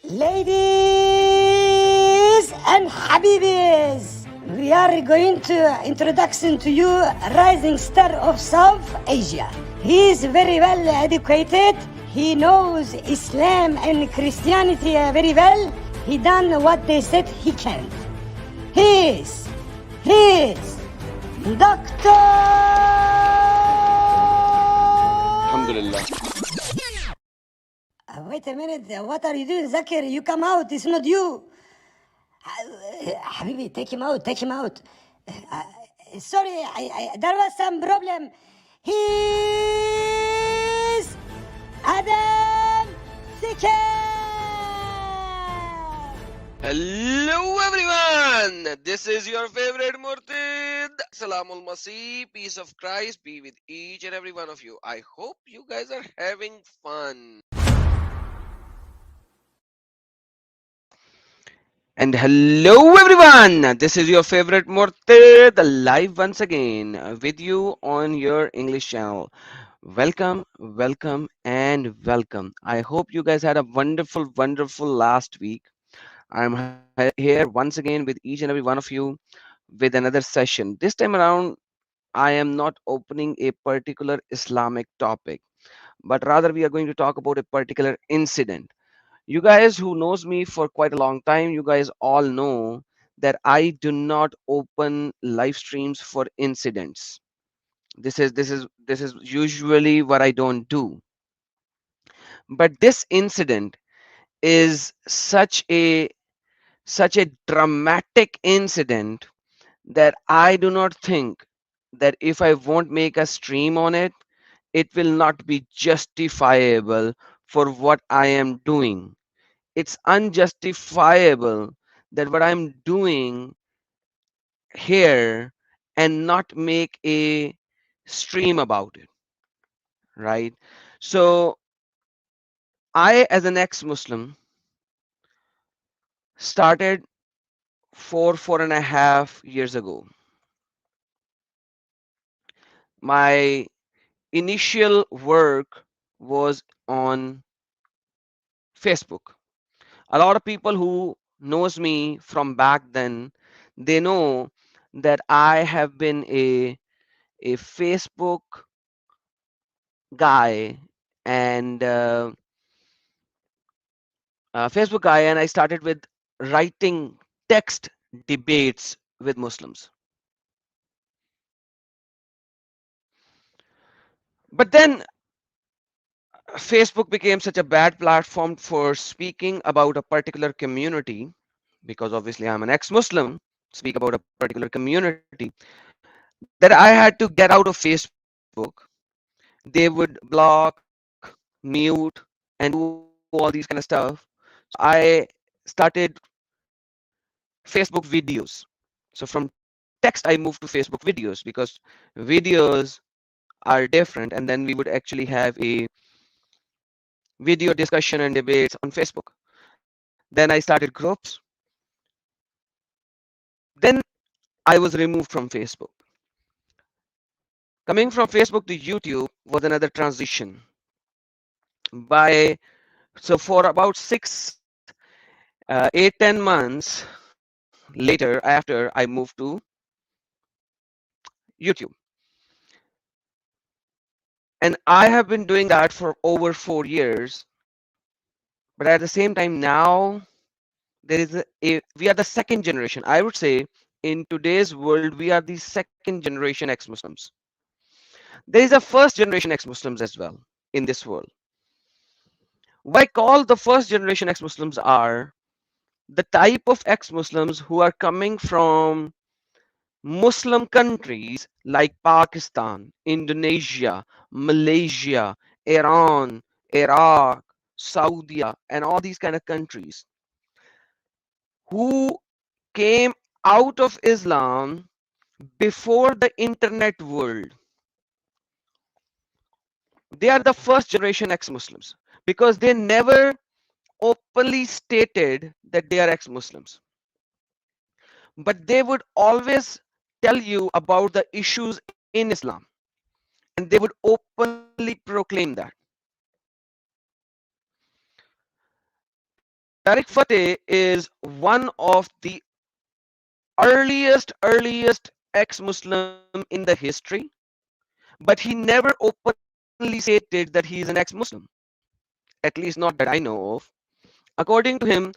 Ladies and Habibis, we are going to introduction to you rising star of South Asia. He is very well educated. He knows Islam and Christianity very well. He done what they said he can't. He is Doctor. Alhamdulillah. Wait a minute, what are you doing, Zakir? You come out, it's not you. Habibi, take him out. Sorry, there was some problem. He's Adam Sikher. Hello everyone, this is your favorite Murtid. Salamul Masih, peace of Christ be with each and every one of you. I hope you guys are having fun. And hello everyone, this is your favorite Murtid, live once again with you on your English channel. Welcome and welcome. I hope you guys had a wonderful last week. I'm here once again with each and every one of you with another session. This time around, I am not opening a particular Islamic topic, but rather we are going to talk about a particular incident. You guys who knows me for quite a long time, you guys all know that I do not open live streams for incidents. This is usually what I don't do. But this incident is such a dramatic incident that I do not think that if I won't make a stream on it, it will not be justifiable for what I am doing. It's unjustifiable that what I'm doing here and not make a stream about it, right? So I, as an ex-Muslim, started 4.5 years ago. My initial work was on Facebook. A lot of people who knows me from back then, they know that I have been a guy and uh, Facebook guy, and I started with writing text debates with Muslims. But then Facebook became such a bad platform for speaking about a particular community, because obviously I'm an ex-Muslim, speak about a particular community, that I had to get out of Facebook. They would block, mute, and do all these kind of stuff. So I started Facebook videos. So from text, I moved to Facebook videos because videos are different. And then we would actually have a video discussion and debates on Facebook. Then I started groups. Then I was removed from Facebook. Coming from Facebook to YouTube was another transition. So for about 8, 10 months later, after I moved to YouTube. And I have been doing that for over 4 years. But at the same time, now we are the second generation. I would say in today's world, we are the second generation ex-Muslims. There is a first generation ex-Muslims as well in this world. What I call the first generation ex-Muslims are the type of ex-Muslims who are coming from Muslim countries like Pakistan, Indonesia, Malaysia, Iran, Iraq, Saudi, and all these kind of countries who came out of Islam before the internet world. They are the first generation ex-Muslims because they never openly stated that they are ex-Muslims. But they would always tell you about the issues in Islam, and they would openly proclaim that. Tariq Fateh is one of the earliest ex-Muslim in the history, but he never openly stated that he is an ex-Muslim, at least not that I know of. According to him,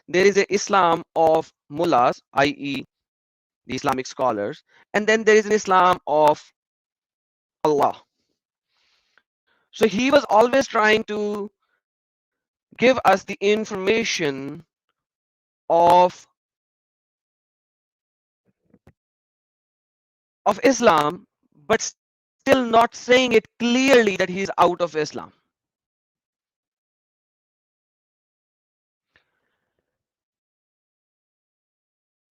there is a Islam of mullahs, i.e., the Islamic scholars, and then there is an Islam of Allah. So he was always trying to give us the information of Islam, but still not saying it clearly that he is out of Islam.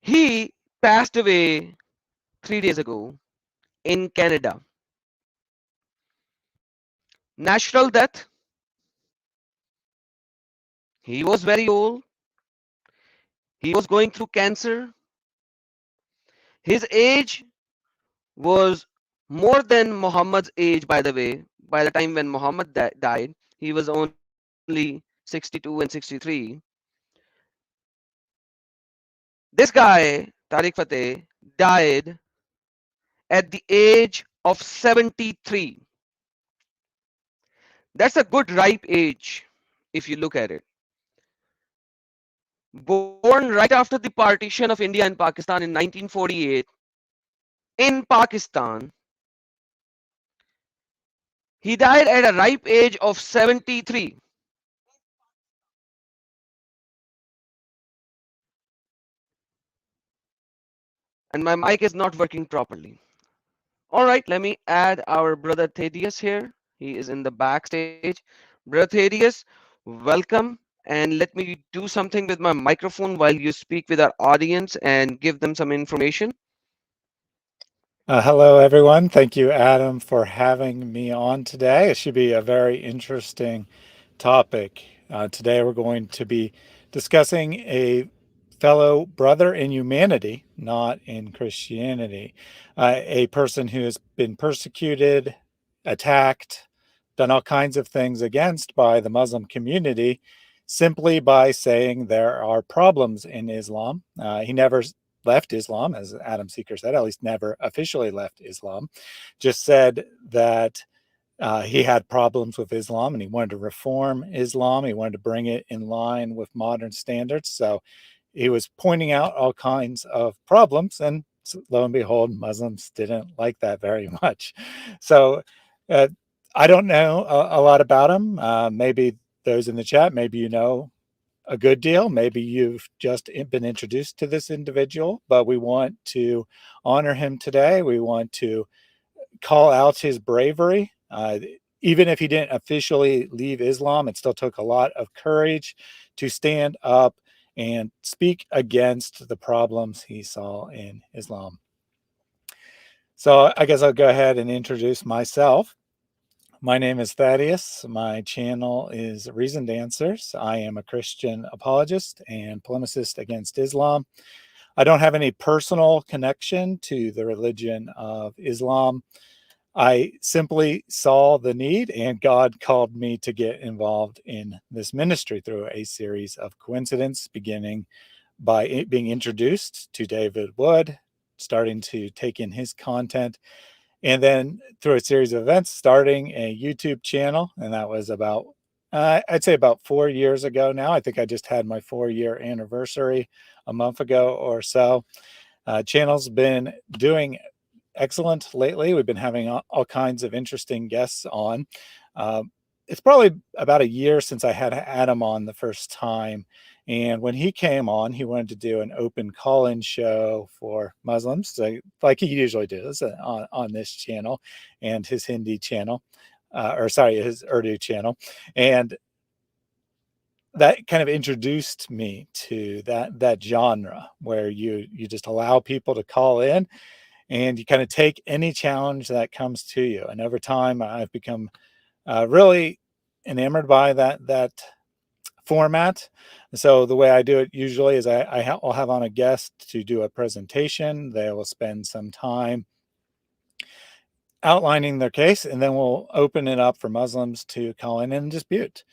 He passed away 3 days ago in Canada. Natural death. He was very old. He was going through cancer. His age was more than Muhammad's age, by the way. By the time when Muhammad died, he was only 62 and 63. This guy, Tariq Fateh, died at the age of 73. That's a good ripe age if you look at it. Born right after the partition of India and Pakistan in 1948 in Pakistan, he died at a ripe age of 73. And my mic is not working properly. All right, let me add our brother Thaddeus here. He is in the backstage. Brother Thaddeus, welcome. And let me do something with my microphone while you speak with our audience and give them some information. Hello, everyone. Thank you, Adam, for having me on today. It should be a very interesting topic. Today, we're going to be discussing a fellow brother in humanity, not in Christianity, a person who has been persecuted, attacked, done all kinds of things against by the Muslim community simply by saying there are problems in Islam. He never left Islam, as Adam Seeker said, at least never officially left Islam, just said that he had problems with Islam and he wanted to reform Islam. He wanted to bring it in line with modern standards. So he was pointing out all kinds of problems, and lo and behold, Muslims didn't like that very much. So uh, I don't know a lot about him. Maybe those in the chat, maybe you know a good deal. Maybe you've just been introduced to this individual, but we want to honor him today. We want to call out his bravery. Even if he didn't officially leave Islam, it still took a lot of courage to stand up and speak against the problems he saw in Islam. So I guess I'll go ahead and introduce myself. My name is Thaddeus. My channel is Reasoned Answers. I am a Christian apologist and polemicist against Islam. I don't have any personal connection to the religion of Islam. I simply saw the need, and God called me to get involved in this ministry through a series of coincidences, beginning by being introduced to David Wood, starting to take in his content, and then through a series of events, starting a YouTube channel. And that was about, I'd say about 4 years ago now. I think I just had my 4-year anniversary a month ago or so. Channel's been doing excellent lately. We've been having all kinds of interesting guests on. It's probably about a year since I had Adam on the first time. And when he came on, he wanted to do an open call-in show for Muslims, so, like he usually does on this channel and his Hindi channel, his Urdu channel. And that kind of introduced me to that genre where you just allow people to call in and you kind of take any challenge that comes to you. And over time, I've become really enamored by that format. So the way I do it usually is I'll have on a guest to do a presentation. They will spend some time outlining their case, and then we'll open it up for Muslims to call in and dispute,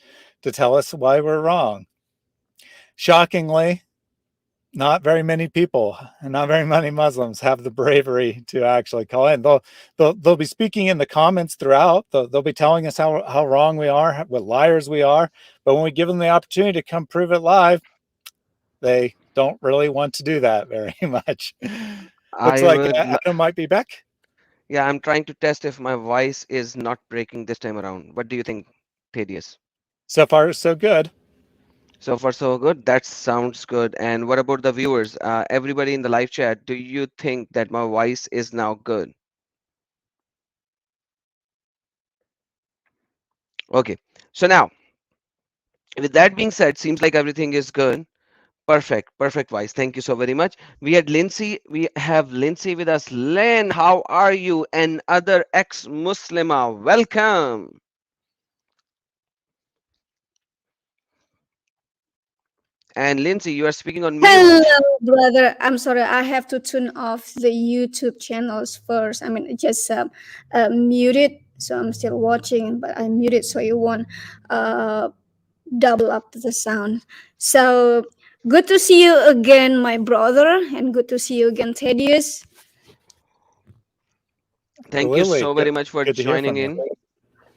to tell us why we're wrong. shockingly, not very many people and not very many Muslims have the bravery to actually call in. They'll be speaking in the comments throughout. They'll be telling us how wrong we are, what liars we are. But when we give them the opportunity to come prove it live, they don't really want to do that very much. Looks I like would, Adam might be back. yeah, I'm trying to test if my voice is not breaking this time around. What do you think, Thaddeus? So far, so good. So far, so good. That sounds good. And what about the viewers? Everybody in the live chat, do you think that my voice is now good? Okay. So now, with that being said, seems like everything is good. Perfect, perfect voice. Thank you so very much. We had Lindsay. We have Lindsay with us. Lynn, how are you? And other ex-Muslima, welcome. And Lindsay, you are speaking on Hello, mute. brother. I'm sorry. I have to turn off the YouTube channels first. I mean, just mute it. So I'm still watching, but I mute it so you won't uh, double up the sound. So good to see you again, my brother, and good to see you again, Thaddeus. Thank you Absolutely. so very much for Good to hear joining from you. in.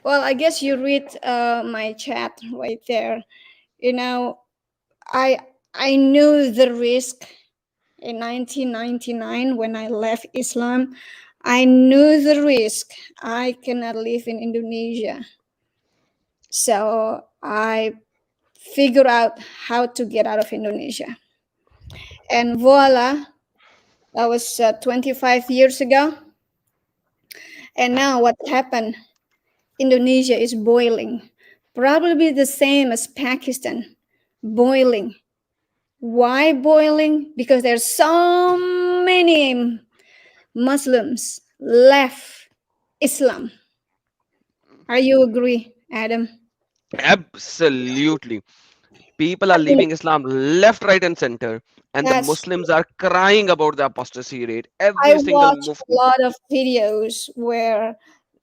Well, I guess you read my chat right there. You know, I I knew the risk in 1999 when I left Islam. I knew the risk. I cannot live in Indonesia. So I figured out how to get out of Indonesia. And voila, that was 25 years ago. And now what happened? Indonesia is boiling. Probably the same as Pakistan, boiling. Why boiling? Because there's so many Muslims left Islam. Are you agree, Adam? Absolutely. People are I mean, leaving Islam left, right, and center, and the that's Muslims are crying about the apostasy rate. I Every single watch a mufti. lot of videos where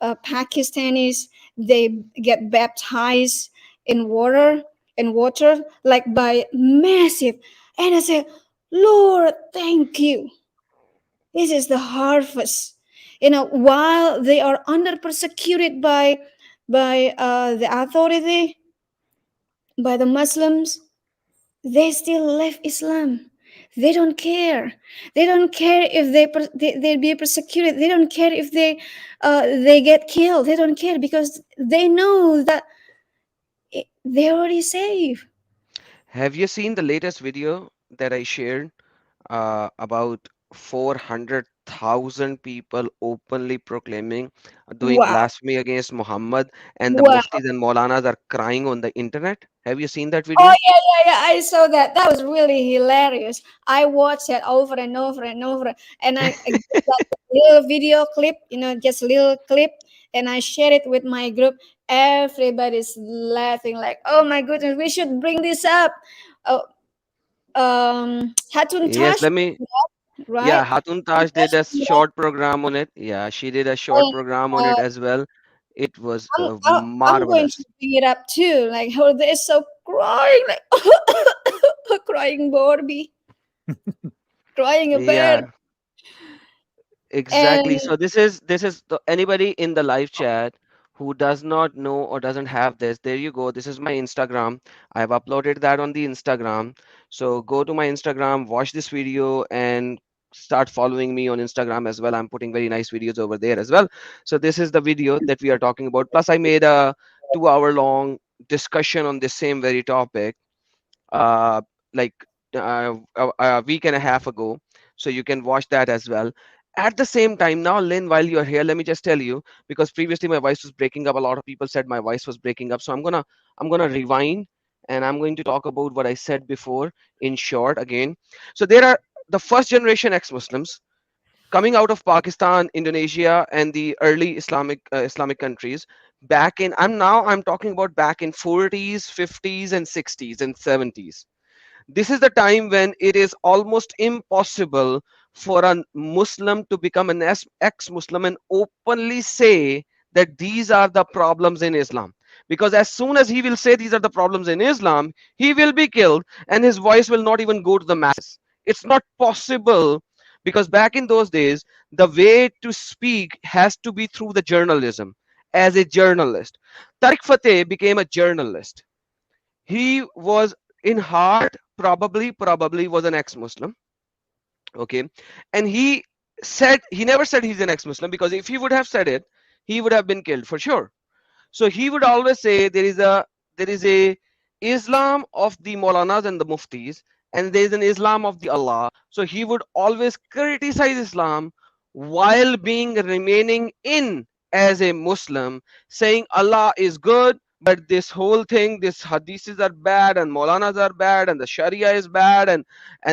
Pakistanis they get baptized in water like by massive, and I say, Lord, thank you. This is the harvest. While they are under persecuted by the authority, by the Muslims, they still left Islam. They don't care. They don't care if they be persecuted. They don't care if they get killed. They don't care because they know that they already saved. Have you seen the latest video that I shared about 400,000 people openly proclaiming, doing Wow. blasphemy against Muhammad, and the Wow. muftis and maulanas are crying on the internet? Have you seen that Oh video? yeah. I saw that. That was really hilarious. I watched it over and over and over, and I get that little video clip, just little clip, and I shared it with my group. Everybody's laughing like, "Oh my goodness, we should bring this up." Oh, Hatun Yes, Tash, let me. right? Yeah, Hatun Taj did a short program on it. Yeah, she did a short And, program on uh, it as well. It was I'm going to marvelous. bring it up too. Like, how they're so crying, like crying Barbie, crying a bear, Yeah, exactly. and So this is anybody in the live chat who does not know or doesn't have this. There you go. This is my Instagram. I have uploaded that on the Instagram. So go to my Instagram, watch this video, and start following me on Instagram as well. I'm putting very nice videos over there as well. So this is the video that we are talking about. Plus, I made a 2 hour long discussion on this same very topic uh, like a week and a half ago. So you can watch that as well. At the same time, now, Lynn, while you're here, let me just tell you, because previously my voice was breaking up. A lot of people said my voice was breaking up. So I'm gonna rewind and I'm going to talk about what I said before in short again. So there are the first generation ex-Muslims coming out of Pakistan, Indonesia, and the early Islamic countries back in. I'm talking about back in 40s, 50s, and 60s and 70s. This is the time when it is almost impossible for a Muslim to become an ex-Muslim and openly say that these are the problems in Islam. because as soon as he will say these are the problems in Islam, he will be killed and his voice will not even go to the masses. It's not possible, because back in those days, the way to speak has to be through the journalism. As a journalist, Tariq Fateh became a journalist. He was in heart probably was an ex-Muslim. Okay, and he never said he's an ex-Muslim, because if he would have said it, he would have been killed for sure. So he would always say there is a Islam of the Maulanas and the Muftis, and there is an Islam of the Allah. So he would always criticize Islam while being remaining in as a Muslim, saying Allah is good, but this whole thing, this hadiths are bad, and Maulanas are bad, and the Sharia is bad, and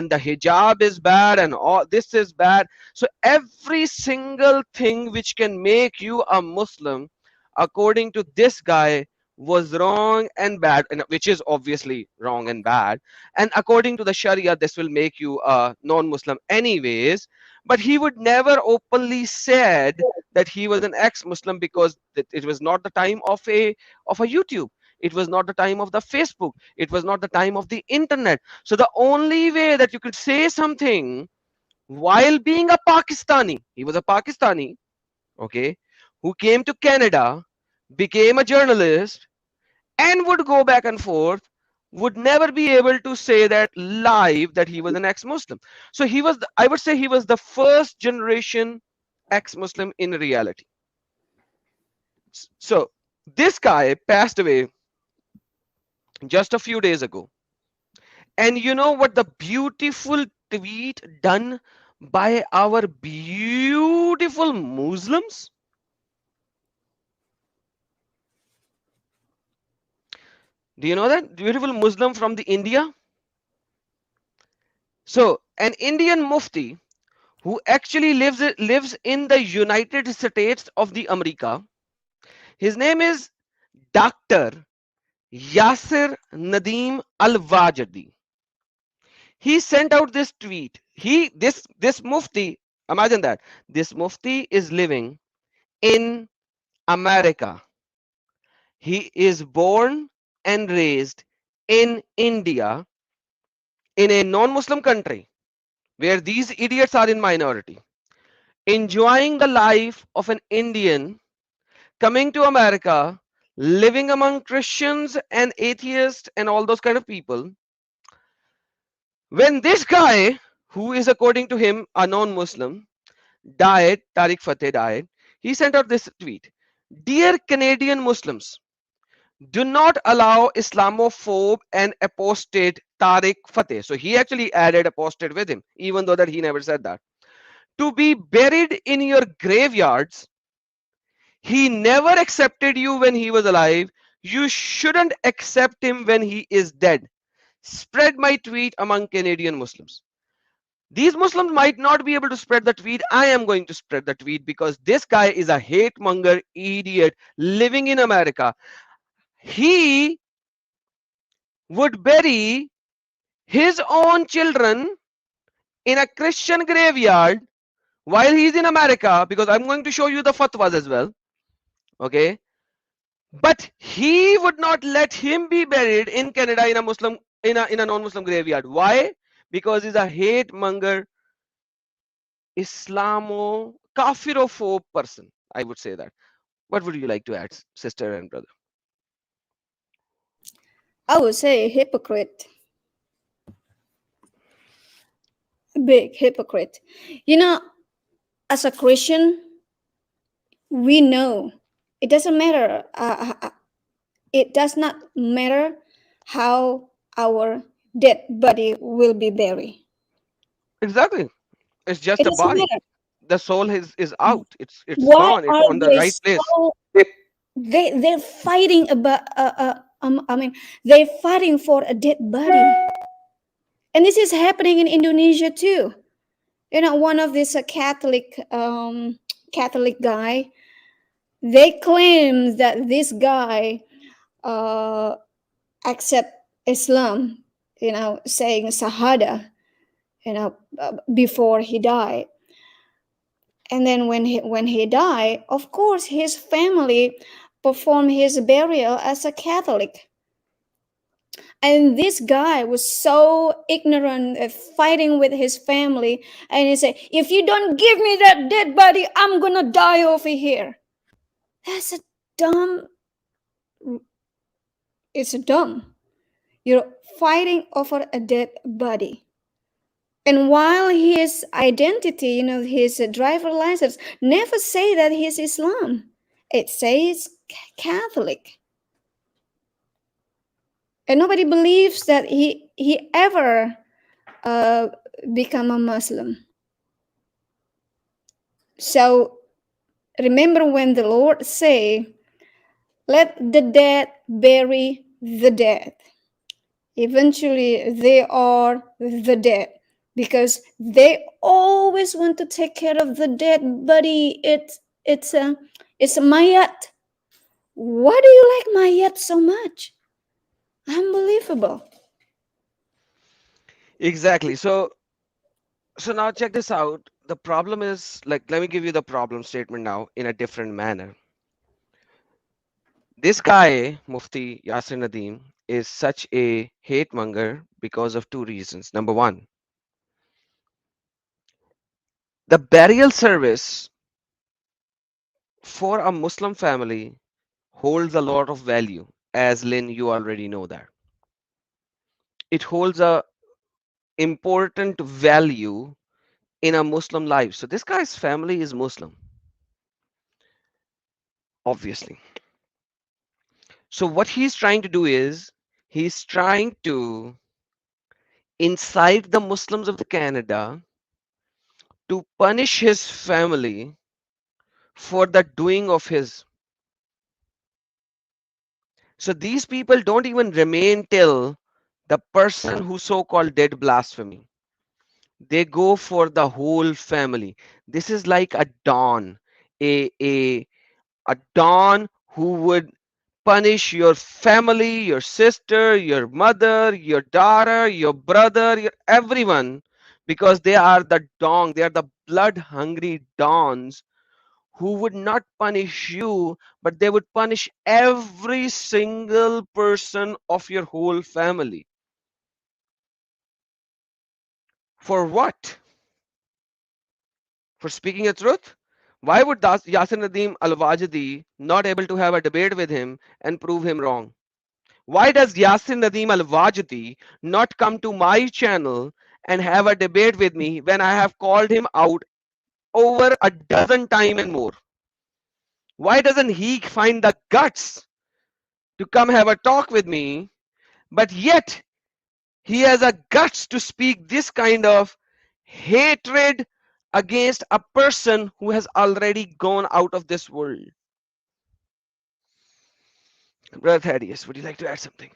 the hijab is bad, and all this is bad. So every single thing which can make you a Muslim, according to this guy, was wrong and bad, and which is obviously wrong and bad. And according to the Sharia, this will make you a non-Muslim anyways. But he would never openly said that he was an ex-Muslim, because it was not the time of a YouTube. It was not the time of the Facebook. It was not the time of the internet. So the only way that you could say something while being a Pakistani, he was a Pakistani, okay, who came to Canada, became a journalist, and would go back and forth, would never be able to say that live that he was an ex-Muslim. So he was, I would say, he was the first generation ex-Muslim in reality. So this guy passed away just a few days ago. And you know what the beautiful tweet done by our beautiful Muslims? Do you know that? Beautiful Muslim from the India. So an Indian Mufti who actually lives in the United States of the America. His name is Dr. Yasir Nadeem Al-Wajdi. He sent out this tweet. This Mufti, imagine that. This Mufti is living in America. He is born and raised in India, in a non-Muslim country where these idiots are in minority, enjoying the life of an Indian, coming to America, living among Christians and atheists and all those kind of people. When this guy, who is according to him a non-Muslim, died, Tariq Fateh died, he sent out this tweet. Dear Canadian Muslims, do not allow Islamophobe and apostate Tariq Fateh. So he actually added apostate with him, even though that he never said that, to be buried in your graveyards. He never accepted you when he was alive. You shouldn't accept him when he is dead. Spread my tweet among Canadian Muslims. These Muslims might not be able to spread the tweet. I am going to spread the tweet, because this guy is a hate monger idiot living in America. He would bury his own children in a Christian graveyard while he's in America, because I'm going to show you the fatwas as well. Okay, but he would not let him be buried in Canada in a Muslim, in a non-Muslim graveyard. Why? Because he's a hate monger, Islamo kafirophobe person, I would say that. What would you like to add, sister and brother? I would say hypocrite. A big hypocrite. You know, as a Christian, we know it doesn't matter. It does not matter how our dead body will be buried. Exactly. It's just It a doesn't body. matter. The soul is out. It's Why gone. It's are on the they right place. so? They're fighting about. I mean, they're fighting for a dead body, and this is happening in Indonesia too. You know, one of these Catholic guy. They claim that this guy accept Islam. You know, saying Shahada. You know, before he died. And then when he died, of course, his family perform his burial as a Catholic. And this guy was so ignorant, fighting with his family. And he said, if you don't give me that dead body, I'm going to die over here. That's a dumb, it's dumb. You're fighting over a dead body. And while his identity, his driver license, never say that he's Islam. It says Catholic. And nobody believes that he ever uh, become a Muslim. So remember when the Lord say, let the dead bury the dead. Eventually they are the dead because they always want to take care of the dead body. It's a mayat. Why do you like mayat so much? Unbelievable. Exactly. So now check this out. The problem is, like, let me give you the problem statement now in a different manner. This guy, Mufti Yasir Nadeem, is such a hate monger because of two reasons. Number one, the burial service for a Muslim family holds a lot of value. As Lynn, you already know that. It holds a important value in a Muslim life. So this guy's family is Muslim, obviously. So what he's trying to do is he's trying to incite the Muslims of the Canada to punish his family for the doing of his. So these people don't even remain till the person who so-called did blasphemy. They go for the whole family. This is like a don, a a a don who would punish your family, your sister, your mother, your daughter, your brother, everyone, because they are the don, they are the blood hungry dons who would not punish you, but they would punish every single person of your whole family. For what? For speaking the truth? Why would Yasir Nadeem al-Wajidi not able to have a debate with him and prove him wrong? Why does Yasir Nadeem al-Wajidi not come to my channel and have a debate with me when I have called him out over a dozen times and more? Why doesn't he find the guts to come have a talk with me, but yet he has a guts to speak this kind of hatred against a person who has already gone out of this world? Brother Thaddeus, would you like to add something?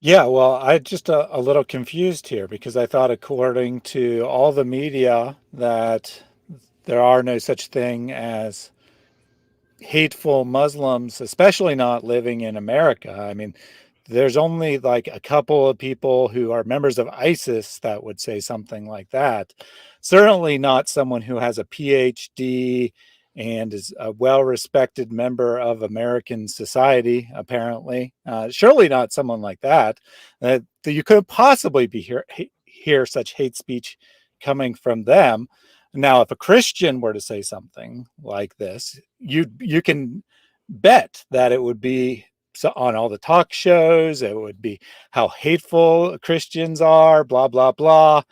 Yeah, well, I just a little confused here because I thought according to all the media that there are no such thing as hateful Muslims, especially not living in America. I mean, there's only like a couple of people who are members of ISIS that would say something like that. Certainly not someone who has a PhD and is a well-respected member of American society, apparently. Surely not someone like that. That you couldn't possibly be hear such hate speech coming from them. Now, if a Christian were to say something like this, you can bet that it would be on all the talk shows. It would be how hateful Christians are, blah blah blah.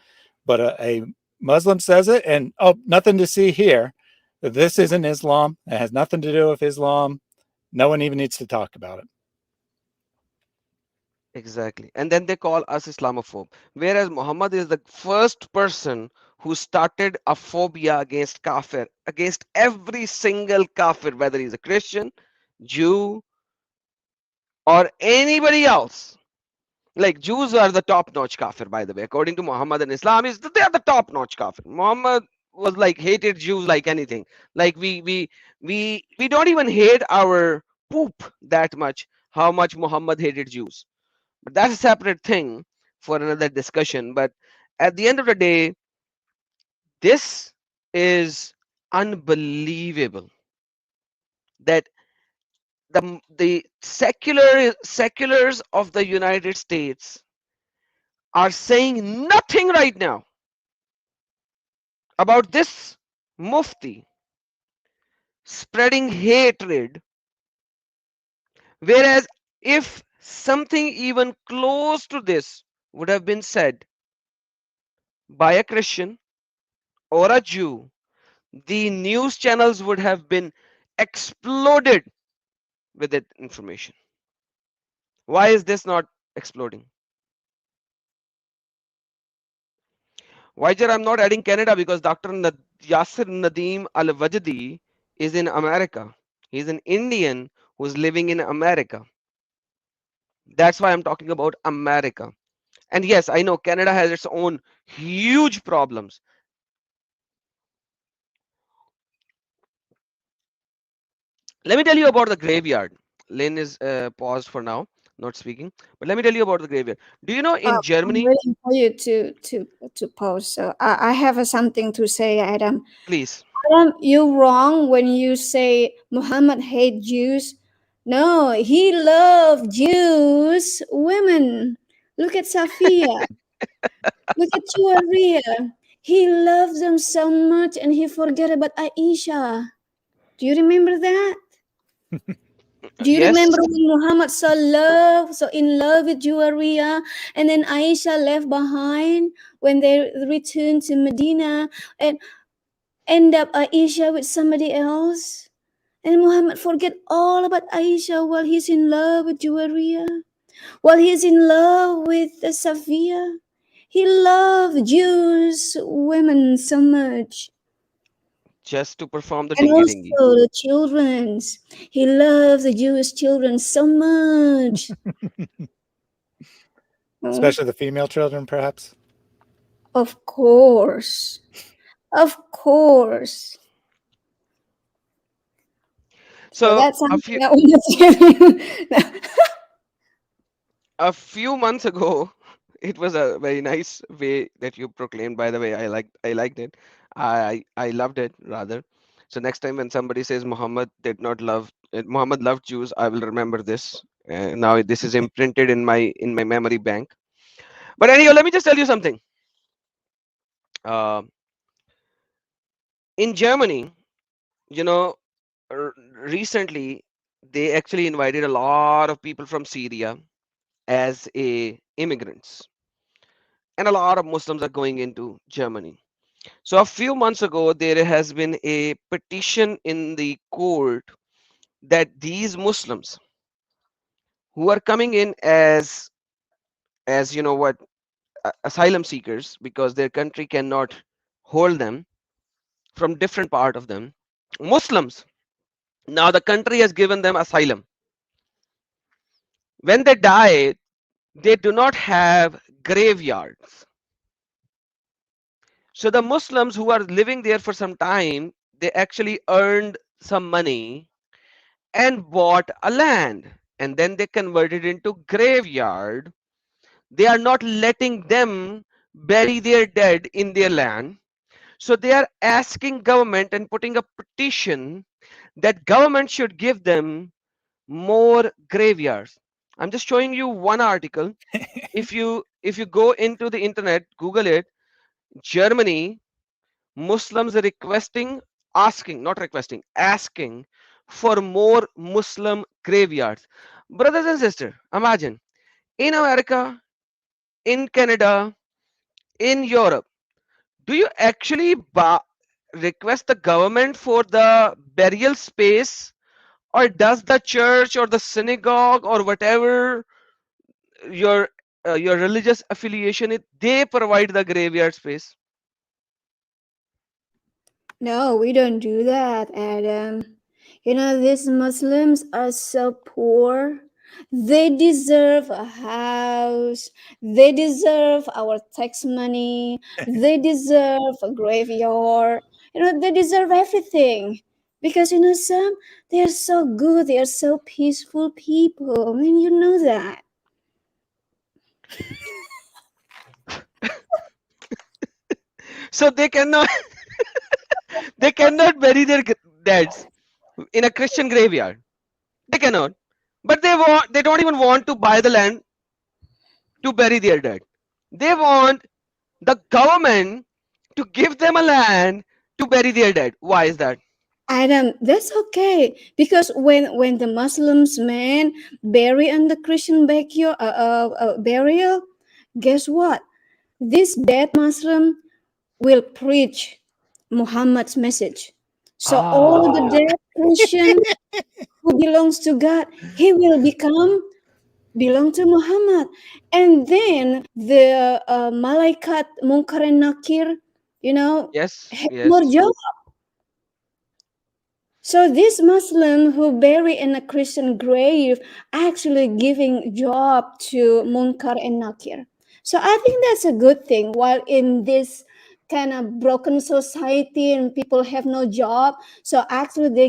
But a Muslim says it, and oh, nothing to see here. This isn't Islam. It has nothing to do with Islam. No one even needs to talk about it. Exactly. And then they call us Islamophobe. Whereas Muhammad is the first person who started a phobia against kafir, against every single kafir, whether he's a Christian, Jew, or anybody else. Like Jews are the top-notch kafir, by the way. According to Muhammad and Islam, they are the top-notch kafir. Muhammad was like hated Jews like anything. Like we don't even hate our poop that much. How much Muhammad hated Jews. But that's a separate thing for another discussion. But at the end of the day, this is unbelievable that the seculars of the United States are saying nothing right now about this Mufti spreading hatred, whereas if something even close to this would have been said by a Christian or a Jew, the news channels would have been exploded with that information. Why is this not exploding? Wiser, I'm not adding Canada because Dr. Yasir Nadeem Al Wajdi is in America. He's an Indian who's living in America. That's why I'm talking about America. And yes, I know Canada has its own huge problems. Let me tell you about the graveyard. Lynn is paused for now, not speaking. But let me tell you about the graveyard. Do you know in I'm Germany? waiting for you to pause. So I have something to say, Adam. Please. You're wrong when you say Muhammad hate Jews. No, he loved Jews women. Look at Safia. Look at Juwaria. He loves them so much and he forget about Aisha. Do you remember that? Do you Yes, remember when Muhammad so in love with Juwaria, and then Aisha left behind when they returned to Medina and end up Aisha with somebody else? And Muhammad forget all about Aisha while he's in love with Juwaria, while he's in love with Safia. He loved Jews women so much. just to perform the And dingy dingy. also the children's. He loves the Jewish children so much. Oh, Especially the female children, perhaps. of course. Of course. So So that's something I want to tell you. a few months ago, it was a very nice way that you proclaimed. By the way, I liked it. I loved it rather. So next time when somebody says Muhammad did not love Muhammad loved Jews, I will remember this. Now this is imprinted in my memory bank. But anyhow, let me just tell you something. Uh, in Germany, you know, recently they actually invited a lot of people from Syria as a immigrants, and a lot of Muslims are going into Germany. So a few months ago, there has been a petition in the court that these Muslims who are coming in as you know what asylum seekers because their country cannot hold them from different part of them, Muslims, now the country has given them asylum. When they die, they do not have graveyards. So the Muslims who are living there for some time, they actually earned some money and bought a land, and then they converted into graveyard. They are not letting them bury their dead in their land. So they are asking government and putting a petition that government should give them more graveyards. I'm just showing you one article. If you go into the internet, Google it, Germany, Muslims requesting, asking, not requesting, asking for more Muslim graveyards. Brothers and sisters, imagine in America, in Canada, in Europe, do you actually request the government for the burial space, or does the church or the synagogue or whatever your your religious affiliation is, they provide the graveyard space? No, we don't do that, Adam. You know, these Muslims are so poor. They deserve a house. They deserve our tax money. They deserve a graveyard. You know, they deserve everything. Because, you know, some, they are so good. They are so peaceful people. I mean, you know that. So they cannot they cannot bury their deads in a Christian graveyard. They cannot. But they don't even want to buy the land to bury their dead. They want the government to give them a land to bury their dead. Why is that? Adam, that's okay because when the Muslims man bury on the Christian burial, guess what? This dead Muslim will preach Muhammad's message. So all the Ah, dead Christian who belongs to God, he will belong to Muhammad. And then the malaikat Munkar and Nakir, yes, have more yes. job. So this Muslim who bury in a Christian grave actually giving job to Munkar and Nakir. So I think that's a good thing. While in this kind of broken society and people have no job, so actually they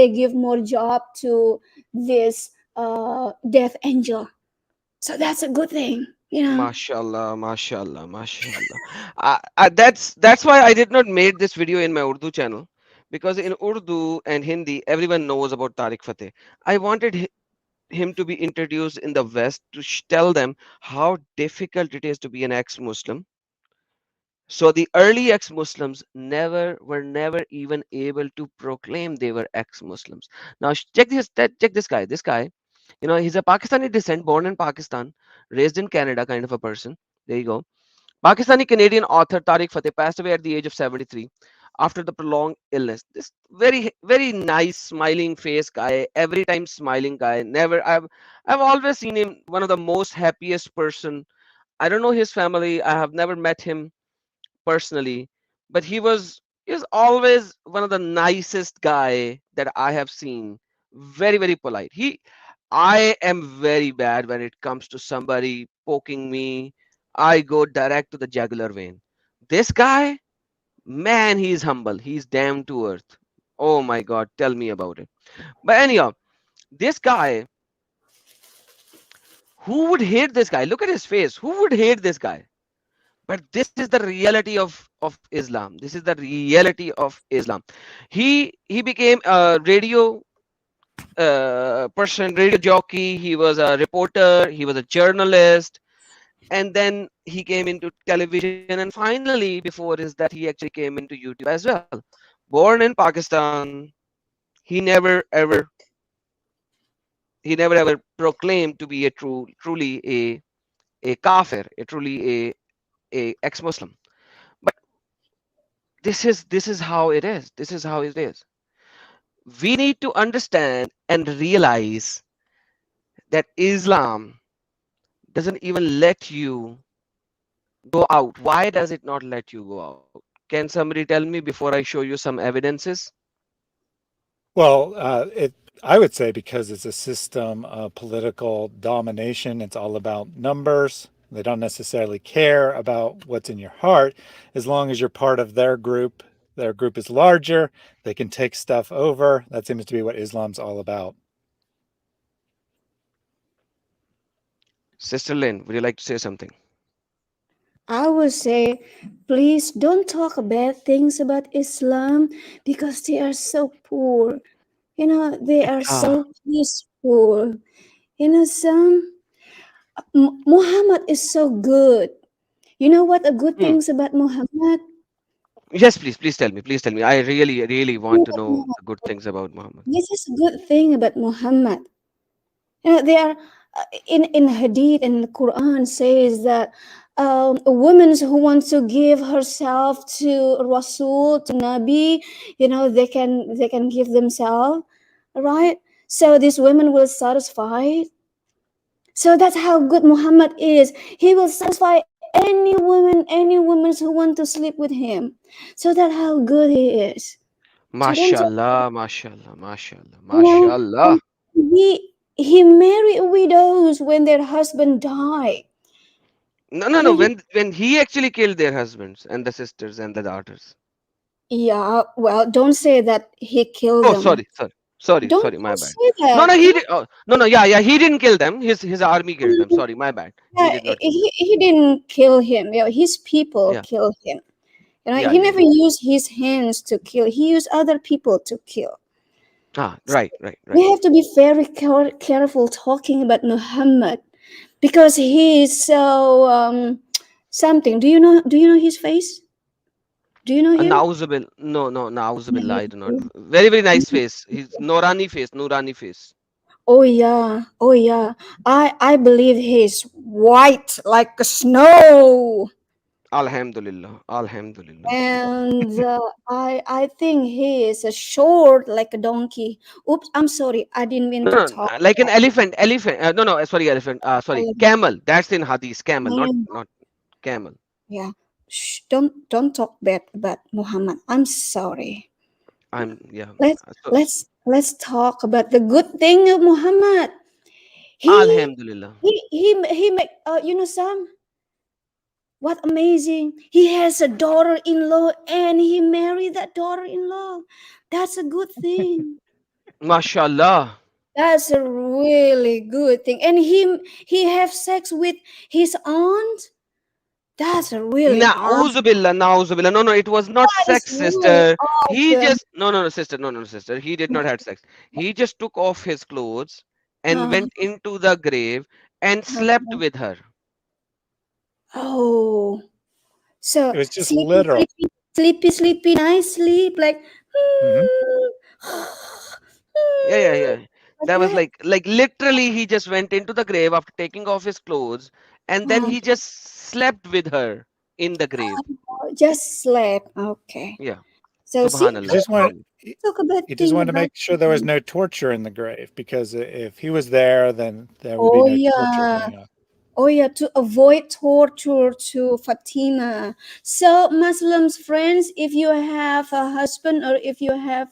give more job to this death angel. So that's a good thing. Mashallah, mashallah, mashallah. That's why I did not made this video in my Urdu channel, because in Urdu and Hindi everyone knows about Tariq Fateh. I wanted him to be introduced in the West to tell them how difficult it is to be an ex-Muslim. So the early ex-Muslims never even able to proclaim they were ex-Muslims. Now check this guy. This guy, he's a Pakistani descent, born in Pakistan, raised in Canada, kind of a person. There you go. Pakistani Canadian author Tariq Fateh passed away at the age of 73 after the prolonged illness. This very nice smiling face guy, every time smiling guy. Never I've always seen him one of the most happiest person. I don't know his family. I have never met him personally, but he was always one of the nicest guy that I have seen. Very polite. I am very bad when it comes to somebody poking me. I go direct to the jugular vein. This guy, man, he's humble. He's damn to earth. Oh my God, tell me about it. But anyhow, this guy, who would hate this guy? Look at his face. Who would hate this guy? But this is the reality of Islam. This is the reality of Islam. He became a radio person, radio jockey. He was a reporter. He was a journalist, and then he came into television. And finally, before is that, he actually came into YouTube as well. Born in Pakistan, he never ever proclaimed to be a truly a kafir, a truly a ex-Muslim. But this is how it is. This is how it is. We need to understand and realize that Islam doesn't even let you go out. Why does it not let you go out? Can somebody tell me before I show you some evidences? Well, I would say because it's a system of political domination, it's all about numbers. They don't necessarily care about what's in your heart. As long as you're part of their group is larger, they can take stuff over. That seems to be what Islam's all about. Sister Lynn, would you like to say something? I would say, please don't talk bad things about Islam because they are so poor. They are Ah, so peaceful. Some Muhammad is so good. You know what the good hmm. things about Muhammad? Yes, please tell me. Please tell me. I really You want to know know what? the good things about Muhammad. This is a good thing about Muhammad. They are in Hadith and the Quran says that a woman who wants to give herself to Rasul to Nabi, they can give themselves, right? So these women will satisfy. So that's how good Muhammad is. He will satisfy any woman who want to sleep with him. So that's how good he is. So don't talk, Mashallah, mashallah, mashallah, you know, mashallah. and he married widows when their husband died. No. He When he actually killed their husbands and the sisters and the daughters. Yeah, well, don't say that he killed Oh, them. Don't, sorry. My don't bad. say No, that. no, he did. Oh, no. Yeah. He didn't kill them. His army killed them. Um, Sorry, my bad. He yeah, did not kill them. he didn't kill him. His people Yeah, killed him. yeah, He yeah, never yeah. used his hands to kill. He used other people to kill. Right, right, right. We have to be very careful talking about Muhammad because he is so something. Do you know his face? Do you know him? Nauzubillah, I do not. Very, very nice face. He's Nurani face. Oh yeah, oh yeah. I believe he's white like snow, Alhamdulillah, Alhamdulillah. and I think he is a short like a donkey. Oops, I'm sorry. I didn't mean to No, talk. like an elephant. No, no, sorry, elephant. Sorry, camel. That's in Hadith. Camel, not camel. Yeah. Shh, don't talk bad about Muhammad. I'm sorry. Yeah. Let's So, let's talk about the good thing of Muhammad. He Alhamdulillah. he make you know Sam. What amazing! He has a daughter-in-law and he married that daughter-in-law. That's a good thing. MashaAllah. That's a really good thing. And he have sex with his aunt. That's a really awesome. Nauzubillah. No, no, it was not That is sex, really sister. He awesome. just no, sister. No, sister. He did not have sex. He just took off his clothes and Uh, went into the grave and slept with her. oh, It so was just sleepy, literal. sleepy, sleepy, sleepy, nice sleep, like, Hmm. Yeah. like That was that. like literally he just went into the grave after taking off his clothes and then Uh, he just slept with her in the grave. just sleep. Okay. Yeah. So see, He Subhanallah. just wanted. Subhanallah. talk about He just thing wanted to about. make sure there was no torture in the grave, because if he was there, then there would be Oh no torture yeah. going on. Oh yeah, to avoid torture to Fatima. So Muslims friends, if you have a husband or if you have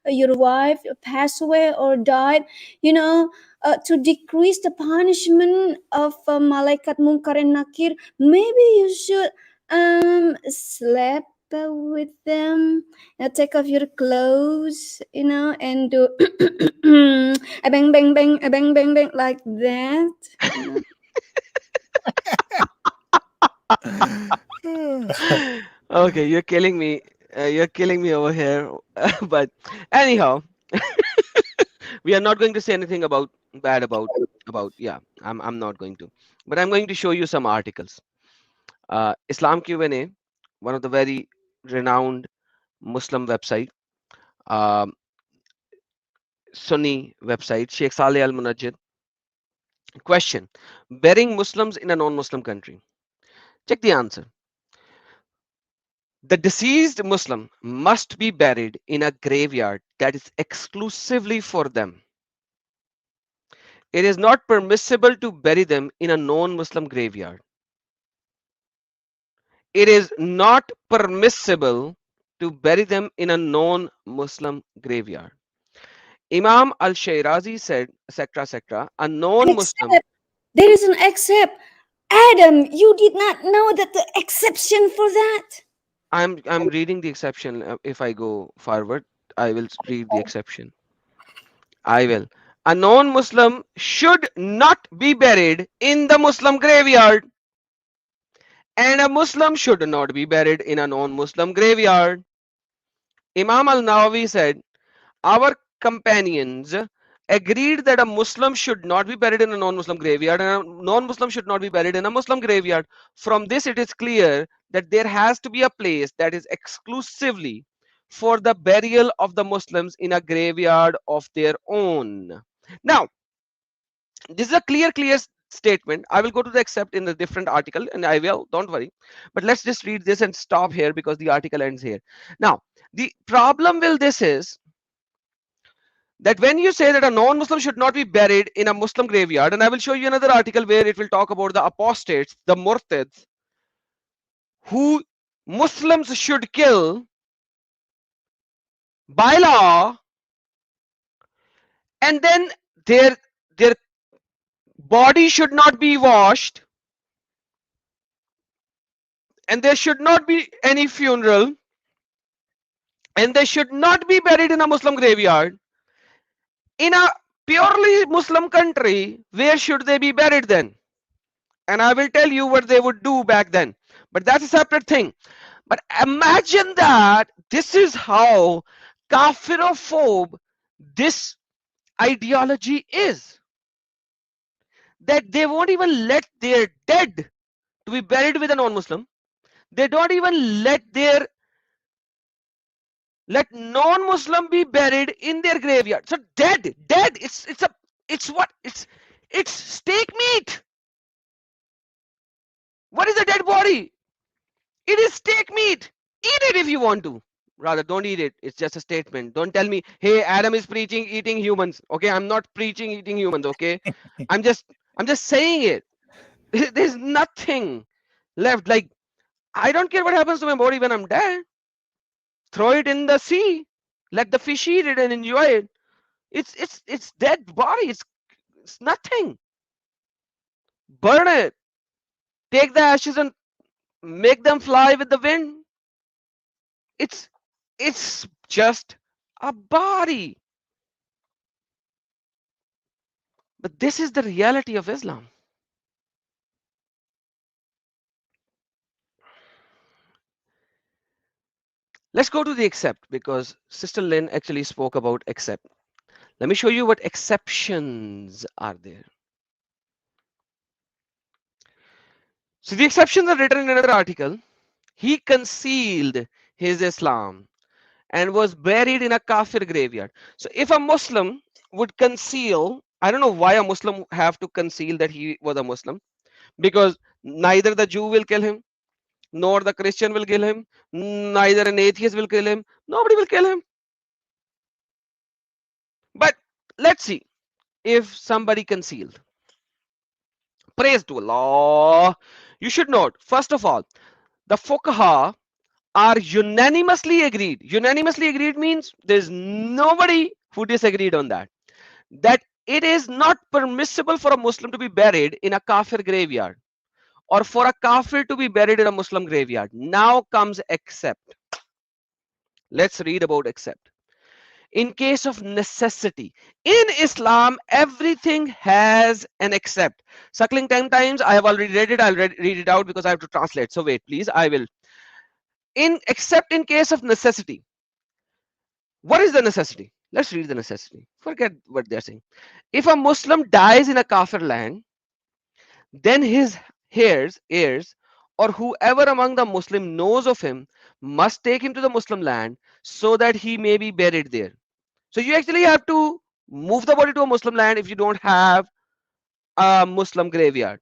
your wife passed away or died, you know, to decrease the punishment of malaikat munkar and nakir, maybe you should sleep with them, take off your clothes, you know, and do a bang bang bang, a bang bang bang like that, you know. Okay, you're killing me. You're killing me over here. But anyhow, we are not going to say anything about bad about yeah. I'm not going to. But I'm going to show you some articles. Islam Q&A, one of the very renowned Muslim website, um, Sunni website, Sheikh Saleh Al Munajjid. Question: burying Muslims in a non-Muslim country. Check the answer. The deceased Muslim must be buried in a graveyard that is exclusively for them. It is not permissible to bury them in a non-Muslim graveyard. It is not permissible to bury them in a non-Muslim graveyard. Imam al-Shirazi said, etc., a non-Muslim. Except there is an except. Adam, you did not know that the exception for that. I'm reading the exception. If I go forward, I will read the exception. I will. A non-Muslim should not be buried in the Muslim graveyard, and a Muslim should not be buried in a non-Muslim graveyard. Imam al-Nawawi said, our companions agreed that a Muslim should not be buried in a non-Muslim graveyard and a non-Muslim should not be buried in a Muslim graveyard. From this, it is clear that there has to be a place that is exclusively for the burial of the Muslims in a graveyard of their own. Now, this is a clear statement. I will go to the except in a different article and I will, don't worry. But let's just read this and stop here because the article ends here. Now, the problem with this is that when you say that a non-Muslim should not be buried in a Muslim graveyard, and I will show you another article where it will talk about the apostates, the murtads, who Muslims should kill by law, and then their body should not be washed, and there should not be any funeral, and they should not be buried in a Muslim graveyard. In a purely Muslim country, where should they be buried then? And I will tell you what they would do back then. But that's a separate thing. But imagine that this is how kafirophobe this ideology is that they won't even let their dead to be buried with a non-Muslim. They don't even let non-Muslim be buried in their graveyard. So dead. It's what? It's steak meat. What is a dead body? It is steak meat. Eat it if you want to. Rather, don't eat it. It's just a statement. Don't tell me, hey, Adam is preaching eating humans. Okay, I'm not preaching eating humans. Okay, I'm just saying it. There's nothing left. Like, I don't care what happens to my body when I'm dead. Throw it in the sea. Let the fish eat it and enjoy it. It's dead body. It's nothing. Burn it. Take the ashes and make them fly with the wind. It's just a body. But this is the reality of Islam. Let's go to the except, because Sister Lynn actually spoke about except. Let me show you what exceptions are there. So the exceptions are written in another article. He concealed his Islam and was buried in a kafir graveyard. So if a Muslim would conceal, I don't know why a Muslim have to conceal that he was a Muslim, because neither the Jew will kill him, nor the Christian will kill him, neither an atheist will kill him, nobody will kill him. But let's see if somebody concealed. Praise to Allah. You should note, first of all, the fuqaha are unanimously agreed. Unanimously agreed means there's nobody who disagreed on that. That it is not permissible for a Muslim to be buried in a kafir graveyard, or for a kafir to be buried in a Muslim graveyard. Now comes except. Let's read about except. In case of necessity, in Islam, everything has an except. Suckling 10 times, I have already read it. I'll read it out because I have to translate. So wait, please, I will. Except in case of necessity. What is the necessity? Let's read the necessity. Forget what they're saying. If a Muslim dies in a kafir land, then his heirs, or whoever among the Muslim knows of him, must take him to the Muslim land so that he may be buried there. So you actually have to move the body to a Muslim land if you don't have a Muslim graveyard.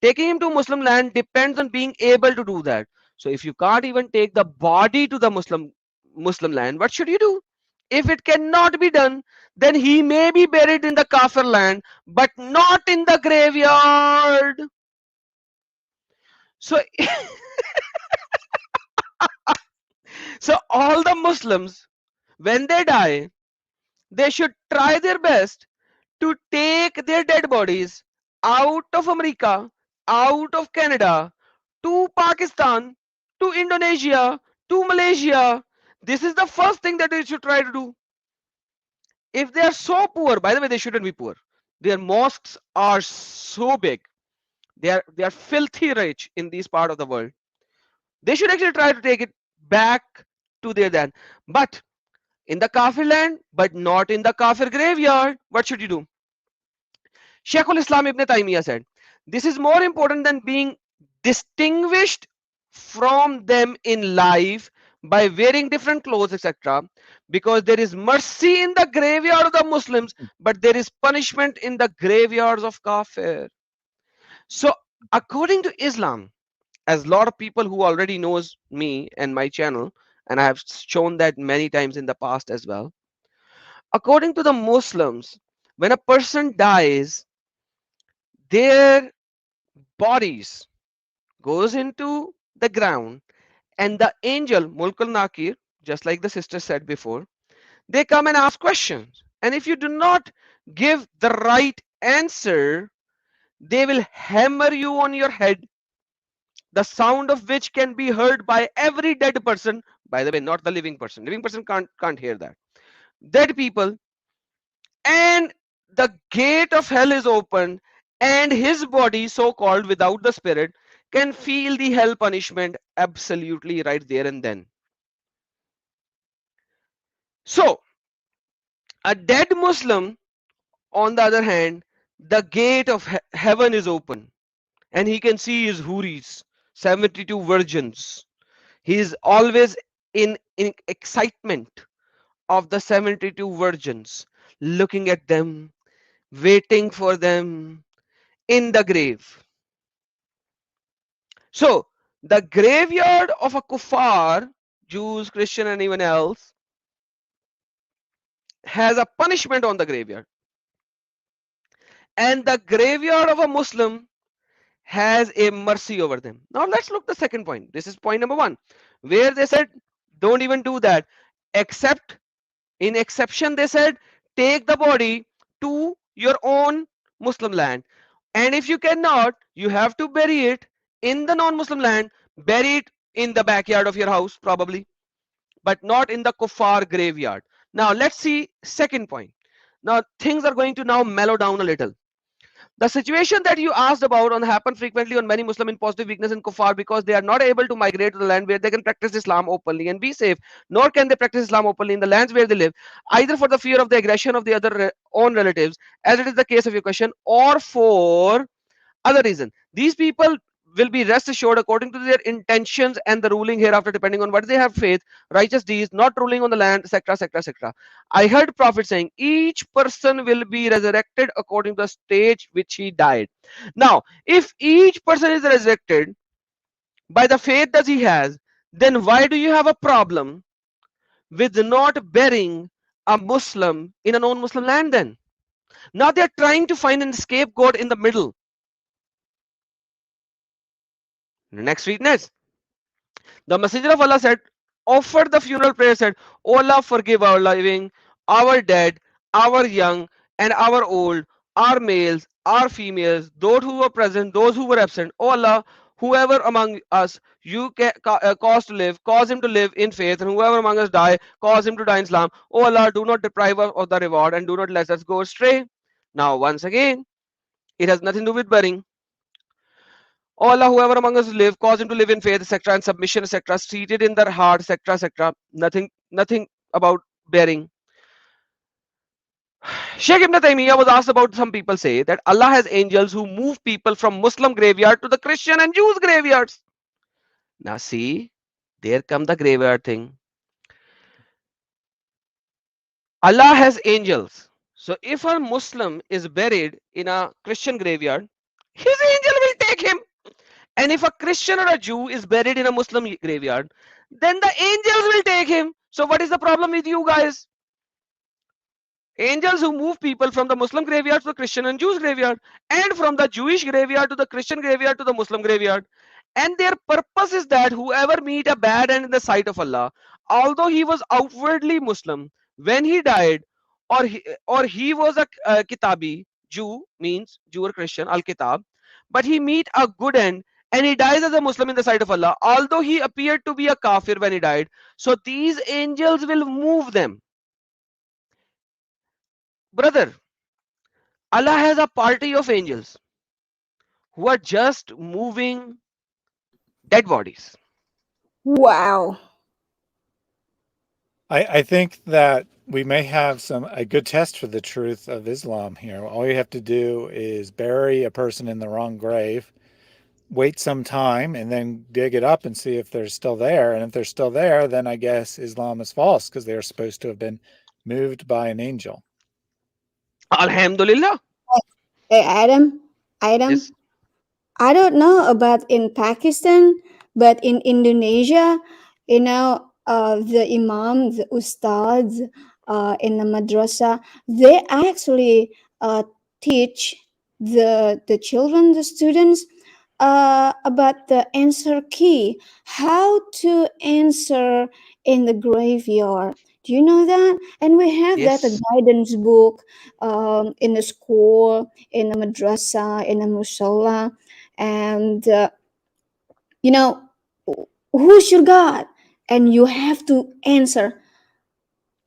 Taking him to Muslim land depends on being able to do that. So if you can't even take the body to the Muslim land, what should you do? If it cannot be done, then he may be buried in the kafir land, but not in the graveyard. So, so all the Muslims, when they die, they should try their best to take their dead bodies out of America, out of Canada, to Pakistan, to Indonesia, to Malaysia. This is the first thing that they should try to do. If they are so poor, by the way, they shouldn't be poor. Their mosques are so big. They are filthy rich in this part of the world. They should actually try to take it back to their land. But in the kafir land, but not in the kafir graveyard. What should you do? Sheikhul Islam Ibn Taymiyyah said, this is more important than being distinguished from them in life by wearing different clothes, etc. Because there is mercy in the graveyard of the Muslims, but there is punishment in the graveyards of kafir. So according to Islam, as a lot of people who already knows me and my channel, and I have shown that many times in the past as well, according to the Muslims, when a person dies, their bodies goes into the ground, and the angel Mulkul Nakir, just like the sister said before, they come and ask questions, and if you do not give the right answer, they will hammer you on your head, the sound of which can be heard by every dead person. By the way, not the living person. Living person can't hear that. Dead people. And the gate of hell is opened, and his body, so called without the spirit, can feel the hell punishment absolutely right there and then. So A dead Muslim, on the other hand, the gate of heaven is open and he can see his huris, 72 virgins. He is always in excitement of the 72 virgins, looking at them, waiting for them in the grave. So, the graveyard of a kuffar, Jews, Christian, and even else, has a punishment on the graveyard. And the graveyard of a Muslim has a mercy over them. Now let's look the second point. This is point number one, where they said, don't even do that. Except, in exception, they said, take the body to your own Muslim land. And if you cannot, you have to bury it in the non-Muslim land, bury it in the backyard of your house, probably, but not in the kuffar graveyard. Now let's see second point. Now things are going to now mellow down a little. The situation that you asked about on happen frequently on many Muslim in positive weakness in kuffar because they are not able to migrate to the land where they can practice Islam openly and be safe, nor can they practice Islam openly in the lands where they live, either for the fear of the aggression of the other own relatives, as it is the case of your question, or for other reason. These people will be rest assured according to their intentions and the ruling hereafter, depending on what they have faith, righteous deeds, not ruling on the land, etc., etc., etc. I heard Prophet saying, each person will be resurrected according to the stage which he died. Now, if each person is resurrected by the faith that he has, then why do you have a problem with not burying a Muslim in a non-Muslim land then? Now they're trying to find a scapegoat in the middle. Next witness. The Messenger of Allah said, offered the funeral prayer, said, O Allah, forgive our living, our dead, our young, and our old, our males, our females, those who were present, those who were absent. O Allah, whoever among us you cause to live, cause him to live in faith, and whoever among us die, cause him to die in Islam. O Allah, do not deprive us of the reward, and do not let us go astray. Now, once again, it has nothing to do with burying. O Allah, whoever among us live, cause him to live in faith, etc., and submission, etc., seated in their heart, etc., etc. Nothing about bearing. Sheikh Ibn Taymiyyah was asked about, some people say that Allah has angels who move people from Muslim graveyard to the Christian and Jews graveyards. Now see, there come the graveyard thing. Allah has angels. So if a Muslim is buried in a Christian graveyard, his angel will take him. And if a Christian or a Jew is buried in a Muslim graveyard, then the angels will take him. So what is the problem with you guys? Angels who move people from the Muslim graveyard to the Christian and Jews graveyard, and from the Jewish graveyard to the Christian graveyard to the Muslim graveyard. And their purpose is that whoever meet a bad end in the sight of Allah, although he was outwardly Muslim, when he died, or he was a kitabi, Jew means Jew or Christian, al-kitab, but he meet a good end and he dies as a Muslim in the sight of Allah, although he appeared to be a kafir when he died. So these angels will move them. Brother, Allah has a party of angels who are just moving dead bodies. Wow. I think that we may have a good test for the truth of Islam here. All you have to do is bury a person in the wrong grave, wait some time, and then dig it up and see if they're still there. And if they're still there, then I guess Islam is false because they are supposed to have been moved by an angel. Alhamdulillah. Hey, Adam, Yes. I don't know about in Pakistan, but in Indonesia, the imam, the ustads in the madrasa, they actually teach the children, the students, about the answer key, how to answer in the graveyard. Do you know that? And we have that a Yes. guidance book in the school, in the madrasa, in the musalla, and who's your God? And you have to answer,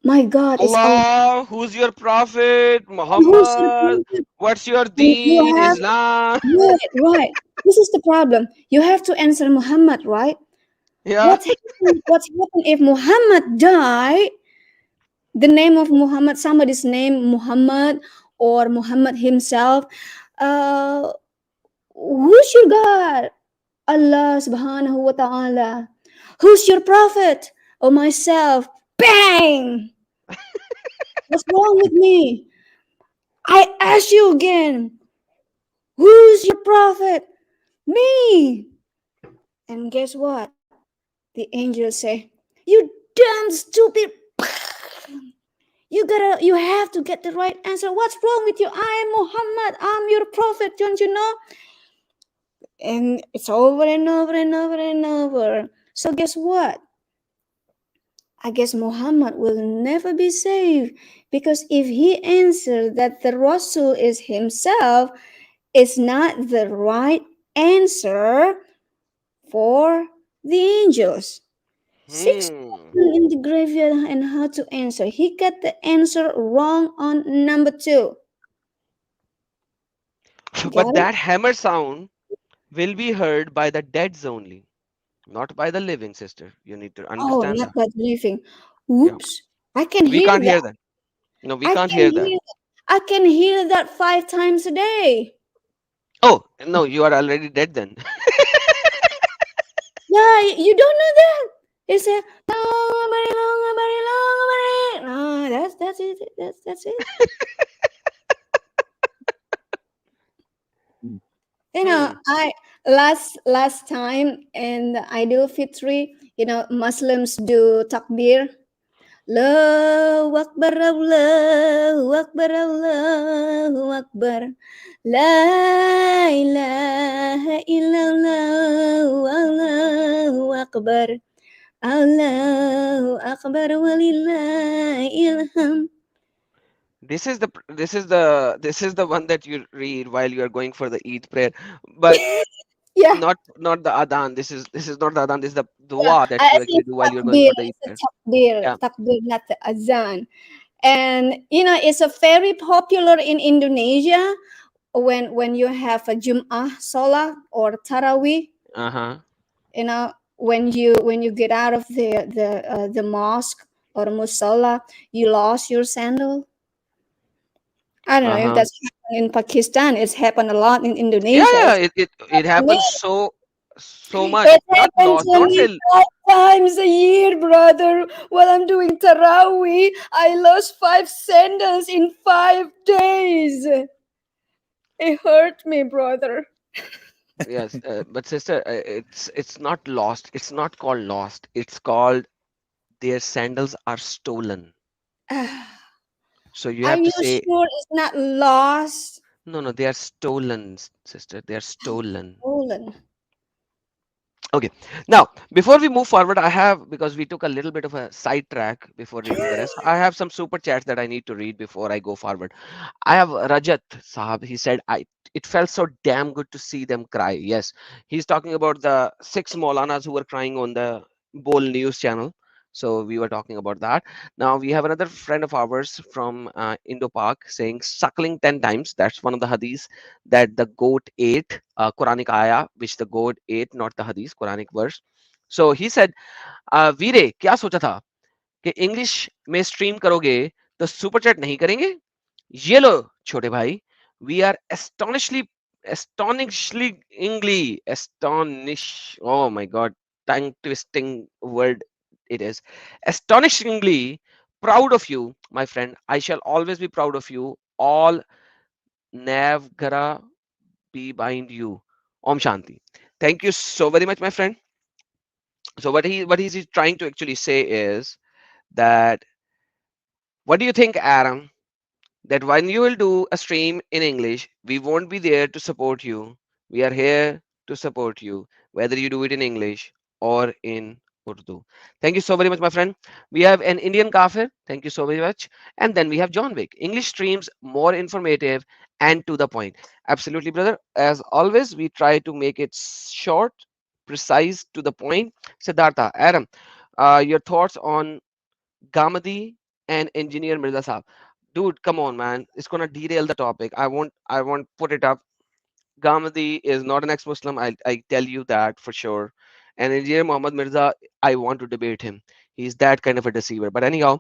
my God is Allah. Allah, who's your prophet? Who's your Muhammad. prophet? What's your You deen? have Islam. right. This is the problem. You have to answer Muhammad, right? Yeah. What happened if Muhammad died the name of Muhammad, somebody's name, Muhammad or Muhammad himself. Uh, who's your God? Allah subhanahu wa ta'ala. Who's your prophet? Oh, myself. Bang! What's wrong with me? I ask you again. Who's your prophet? Me. And guess what? The angel say, you damn stupid. You have to get the right answer. What's wrong with you? I am Muhammad. I'm your prophet. Don't you know? And it's over and over and over and over. So guess what? I guess Muhammad will never be saved, because if he answered that the Rasul is himself, it's not the right answer for the angels. Six Hmm. in the graveyard and how to answer. He got the answer wrong on number 2. But Got it? that hammer sound will be heard by the deads only, not by the living, sister. You need to Oh, understand not that. that living. Yeah. Oops. I can We hear can't that. hear that. No, we I can't can hear that. hear that. I can hear that 5 times a day. Oh, no, you are already dead then. Yeah, you don't know that. It's a long, very long, very long, very. No, that's it. That's it. Hmm. I last time in the Idul Fitri, Muslims do takbir. Allahu Akbar, Allahu Akbar, Allahu Akbar. La ilaha illallah, Allahu Akbar. Allahu Akbar walillahil hamd. This is the one that you read while you are going for the Eid prayer, but Yeah, not the adhan. This is not the adhan. This is the yeah. dua that I you think actually do while you're going takbir. for the Eid It's a prayer. takbir, Yeah. takbir, not the azan. And it's a very popular in Indonesia when you have a Jum'ah Salah or Tarawih. Uh-huh. When you get out of the mosque or musalla, you lost your sandal. I don't know if Uh-huh. that's happened in Pakistan. It's happened a lot in Yeah, Indonesia. yeah. It's It happened to me. happens so much. It Not happened lost. to Don't me say 5 times a year, brother. While I'm doing Taraweeh, I lost 5 sandals in 5 days. It hurt me, brother. yes, but sister, it's not lost. It's not called lost. It's called their sandals are stolen. So you Are have to you say sure it's not lost? no, no. They are stolen, sister. They are stolen. Stolen. Okay. Now, before we move forward, I have, because we took a little bit of a sidetrack before reading the rest, I have some super chats that I need to read before I go forward. I have Rajat Sahab. He said, it felt so damn good to see them cry. Yes. He's talking about the 6 Maulanas who were crying on the Bold News channel. So we were talking about that. Now we have another friend of ours from Indo Pak saying suckling 10 times. That's one of the hadiths that the goat ate, Quranic ayah, which the goat ate, not the hadith, Quranic verse. So he said, वीरे क्या सोचा था कि English में stream करोगे तो super chat नहीं करेंगे ये लो छोटे भाई we are astonishingly oh my god tongue twisting word it is astonishingly proud of you my friend. I shall always be proud of you. All Navgara be behind you. Om Shanti. Thank you so very much, my friend. So what he's trying to actually say is that what do you think, Adam? That when you will do a stream in English, we won't be there to support you. We are here to support you, whether you do it in English or in Urdu. Thank you so very much, my friend. We have an Indian Kafir. Thank you so very much. And then we have John Wick. English streams more informative and to the point. Absolutely, brother. As always, we try to make it short, precise, to the point. Siddhartha, Adam, your thoughts on Gamadi and engineer Mirza Saab. Dude, come on, man. It's gonna derail the topic. I won't put it up. Gamadi is not an ex-Muslim. I tell you that for sure. And engineer Muhammad Mirza, I want to debate him. He's that kind of a deceiver. But anyhow,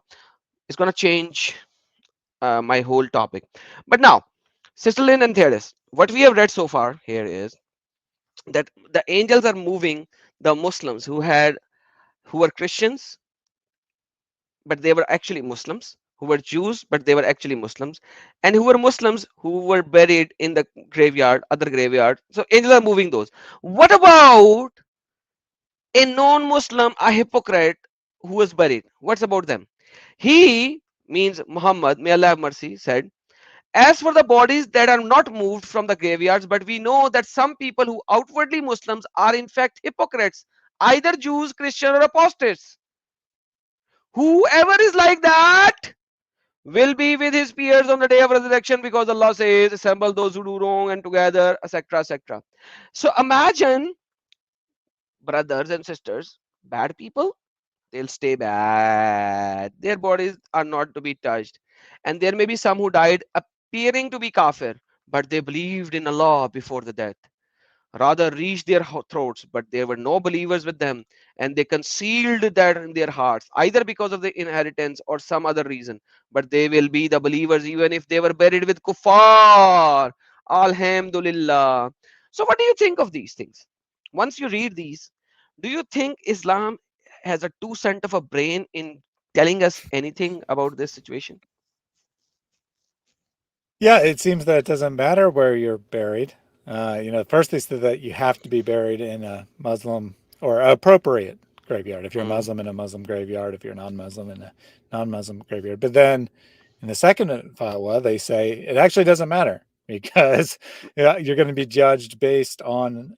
is going to change my whole topic. But now, Sister Lynn and Thaddeus, what we have read so far here is that the angels are moving the Muslims who were Christians, but they were actually Muslims, who were Jews, but they were actually Muslims, and who were Muslims who were buried in the graveyard, other graveyard. So angels are moving those. What about a non-Muslim, a hypocrite who was buried? What's about them? He means Muhammad, may Allah have mercy, said, as for the bodies that are not moved from the graveyards, but we know that some people who outwardly Muslims are in fact hypocrites, either Jews, Christian, or apostates. Whoever is like that will be with his peers on the day of resurrection, because Allah says, assemble those who do wrong and together, etc. etc. So imagine, brothers and sisters, bad people, they'll stay bad. Their bodies are not to be touched. And there may be some who died appearing to be kafir, but they believed in Allah before the death, rather reached their throats, but there were no believers with them, and they concealed that in their hearts, either because of the inheritance or some other reason. But they will be the believers even if they were buried with kuffar. Alhamdulillah. So, what do you think of these things? Once you read these, do you think Islam has a 2 cent of a brain in telling us anything about this situation? Yeah, it seems that it doesn't matter where you're buried. First they said that you have to be buried in a Muslim or appropriate graveyard. If you're Mm. Muslim, in a Muslim graveyard. If you're non-Muslim, in a non-Muslim graveyard. But then in the second fatwa, they say it actually doesn't matter because you're going to be judged based on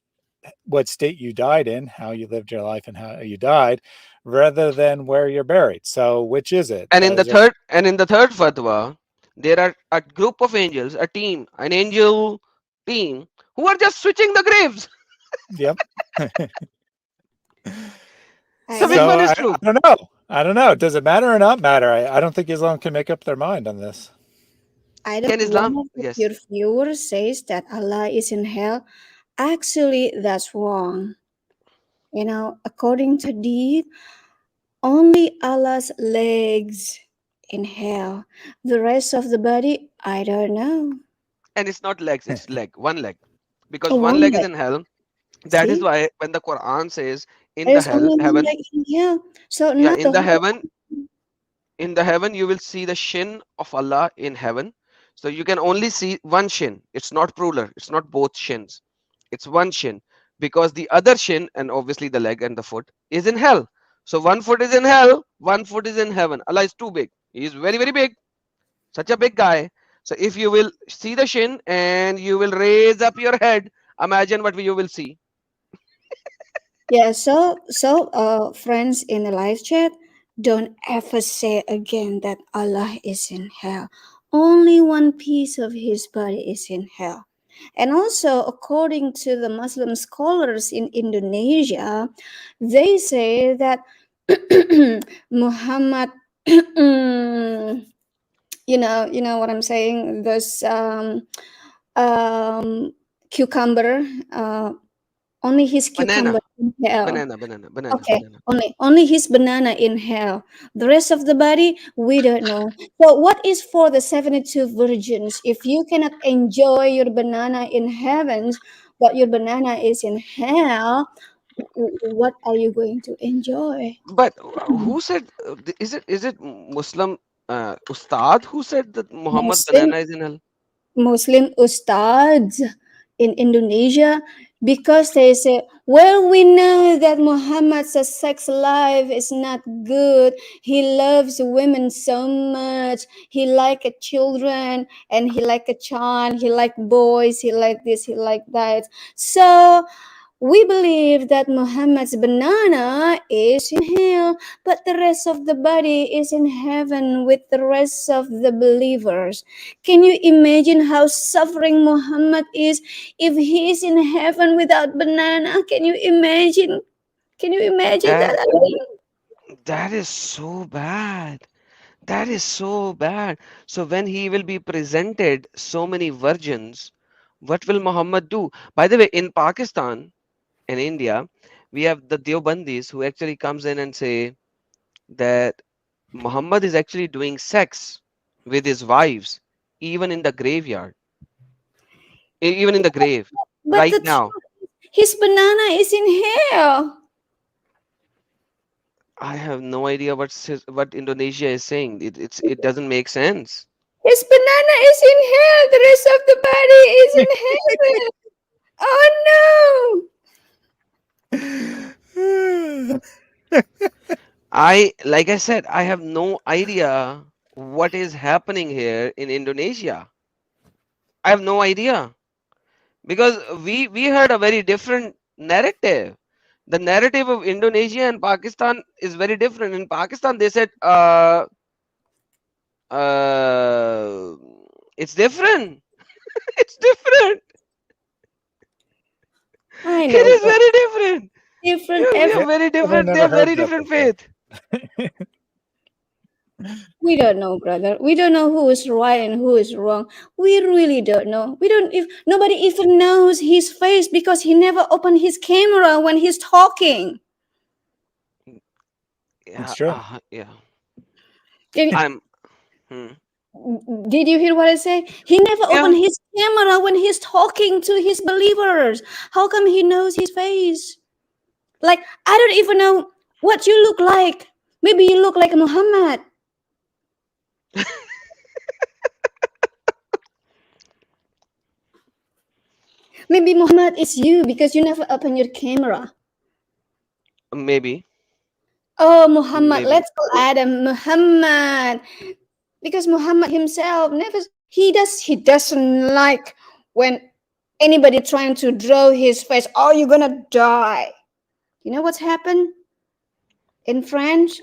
what state you died in, how you lived your life, and how you died, rather than where you're buried. So, which is it? And Is there? in the third fatwa, there are a group of angels, a team, an angel team, who are just switching the graves. Yep. I So which don't So one is I true? don't know. I don't know. Does it matter or not matter? I don't think Islam can make up their mind on this. I don't Can One Islam? of Yes. your viewers says that Allah is in hell. Actually, that's wrong. According to Hadith, only Allah's legs in hell. The rest of the body, I don't know. And it's not legs, it's leg, one leg. Because Oh, one one leg is leg. in hell. That is See, why when the Quran says in the there's hell only one heaven, leg in hell. So yeah, not the whole. in the heaven you will see the shin of Allah in heaven. So you can only see one shin. It's not plural, it's not both shins. It's one shin, because the other shin, and obviously the leg and the foot, is in hell. So one foot is in hell, one foot is in heaven. Allah is too big. He is very, very big. Such a big guy. So if you will see the shin and you will raise up your head, imagine what you will see. Yeah, friends in the live chat, don't ever say again that Allah is in hell. Only one piece of his body is in hell. And also, according to the Muslim scholars in Indonesia, they say that Muhammad, you know what I'm saying? Those um, cucumber, only his Banana, cucumber in hell. banana, banana, banana, Okay, banana. only his banana in hell. The rest of the body, we don't know. So, what is for the 72 virgins? If you cannot enjoy your banana in heavens, but your banana is in hell, what are you going to enjoy? But who said? Is it Muslim Ustad who said that Muhammad Muslim banana is in hell? Muslim ustads in Indonesia, because they say, well, we know that Muhammad's sex life is not good. He loves women so much. He like a children and he like a child. He like boys. He like this. He like that. So we believe that Muhammad's banana is in hell, but the rest of the body is in heaven with the rest of the believers. Can you imagine how suffering Muhammad is if he is in heaven without banana? Can you imagine? Can you imagine That that? Again? that is so bad. That is so bad. So when he will be presented so many virgins, what will Muhammad do? By the way, in Pakistan and India, we have the Deobandis who actually comes in and say that Muhammad is actually doing sex with his wives, even in the graveyard, even in the grave, But right the now. truth, his banana is in here. I have no idea what Indonesia is saying. It doesn't make sense. His banana is in here. The rest of the body is in heaven. Oh Like I said, I have no idea what is happening here in Indonesia. I have no idea because we heard a very different narrative. The narrative of Indonesia and Pakistan is very different. In Pakistan, they said, uh, it's different. It's different. no. I It know, is but very different. different Yeah, we every. are Yeah, very I've different. They never have heard very that different before. faith. We don't know, brother. We don't know who is right and who is wrong. We really don't know. We don't. If nobody even knows his face because he never opened his camera when he's talking. It's Yeah, true. yeah. Did, I'm. Hmm. did you hear what I say? He never Yeah, opened his camera when he's talking to his believers. How come he knows his face? Like I don't even know what you look like. Maybe you look like Muhammad. Maybe Muhammad is you because you never open your camera. maybe, Oh, Muhammad, maybe. let's call Adam Muhammad because Muhammad himself never he doesn't like when anybody trying to draw his face. Oh, you're gonna die. You know what's happened in French?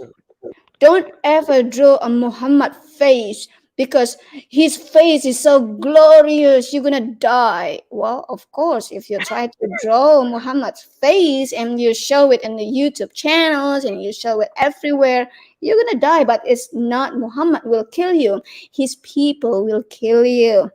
Don't ever draw a Muhammad face because his face is so glorious, you're gonna die. Well, of course, if you try to draw Muhammad's face and you show it in the YouTube channels and you show it everywhere, you're gonna die. But it's not Muhammad will kill you, his people will kill you.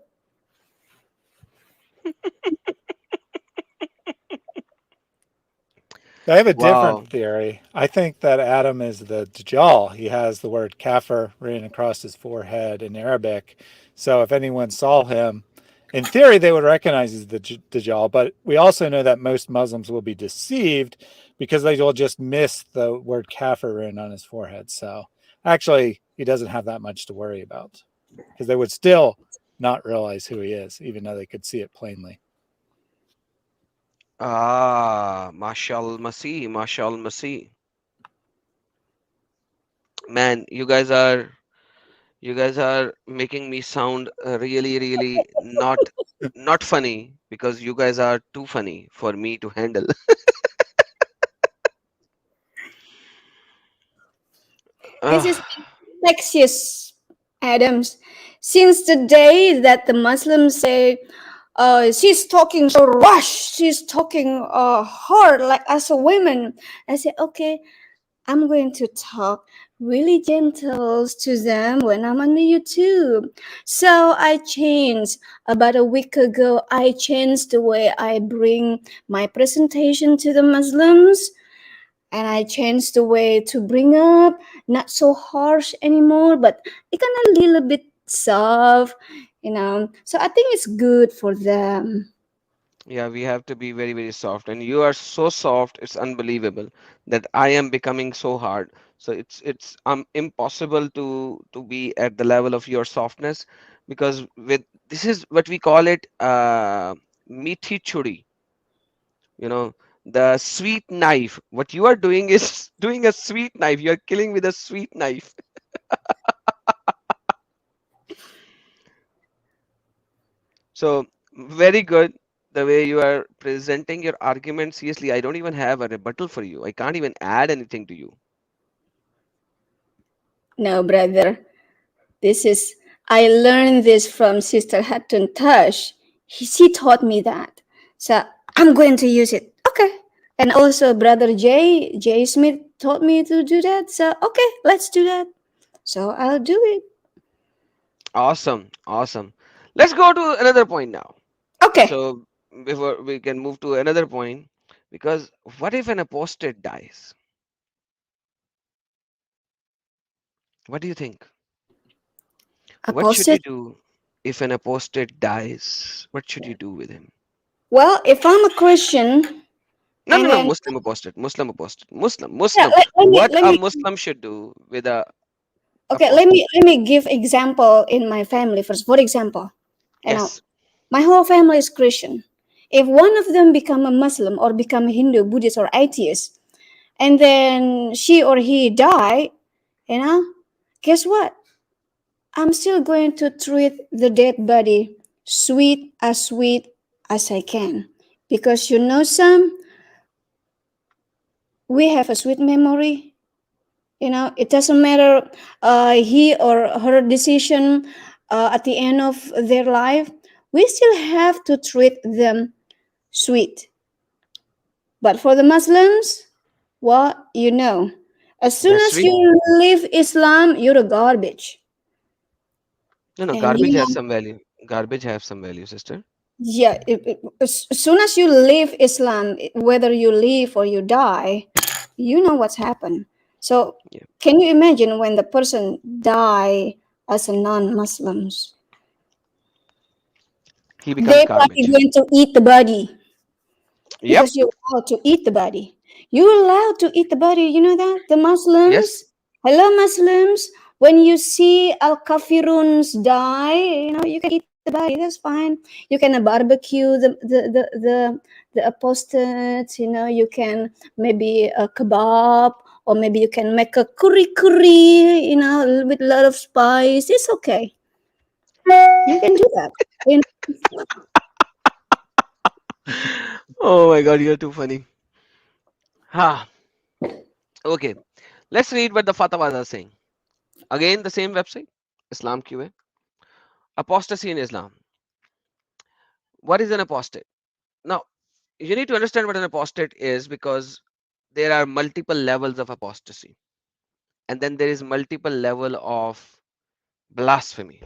I have a different Wow. theory. I think that Adam is the Dajjal. He has the word kafir written across his forehead in Arabic. So if anyone saw him, in theory, they would recognize he's the Dajjal. But we also know that most Muslims will be deceived because they will just miss the word kafir written on his forehead. So actually, he doesn't have that much to worry about because they would still not realize who he is, even though they could see it plainly. Mashal Masih, Mashal Masih. Man, you guys are making me sound really, really not funny because you guys are too funny for me to handle. This is Ah, infectious, Adams. Since the day that the Muslims say, she's talking so rush, she's talking hard like as a woman, I say, okay, I'm going to talk really gentle to them when I'm on the YouTube. So I changed about a week ago. I changed the way I bring my presentation to the Muslims, and I changed the way to bring up, not so harsh anymore, but it kind of a little bit soft. So I think it's good for them. yeah, we have to be very, very soft, and you are so soft, it's unbelievable that I am becoming so hard. So it's impossible to be at the level of your softness because with this is what we call it meaty churi, you know, the sweet knife. What you are doing is doing a sweet knife. You are killing with a sweet knife. So very good the way you are presenting your argument. Seriously, I don't even have a rebuttal for you. I can't even add anything to you. No, brother. I learned this from Sister Hatton Tash. She taught me that. So I'm going to use it. Okay. And also Brother Jay Smith taught me to do that. So okay, let's do that. So I'll do it. Awesome, awesome. Let's go to another point now. Okay. So before we can move to another point, because what if an apostate dies? What do you think? What should you Apostate. do if an apostate dies? What should you do with him? Well, if I'm a Christian, No, no, and no. then Muslim apostate. Muslim apostate. Muslim. yeah, Muslim. let me What let a me Muslim should do with a okay, apostate. let me give example in my family first. For example, you know, Yes. my whole family is Christian. If one of them become a Muslim or become a Hindu, Buddhist, or atheist, and then she or he die, you know, guess what? I'm still going to treat the dead body sweet as I can. Because you know, Sam, we have a sweet memory. You know, it doesn't matter he or her decision at the end of their life. We still have to treat them sweet. But for the Muslims, well, you know, as soon That's as sweet. you leave Islam, you're a garbage. No, no. And Garbage you has know, some value. Garbage has some value, sister. yeah, as soon as you leave Islam, whether you live or you die, you know what's happened. So, Yeah. can you imagine when the person die as a non-Muslims? He becomes They're probably garbage. going to eat the body Yep. because you're allowed to eat the body. You're allowed to eat the body. You know that the Yes. Muslims, hello Muslims. When you see al kafiruns die, you know you can eat the body. That's fine. You can barbecue the apostates. You know you can maybe a kebab, or maybe you can make a curry. You know with a lot of spice. It's okay. You can do that. You Oh my God, you're too funny. Ha. Okay. Let's read what the fatwas are saying. Again, the same website, Islam QA. Apostasy in Islam. What is an apostate? Now, you need to understand what an apostate is, because there are multiple levels of apostasy, and then there is multiple level of blasphemy.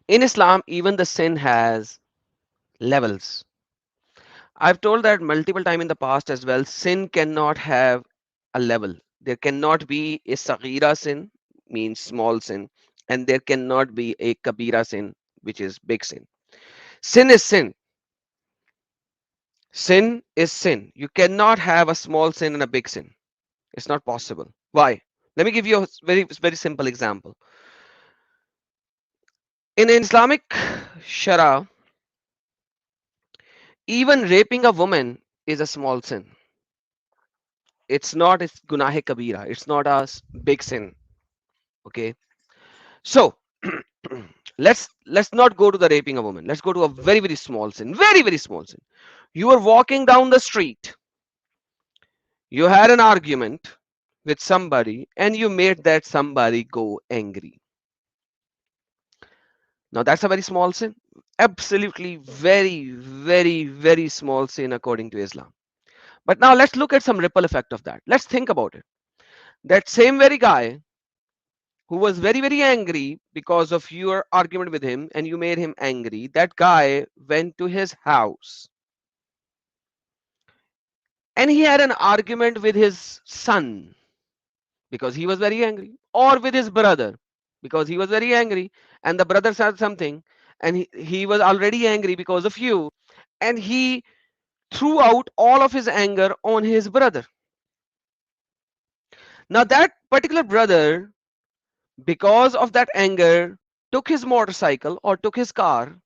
In Islam, even the sin has levels. I've told that multiple time in the past as well. Sin cannot have a level. There cannot be a saghira sin, means small sin, and there cannot be a kabira sin, which is big sin. Sin is sin. Sin is sin. You cannot have a small sin and a big sin. It's not possible. Why? Let me give you a very simple example. In Islamic Shara, even raping a woman is a small sin. It's not a gunahe kabira. It's not a big sin. Okay. So let's not go to the raping a woman. Let's go to a very small sin. Very small sin. You were walking down the street. You had an argument with somebody, and you made that somebody go angry. Now that's a very small sin. Absolutely very small sin according to Islam. But now let's look at some ripple effect of that. Let's think about it. That same very guy who was very angry because of your argument with him, and you made him angry, that guy went to his house and he had an argument with his son because he was very angry, or with his brother because he was very angry, and the brother said something, and he was already angry because of you, and he threw out all of his anger on his brother. Now that particular brother, because of that anger, took his motorcycle or took his car,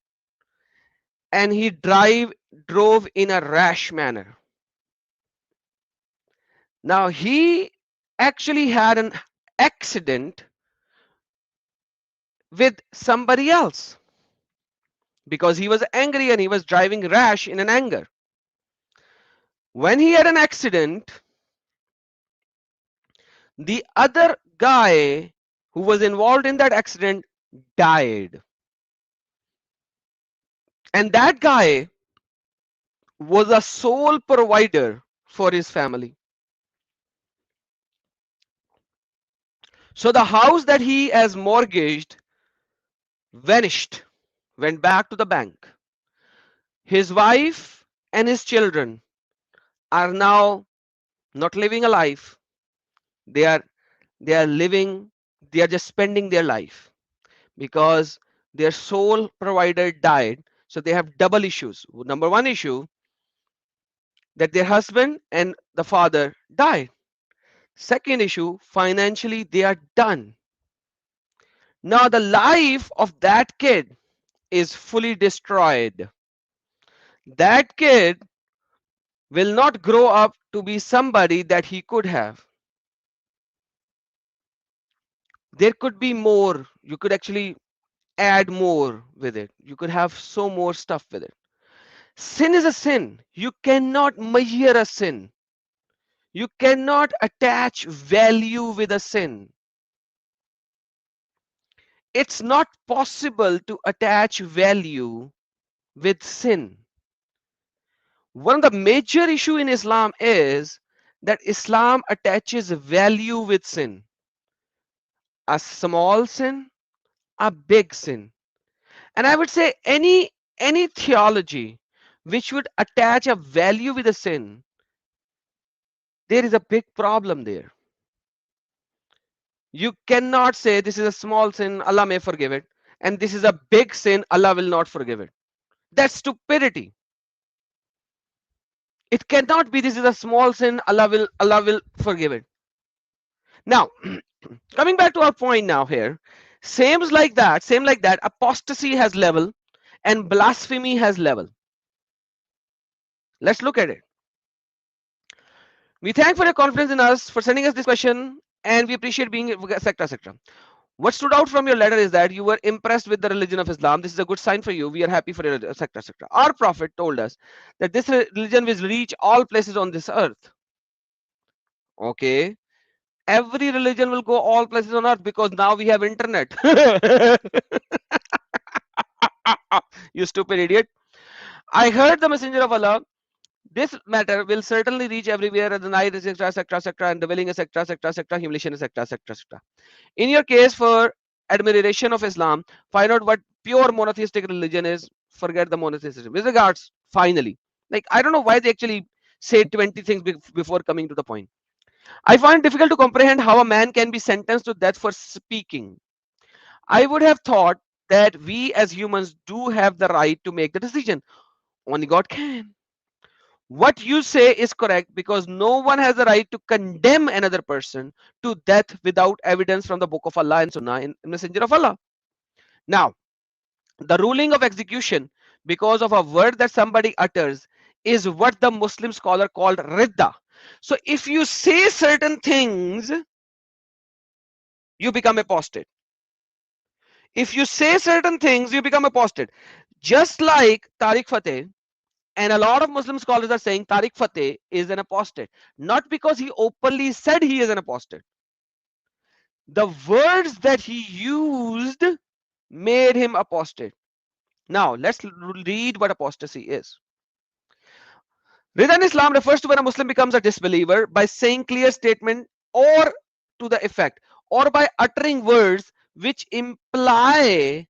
and he drove in a rash manner. Now he actually had an accident with somebody else because he was angry and he was driving rash in an anger. When he had an accident, the other guy who was involved in that accident died. And that guy was a sole provider for his family. So the house that he has mortgaged vanished, went back to the bank. His wife and his children are now not living a life. They are living, they are just spending their life because their sole provider died. So they have double issues. Number one issue, that their husband and the father died. Second issue, financially they are done. Now the life of that kid is fully destroyed. That kid will not grow up to be somebody that he could have. There could be more. You could actually add more with it. You could have so more stuff with it. Sin is a sin. You cannot measure a sin. You cannot attach value with a sin. It's not possible to attach value with sin. One of the major issue in Islam is that Islam attaches value with sin. A small sin, a big sin. And I would say any theology which would attach a value with a sin, there is a big problem there. You cannot say this is a small sin, Allah may forgive it, and this is a big sin, Allah will not forgive it. That's stupidity. It cannot be this is a small sin, Allah will forgive it. Now, coming back to our point now here, same like that, apostasy has level and blasphemy has level. Let's look at it. We thank for your confidence in us, for sending us this question, and we appreciate being etc. etc. What stood out from your letter is that you were impressed with the religion of Islam. This is a good sign for you. We are happy for your etc. etc. Our Prophet told us that this religion will reach all places on this earth. Okay, every religion will go all places on earth because now we have internet. You stupid idiot. I heard the messenger of Allah. This matter will certainly reach everywhere, and the night, etc., etc., etc., and the willing, etc., etc., etc., humiliation, etc., etc., etc. In your case for admiration of Islam, find out what pure monotheistic religion is. Forget the monotheism. With regards, finally, like I don't know why they actually say 20 things before coming to the point. I find it difficult to comprehend how a man can be sentenced to death for speaking. I would have thought that we as humans do have the right to make the decision. Only God can. What you say is correct because no one has the right to condemn another person to death without evidence from the book of Allah and Sunnah in Messenger of Allah. Now, the ruling of execution because of a word that somebody utters is what the Muslim scholar called ridda. So if you say certain things, you become apostate. If you say certain things, you become apostate. Just like Tariq Fateh, and a lot of Muslim scholars are saying Tariq Fateh is an apostate, not because he openly said he is an apostate. The words that he used made him apostate. Now let's read what apostasy is. Ridda in Islam refers to when a Muslim becomes a disbeliever by saying clear statement or to the effect, or by uttering words which imply,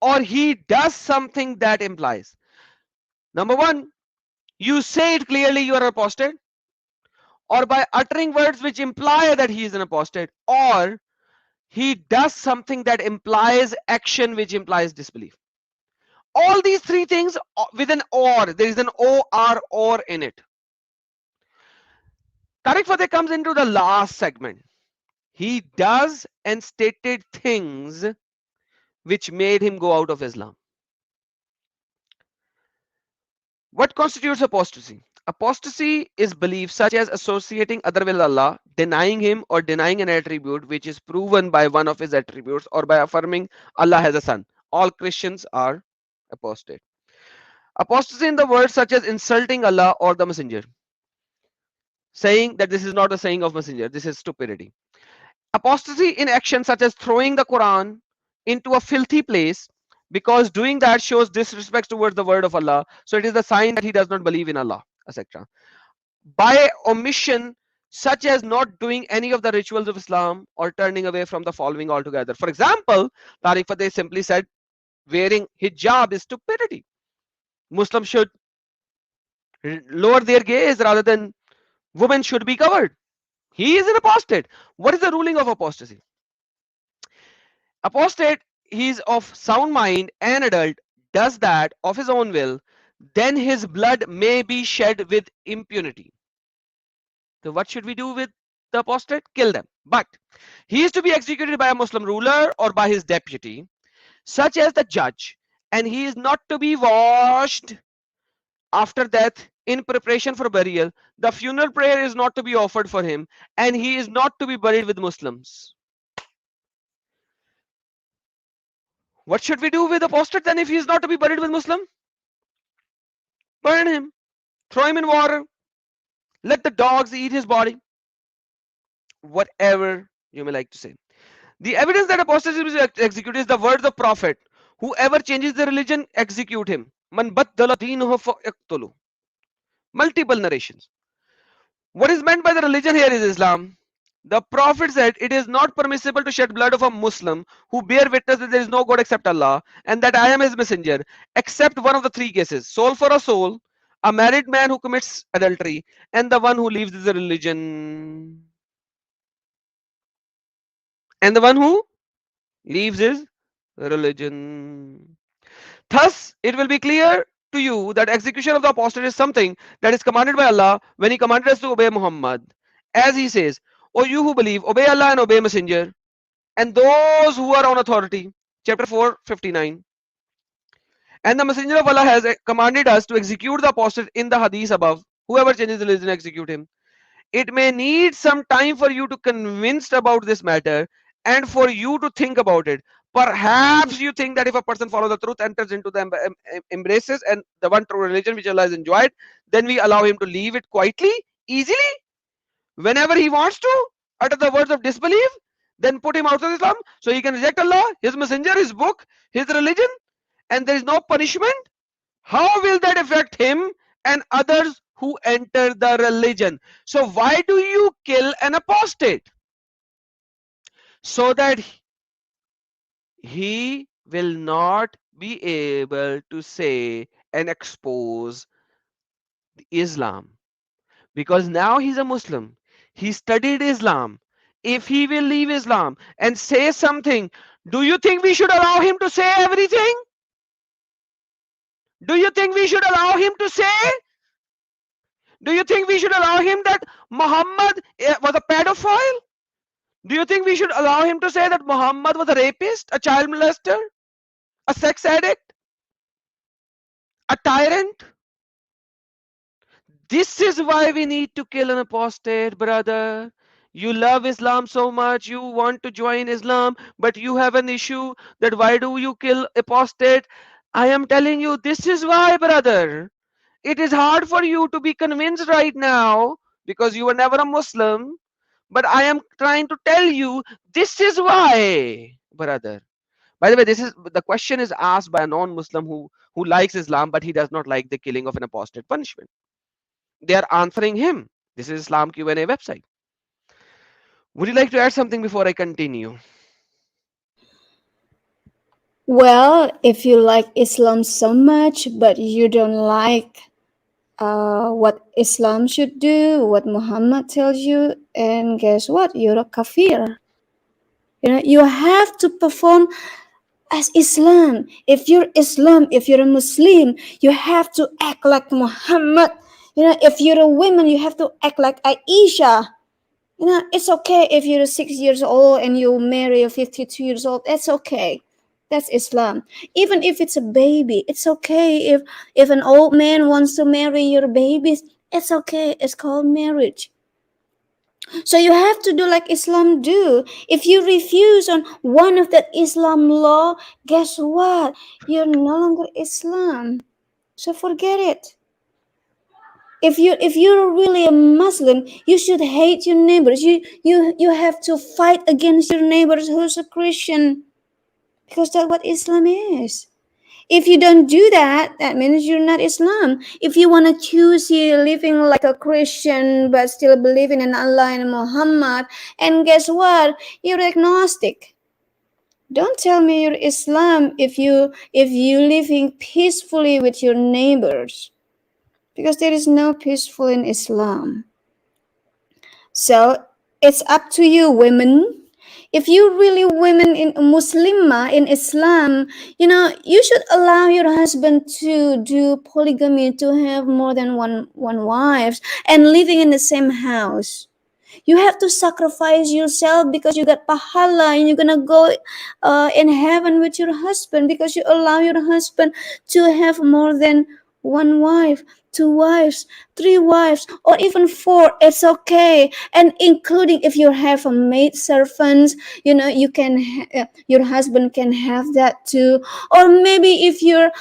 or he does something that implies. Number one, you say it clearly, you are apostate, or by uttering words which imply that he is an apostate, or he does something that implies action which implies disbelief. All these three things with an or, there is an or in it. Tariq Fateh comes into the last segment. He does and stated things which made him go out of Islam. What constitutes apostasy? Apostasy is belief such as associating other with Allah, denying him, or denying an attribute which is proven by one of his attributes, or by affirming Allah has a son. All Christians are apostate. Apostasy in the words such as insulting Allah or the messenger, saying that this is not a saying of messenger, this is stupidity. Apostasy in action such as throwing the Quran into a filthy place, because doing that shows disrespect towards the word of Allah, so it is a sign that he does not believe in Allah, etc. By omission, such as not doing any of the rituals of Islam or turning away from the following altogether. For example, Tariq Fateh simply said wearing hijab is stupidity. Muslims should lower their gaze rather than women should be covered. He is an apostate. What is the ruling of apostasy? Apostate, he is of sound mind, an adult, does that of his own will, then his blood may be shed with impunity. So what should we do with the apostate? Kill them. But he is to be executed by a Muslim ruler or by his deputy, such as the judge, and he is not to be washed after death in preparation for burial. The funeral prayer is not to be offered for him, and he is not to be buried with Muslims. What should we do with apostate then if he is not to be buried with Muslim? Burn him, throw him in water, let the dogs eat his body, whatever you may like to say. The evidence that apostasy is executed is the words of Prophet. Whoever changes the religion, execute him. Man baddala deenahu faqtulu. Multiple narrations. What is meant by the religion here is Islam. The Prophet said it is not permissible to shed blood of a Muslim who bear witness that there is no God except Allah and that I am his messenger, except one of the three cases: soul for a soul, a married man who commits adultery, and the one who leaves the religion. And the one who leaves his religion. Thus, it will be clear to you that execution of the apostate is something that is commanded by Allah when He commanded us to obey Muhammad. As He says, O you who believe, obey Allah and obey Messenger, and those who are on authority. Chapter 4:59. And the Messenger of Allah has commanded us to execute the apostate in the Hadiths above. Whoever changes religion, execute him. It may need some time for you to convinced about this matter and for you to think about it. Perhaps you think that if a person follows the truth, enters into the embraces and the one true religion which Allah has enjoyed, then we allow him to leave it quietly, easily, whenever he wants to, utter the words of disbelief, then put him out of Islam, so he can reject Allah, his messenger, his book, his religion, and there is no punishment. How will that affect him and others who enter the religion? So why do you kill an apostate? So that he will not be able to say and expose Islam, because now he's a Muslim, he studied Islam. If he will leave Islam and say something, do you think we should allow him to say everything? Do you think we should allow him to say? Do you think we should allow him that Muhammad was a pedophile? Do you think we should allow him to say that Muhammad was a rapist, a child molester, a sex addict, a tyrant? This is why we need to kill an apostate, brother. You love Islam so much, you want to join Islam, but you have an issue that why do you kill apostate? I am telling you, this is why, brother. It is hard for you to be convinced right now because you were never a Muslim. But I am trying to tell you, this is why, brother. By the way, this is the question is asked by a non-Muslim who likes Islam, but he does not like the killing of an apostate punishment. They are answering him. This is Islam Q&A website. Would you like to add something before I continue? Well, if you like Islam so much, but you don't like what Islam should do, what Muhammad tells you, and guess what? You're a kafir. You know, you have to perform as Islam. If you're Islam, if you're a Muslim, you have to act like Muhammad. You know, if you're a woman, you have to act like Aisha. You know, it's okay if you're 6 years old and you marry a 52 years old. That's okay. That's Islam. Even if it's a baby, it's okay. If an old man wants to marry your babies, it's okay. It's called marriage. So you have to do like Islam do. If you refuse on one of that Islam law, guess what? You're no longer Islam. So forget it. If you're really a Muslim, you should hate your neighbors. You have to fight against your neighbors who's a Christian, because that's what Islam is. If you don't do that, that means you're not Islam. If you want to choose you living like a Christian but still believing in Allah and Muhammad, and guess what? You're agnostic. Don't tell me you're Islam if you living peacefully with your neighbors, because there is no peaceful in Islam. So It's up to you, women. If you really women in Muslimah in Islam, you should allow your husband to do polygamy, to have more than one wives and living in the same house. You have to sacrifice yourself because you got pahala and you're gonna go in heaven with your husband because you allow your husband to have more than one wife, two wives, three wives, or even four. It's okay, and including if you have a maid servants, you can your husband can have that too. Or maybe if your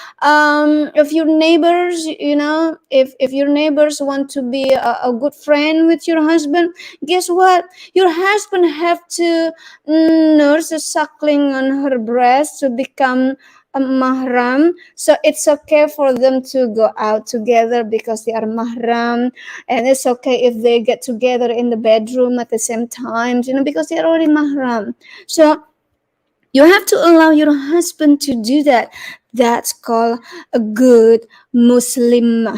neighbors, if your neighbors want to be a good friend with your husband, guess what? Your husband have to nurse a suckling on her breast to become a mahram. So it's okay for them to go out together because they are mahram, and it's okay if they get together in the bedroom at the same time, because they're already mahram. So you have to allow your husband to do that. That's called a good Muslim.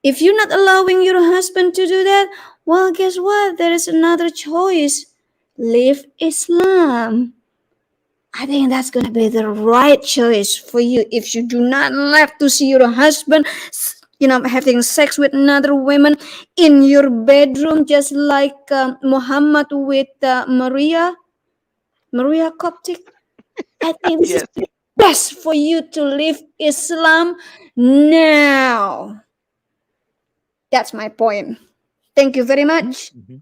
If you're not allowing your husband to do that, well, guess what? There is another choice. Live Islam. I think that's going to be the right choice for you. If you do not like to see your husband, having sex with another woman in your bedroom, just like Muhammad with Maria Coptic, I think this is Yes. the best for you to live Islam now. That's my point. Thank you very much. Mhm.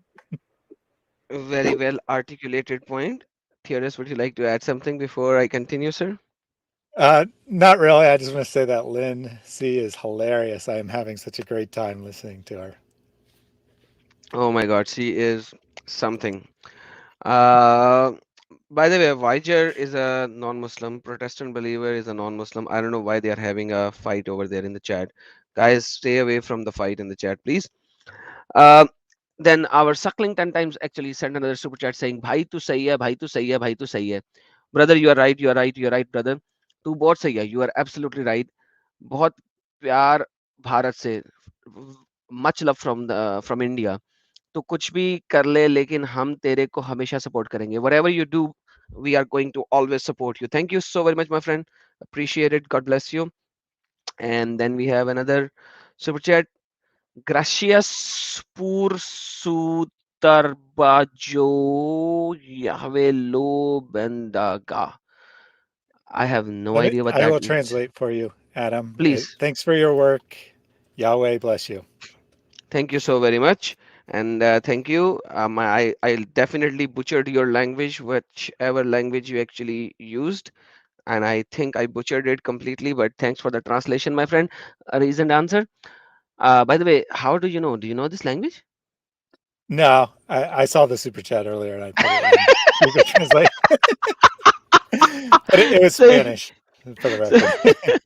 Very well articulated point. Theodorus, would you like to add something before I continue, sir? Not really. I just want to say that Lynn C is hilarious. I am having such a great time listening to her. Oh my God, she is something. Uh, by the way, Viger is a non-Muslim. Protestant believer is a non-Muslim. I don't know why they are having a fight over there in the chat. Guys, stay away from the fight in the chat, please. Uh, then our suckling 10 times actually sent another super chat saying, "Bhai tu sahi hai, bhai tu sahi hai, bhai tu sahi hai." Brother, you are right, you are right, you are right, brother. तू बहुत सही है. You are absolutely right. बहुत प्यार भारत से. Much love from India. तो कुछ भी कर ले लेकिन हम तेरे को हमेशा सपोर्ट करेंगे. Whatever you do, we are going to always support you. Thank you so very much, my friend. Appreciate it. God bless you. And then we have another super chat. Gracias por su trabajo. Yahweh lo bendiga. I have no idea what I that will means. translate for you, Adam. Please. Thanks for your work. Yahweh bless you. Thank you so very much. And thank you. I definitely butchered your language, whichever language you actually used. And I think I butchered it completely, but thanks for the translation, my friend. A reasoned answer. By the way, how do you know? Do you know this language? No, I saw the super chat earlier and I put it in Google Translate, but it was So, Spanish for the so, record.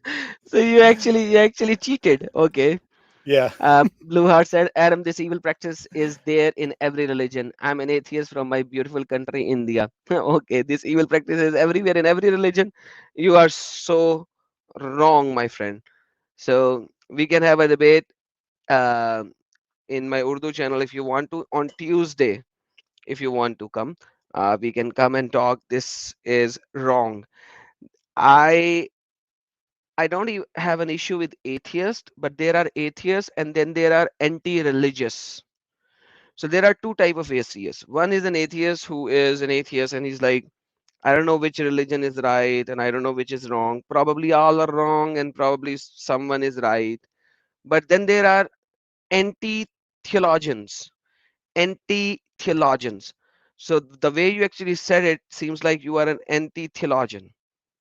so you actually cheated. Okay. Yeah. Blue Heart said, Adam, this evil practice is there in every religion. I'm an atheist from my beautiful country, India. Okay, this evil practice is everywhere in every religion. You are so wrong, my friend. So we can have a debate uh, in my Urdu channel if you want to on Tuesday. If you want to come, we can come and talk. This is wrong. I I don't have an issue with atheists, but there are atheists and then there are anti-religious. So there are two type of atheists. One is an atheist who is an atheist and he's like, I don't know which religion is right and I don't know which is wrong. Probably all are wrong and probably someone is right. But then there are anti-theologians. Anti-theologians. So the way you actually said it seems like you are an anti-theologian.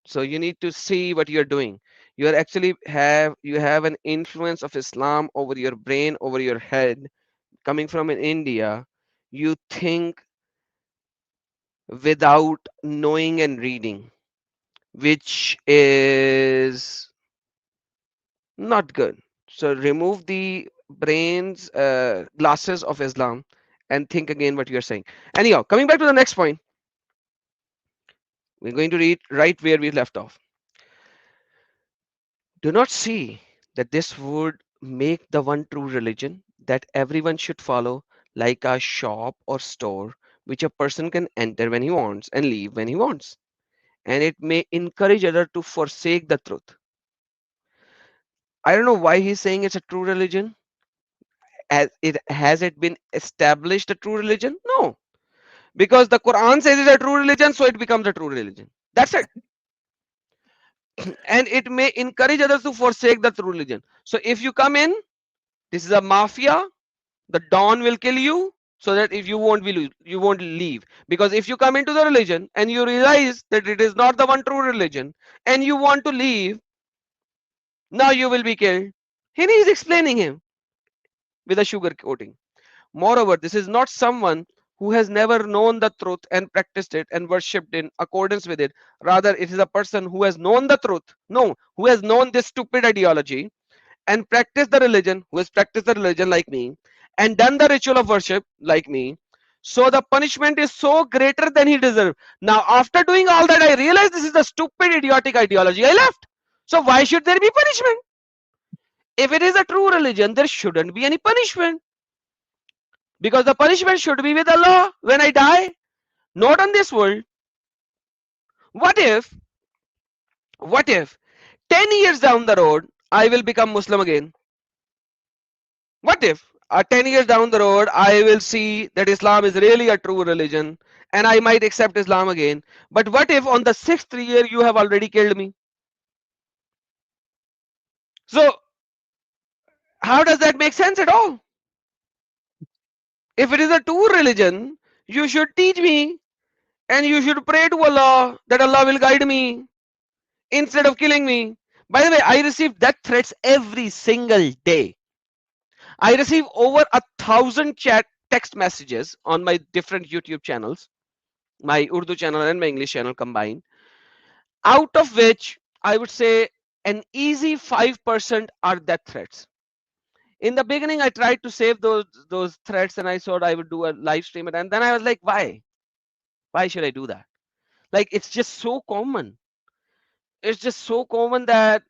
So you need to see what you're doing. You are actually have an influence of Islam over your brain, over your head. Coming from in India, you think without knowing and reading, which is not good. So remove the brain's glasses of Islam and think again what you're saying. Anyhow, coming back to the next point, we're going to read right where we left off. Do not see that this would make the one true religion that everyone should follow like a shop or store which a person can enter when he wants and leave when he wants. And it may encourage others to forsake the truth. I don't know why he's saying it's a true religion. Has it been established a true religion? No, because the Quran says it's a true religion, so it becomes a true religion. That's it. And it may encourage others to forsake the true religion. So if you come in, this is a mafia. The Don will kill you, so that if you won't leave. Because if you come into the religion and you realize that it is not the one true religion, and you want to leave, now you will be killed. He is explaining him with a sugar coating. Moreover, this is not someone who has never known the truth and practiced it and worshipped in accordance with it. Rather, it is a person who has known the truth, no, who has known this stupid ideology and practiced the religion, who has practiced the religion like me, and done the ritual of worship like me. So the punishment is so greater than he deserved. Now, after doing all that, I realized this is a stupid, idiotic ideology. I left. So why should there be punishment? If it is a true religion, there shouldn't be any punishment. Because the punishment should be with Allah when I die, not on this world. What if, what if 10 years down the road, I will become Muslim again? What if 10 years down the road, I will see that Islam is really a true religion and I might accept Islam again? But what if on the 6th year, you have already killed me? So, how does that make sense at all? If it is a true religion, you should teach me and you should pray to Allah that Allah will guide me instead of killing me. By the way, I receive death threats every single day. I receive over 1,000 chat text messages on my different YouTube channels, my Urdu channel and my English channel combined, out of which I would say an easy 5% are death threats. In the beginning, I tried to save those threats and I thought I would do a live stream, and then I was like, why? Why should I do that? Like, it's just so common. It's just so common that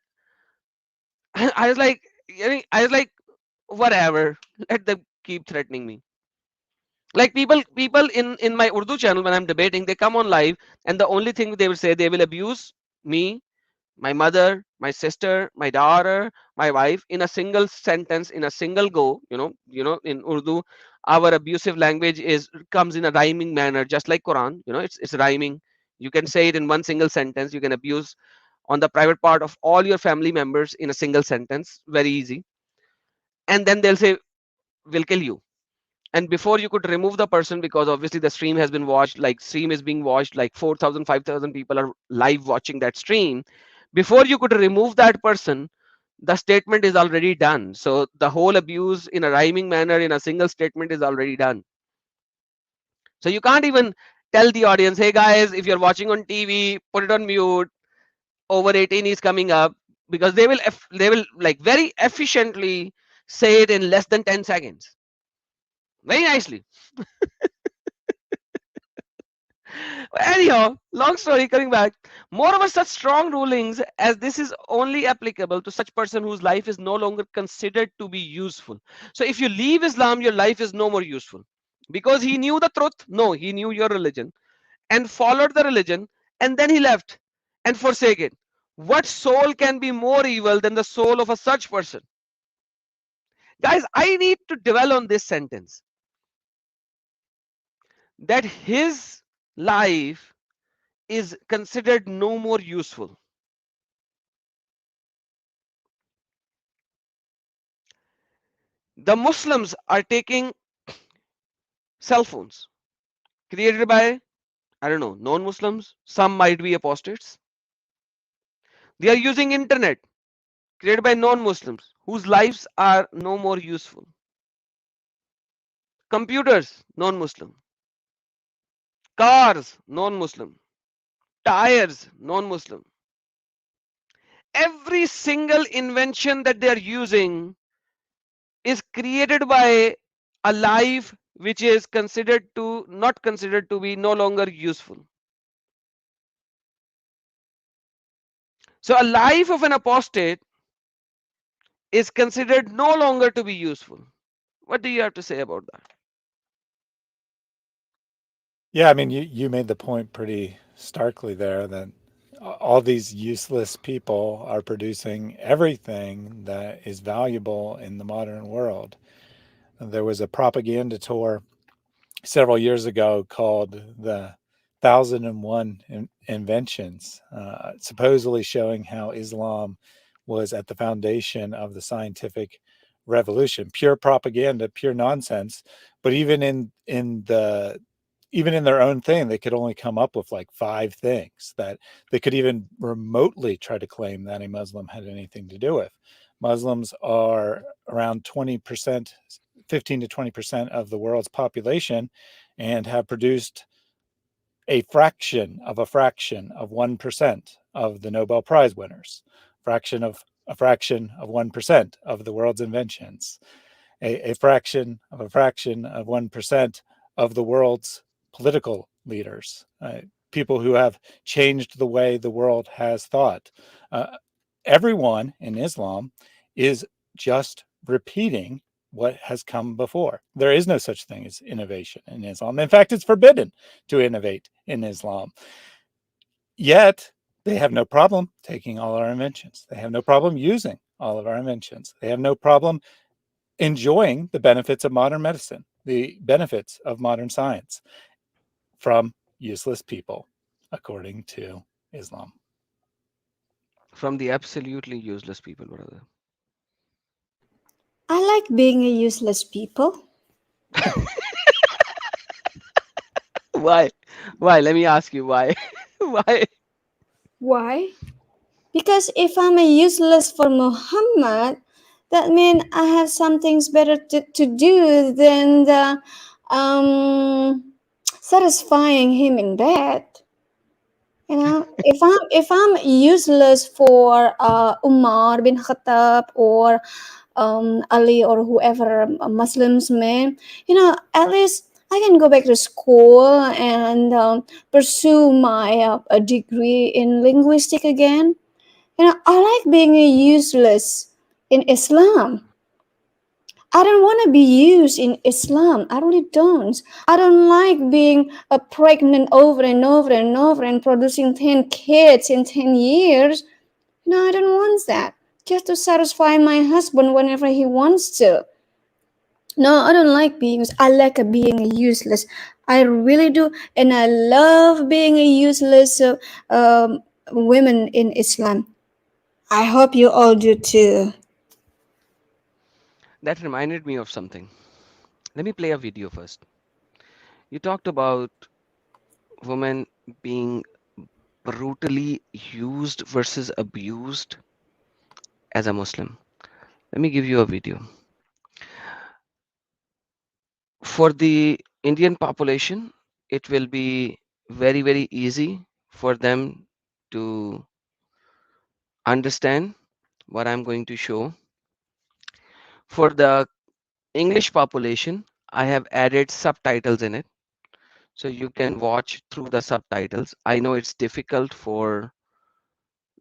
I was like, whatever, let them keep threatening me. Like people in my Urdu channel, when I'm debating, they come on live and the only thing they will say, they will abuse me, my mother, my sister, my daughter, my wife in a single sentence, in a single go. In Urdu, our abusive language is comes in a rhyming manner, just like Quran. It's rhyming. You can say it in one single sentence. You can abuse on the private part of all your family members in a single sentence, very easy. And then they'll say, we'll kill you. And before you could remove the person, because obviously the stream has been watched, like stream is being watched, like 4,000 5,000 people are live watching that stream. Before you could remove that person, the statement is already done. So the whole abuse in a rhyming manner in a single statement is already done. So you can't even tell the audience, hey guys, if you're watching on TV, put it on mute, over 18 is coming up, because they will like very efficiently say it in less than 10 seconds, very nicely. Anyhow, long story, coming back. Moreover, such strong rulings as this is only applicable to such person whose life is no longer considered to be useful. So if you leave Islam, your life is no more useful. Because he knew the truth? No, he knew your religion and followed the religion, and then he left and forsake it. What soul can be more evil than the soul of a such person? Guys, I need to dwell on this sentence, that his life is considered no more useful. The Muslims are taking cell phones created by, I don't know, non-Muslims. Some might be apostates. They are using internet created by non-Muslims whose lives are no more useful. Computers, non-Muslim. Cars, non-Muslim. Tires, non-Muslim. Every single invention that they are using is created by a life which is not considered to be no longer useful. So a life of an apostate is considered no longer to be useful. What do you have to say about that? Yeah, I mean, you made the point pretty starkly there that all these useless people are producing everything that is valuable in the modern world. There was a propaganda tour several years ago called the 1001 Inventions, supposedly showing how Islam was at the foundation of the scientific revolution. Pure propaganda, pure nonsense. But even in their own thing, they could only come up with like 5 things that they could even remotely try to claim that a Muslim had anything to do with. Muslims are around 20%, 15 to 20% of the world's population, and have produced a fraction of 1% of the Nobel Prize winners, a fraction of 1% of the world's inventions, a fraction of 1% of the world's political leaders, people who have changed the way the world has thought. Everyone in Islam is just repeating what has come before. There is no such thing as innovation in Islam. In fact, it's forbidden to innovate in Islam. Yet, they have no problem taking all our inventions. They have no problem using all of our inventions. They have no problem enjoying the benefits of modern medicine, the benefits of modern science from useless people, according to Islam. From the absolutely useless people, brother. I like being a useless people. Why? Why? Let me ask you why. Why? Why? Because if I'm a useless for Muhammad, that means I have some things better to do than satisfying him in bed. You know, if I'm useless for Umar bin Khattab or Ali or whoever Muslims man, at least I can go back to school and pursue my a degree in linguistic again. I like being useless in Islam. I don't want to be used in Islam. I really don't. I don't like being pregnant over and over and over and producing 10 kids in 10 years. No, I don't want that. Just to satisfy my husband whenever he wants to. No, I don't like being. I like being useless. I really do, and I love being a useless women in Islam. I hope you all do too. That reminded me of something. Let me play a video first. You talked about women being brutally used versus abused as a Muslim. Let me give you a video. For the Indian population, it will be very, very easy for them to understand what I'm going to show. For the English population, I have added subtitles in it, so you can watch through the subtitles. I know it's difficult for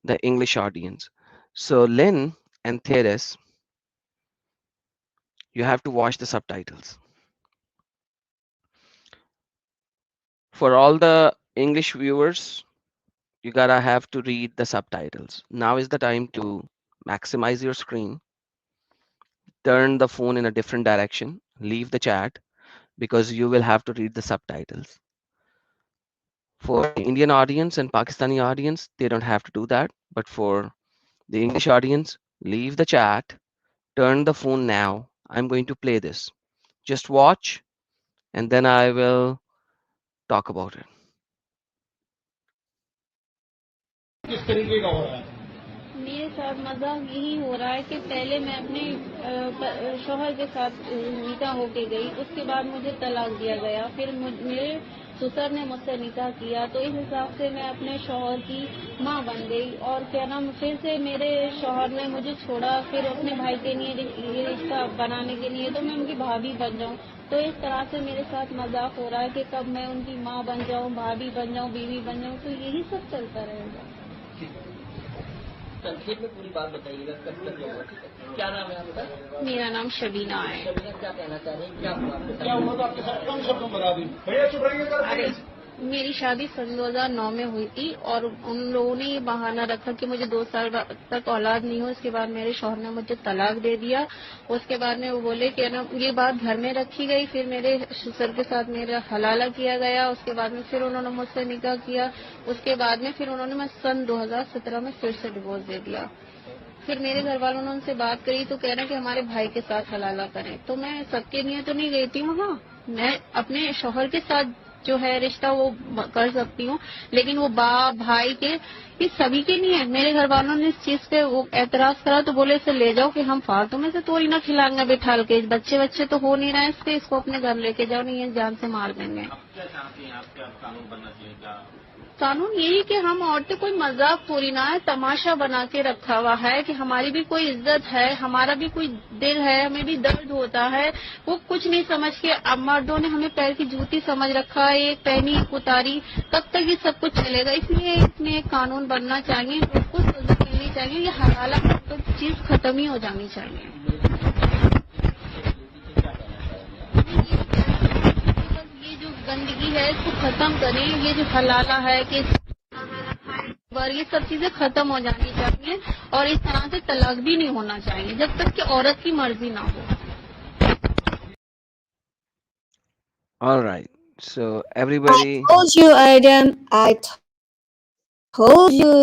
the English audience. So Lynn and Thaddeus, you have to watch the subtitles. For all the English viewers, you gotta have to read the subtitles. Now is the time to maximize your screen, turn the phone in a different direction, leave the chat, because you will have to read the subtitles. For the Indian audience and Pakistani audience, they don't have to do that. But for the English audience, leave the chat, turn the phone now. I'm going to play this. Just watch, and then I will talk about it. किस तरीके का हो रहा है? मेरे साथ मजाक यही हो रहा है कि पहले मैं अपने शोहर के साथ निकाह होके गई, उसके बाद मुझे तलाक दिया गया, फिर मेरे ससुर ने मुझसे निकाह किया, तो इस हिसाब से मैं अपने शोहर की माँ बन गई। और क्या नाम, फिर से मेरे शोहर ने मुझे छोड़ा, फिर अपने भाई के लिए ये रिश्ता बनाने के लिए तो मैं उनकी भाभी बन जाऊँ। तो इस तरह से मेरे साथ मजाक हो रहा है कि कब मैं उनकी माँ बन जाऊँ, भाभी बन जाऊँ, बीवी बन जाऊँ, तो यही सब चलता रहेगा। संक्षेप में पूरी बात बताइएगा कब तक होगा, ठीक है? क्या नाम है आपका? मेरा नाम शबीना है। शबीना, क्या कहना चाह रही हैं? क्या हुआ आपके साथ? क्या हुआ था आपके साथ? कम शब्दों में बता दी भैया, चुप रहिए। मेरी शादी सन 2009 में हुई थी और उन लोगों ने ये बहाना रखा कि मुझे 2 साल तक औलाद नहीं हो। उसके बाद मेरे शौहर ने मुझे तलाक दे दिया। उसके बाद में वो बोले कि ना ये बात घर में रखी गई। फिर मेरे ससुर के साथ मेरा हलाला किया गया। उसके बाद में फिर उन्होंने मुझसे निकाह किया। उसके बाद में फिर उन्होंने मैं सन 2017 में फिर से डिवोर्स दे दिया। फिर मेरे घर वालों ने उनसे बात करी तो कह रहे कि हमारे भाई के साथ हलाला करें। तो मैं सबके लिए तो नहीं गई थी वहाँ, मैं अपने शौहर के साथ जो है रिश्ता वो कर सकती हूँ, लेकिन वो बाप भाई के ये सभी के नहीं है। मेरे घर वालों ने इस चीज पे वो एतराज करा तो बोले इसे ले जाओ कि हम फालतू में से तोड़ी ना खिलाएंगे बिठाल के। बच्चे तो हो नहीं रहे इसके, इसको अपने घर लेके जाओ, नहीं है जान से मार देंगे। क्या चाहती हैं आप, क्या कानून बनना चाहिए? क्या कानून यही कि हम औरतें कोई मजाक पूरी ना है, तमाशा बना के रखा हुआ है कि हमारी भी कोई इज्जत है, हमारा भी कोई दिल है, हमें भी दर्द होता है। वो कुछ नहीं समझ के अब मर्दों ने हमें पैर की जूती समझ रखा है, एक पहनी एक उतारी, कब तक ये सब कुछ चलेगा। इसलिए इसमें एक कानून बनना चाहिए, उसको सजा मिलनी चाहिए। ये हलाला तो चीज खत्म ही हो जानी चाहिए। ये जो गंदगी है इसको खत्म करें। ये जो हलाला है कि ये सब चीजें खत्म हो जानी चाहिए और इस तरह से तलाक भी नहीं होना चाहिए जब तक कि औरत की मर्जी ना हो। All right. So I everybody, told you, Adam, I told you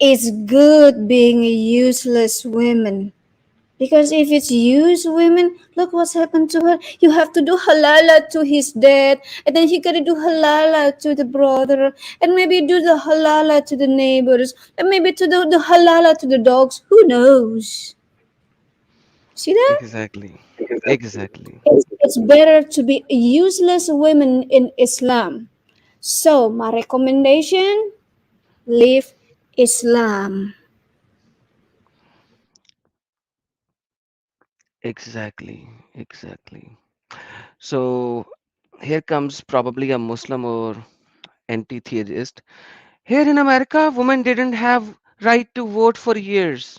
it's good being a useless woman. Because if it's used women, look what's happened to her. You have to do halala to his dad, and then he gotta do halala to the brother, and maybe do the halala to the neighbors, and maybe to the halala to the dogs. Who knows? See that? exactly, exactly, It's better to be useless women in Islam. So my recommendation, leave Islam. exactly, exactly. So here comes probably a Muslim or anti-theist. Here in America, women didn't have right to vote for years.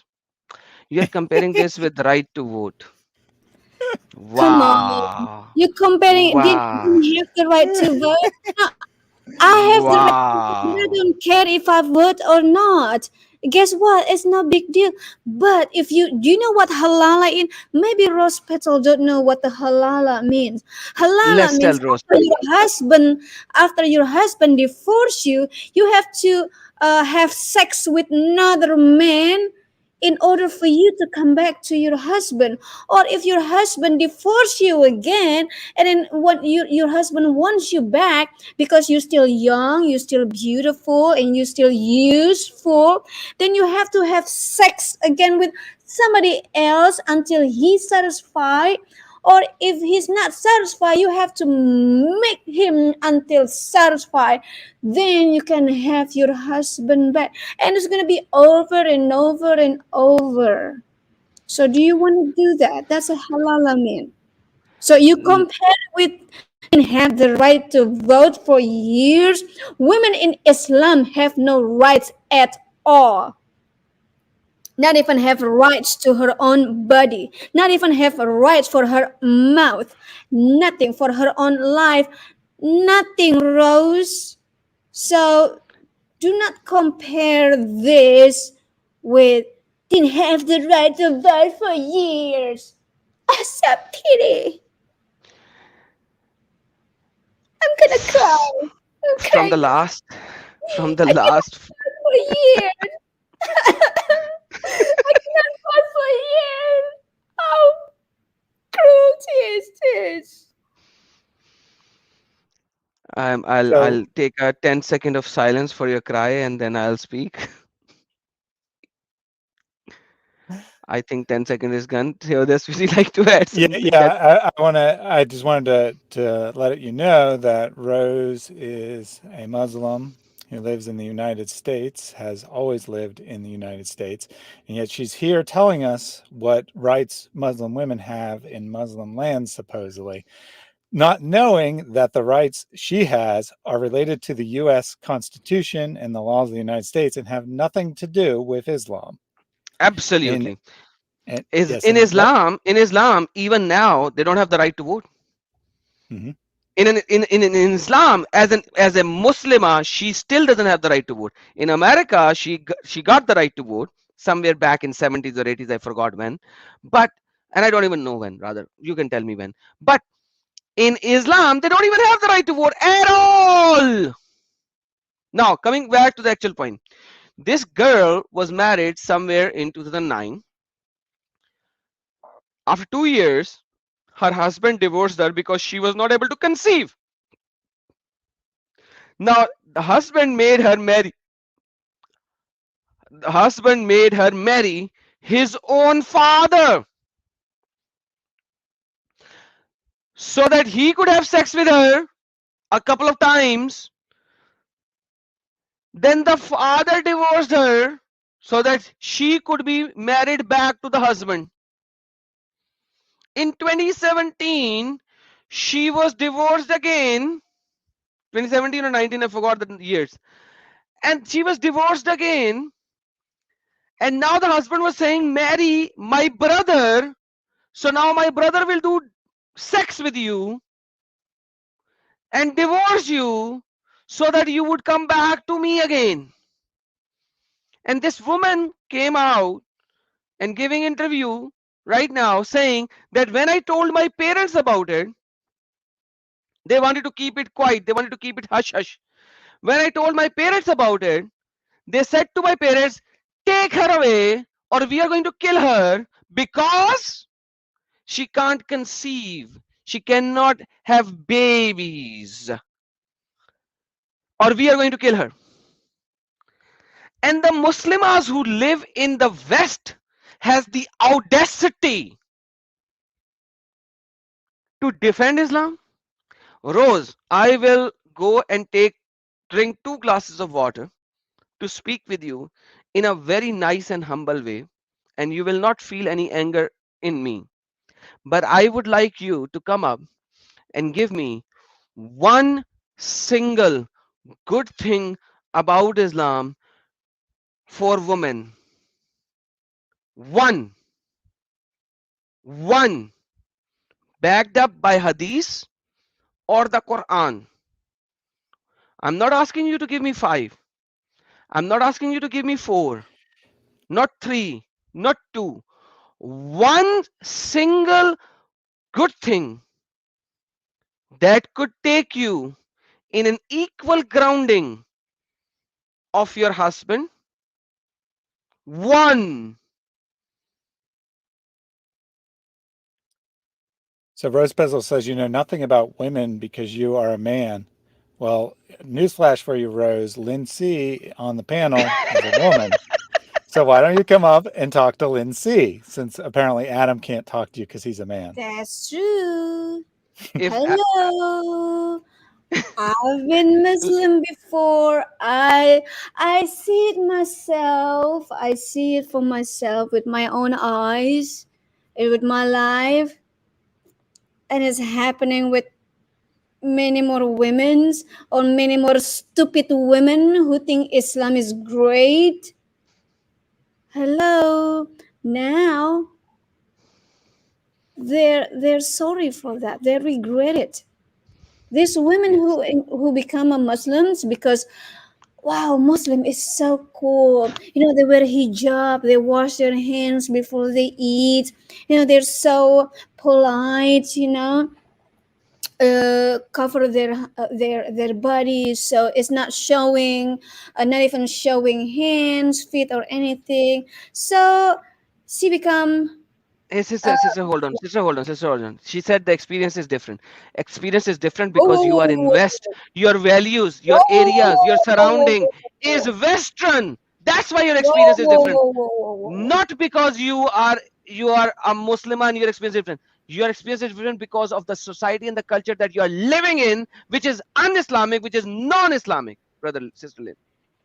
You're comparing this with right to vote. Come on. Wow. You comparing did Wow. you have the right to vote? No, I have the right to vote, but I Wow. don't care if I vote or not. Guess what? It's no big deal. But if you do you know what halala is? Maybe Rose Petal don't know what the halala means. Halala Let's tell means Rose Petal. after your husband divorce you, you have to have sex with another man in order for you to come back to your husband. Or if your husband divorce you again and then what your husband wants you back because you're still young, you're still beautiful, and you're still useful, then you have to have sex again with somebody else until he's satisfied. Or if he's not satisfied, you have to make him until satisfied. Then you can have your husband back. And it's going to be over and over and over. So do you want to do that? That's a halal mean. So you L- compare with have the right to vote for years. Women in Islam have no rights at all. Not even have rights to her own body. Not even have rights for her mouth. Nothing for her own life. Nothing, Rose. So do not compare this with didn't have the right to vote for years. That's a pity. I'm gonna cry. I'm From the crying. last, from the I cannot last, vote for years. I cannot vote for years. How cruelty is this? I'll So take a 10-second of silence for your cry and then I'll speak. I think 10 seconds is gone. Theodas, would you like to add yeah, something that yeah. I just wanted to let you know that Rose is a Muslim who lives in the United States, has always lived in the United States, and yet she's here telling us what rights Muslim women have in Muslim lands, supposedly, not knowing that the rights she has are related to the U.S. Constitution and the laws of the United States and have nothing to do with Islam. In Absolutely. Is yes, and let In Islam, even now they don't have the right to vote. mhm. In Islam, as a Muslima, she still doesn't have the right to vote. In America, she got the right to vote somewhere back in 70s or 80s. I forgot when, but and I don't even know when. Rather, you can tell me when. But in Islam, they don't even have the right to vote at all. Now, coming back to the actual point, this girl was married somewhere in 2009. After 2 years, her husband divorced her because she was not able to conceive. Now, the husband made her marry his own father so that he could have sex with her a couple of times. Then the father divorced her so that she could be married back to the husband. In 2017, she was divorced again. 2017 or 19, I forgot the years. And she was divorced again. And now the husband was saying, marry my brother. So now my brother will do sex with you and divorce you so that you would come back to me again. And this woman came out and giving interview right now saying that when I told my parents about it, they wanted to keep it quiet. They wanted to keep it hush hush. When I told my parents about it, they said to my parents, take her away or we are going to kill her because she can't conceive. She cannot have babies or we are going to kill her. And the Muslims who live in the West has the audacity to defend Islam. Rose, I will go and drink 2 glasses of water to speak with you in a very nice and humble way, and you will not feel any anger in me. But I would like you to come up and give me one single good thing about Islam for women. One, one, backed up by Hadiths or the Quran. I'm not asking you to give me 5. I'm not asking you to give me 4, not 3, not 2. One single good thing that could take you in an equal grounding of your husband. One. So Rose Bezel says you know nothing about women because you are a man. Well, newsflash for you, Rose. Lynn C on the panel is a woman. So why don't you come up and talk to Lynn C, since apparently Adam can't talk to you because he's a man. That's true. If Hello. I've been Muslim before. I see it myself. I see it for myself with my own eyes and with my life. And it's happening with many more women's or many more stupid women who think Islam is great. Hello. Now they're sorry for that. They regret it. These women yes, who become a Muslims because wow, Muslim is so cool. You know, they wear hijab, they wash their hands before they eat. You know, they're so polite. You know, cover their bodies so it's not showing, not even showing hands, feet, or anything. So she become hey, uh, sister, hold on. She said the experience is different. Experience is different because you are in oh, West. Your values, your areas, your whoa, whoa, surrounding is whoa, Western. That's why your whoa, experience is whoa, different. whoa, whoa, whoa, whoa, whoa. Not because you are a Muslim and your experience is different. Your experience is different because of the society and the culture that you are living in, which is un-Islamic, which is non-Islamic, brother, sister Lynn.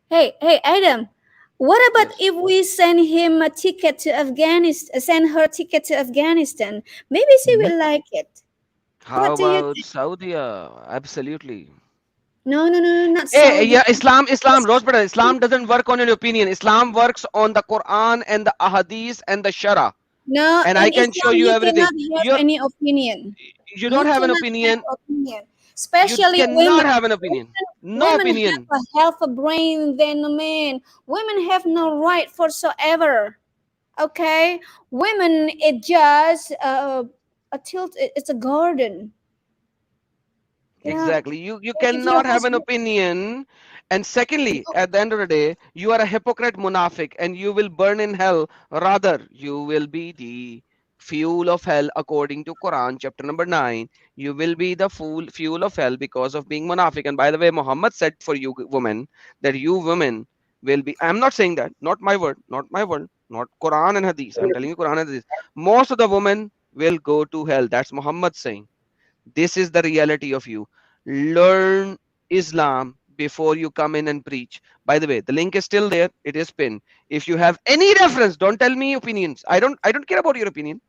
Hey, Adam, what about Yes. if we send him a ticket to Afghanistan, send her ticket to Afghanistan? Maybe she Ma- will like it. How What do you about think? Saudi? Absolutely. No, no, no, no, not Hey, Saudi. yeah, Rose brother, Islam doesn't work on your opinion. Islam works on the Quran and the Ahadith and the Shara. No, And I in can show Islam you you everything. cannot have You're, any opinion. you don't You have an cannot have opinion. opinion, You especially women. cannot have an opinion. No Women have opinion. a healthier brain than a man. Women have no right whatsoever. Okay, women it just a tilt. It's a garden. You know, Exactly. You if your cannot have an husband, opinion. And secondly, at the end of the day, you are a hypocrite munafiq and you will burn in hell. Rather, you will be the fuel of hell according to Quran chapter number 9. You will be the fuel of hell because of being munafiq. And by the way, Muhammad said for you women that you women will be, I'm not saying that, not my word, not my word, not Quran and Hadith. I'm telling you Quran and Hadith. Most of the women will go to hell. That's Muhammad saying. This is the reality of you. Learn Islam before you come in and preach. By the way, the link is still there. It is pinned. If you have any reference, don't tell me opinions. I don't care about your opinion.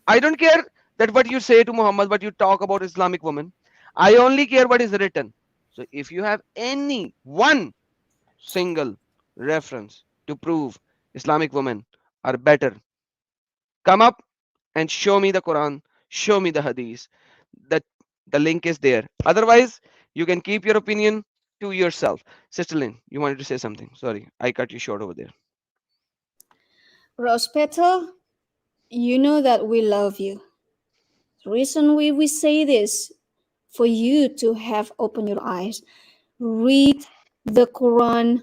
I don't care that what you say to Muhammad, what you talk about Islamic women. I only care what is written. So if you have any one single reference to prove Islamic women are better, come up and show me the Quran, show me the Hadith. The, the link is there. Otherwise, you can keep your opinion to yourself. Sister Lynn, you wanted to say something. Sorry, I cut you short over there. Rose Petal, you know that we love you. The reason we say this for you to have opened your eyes. Read the Quran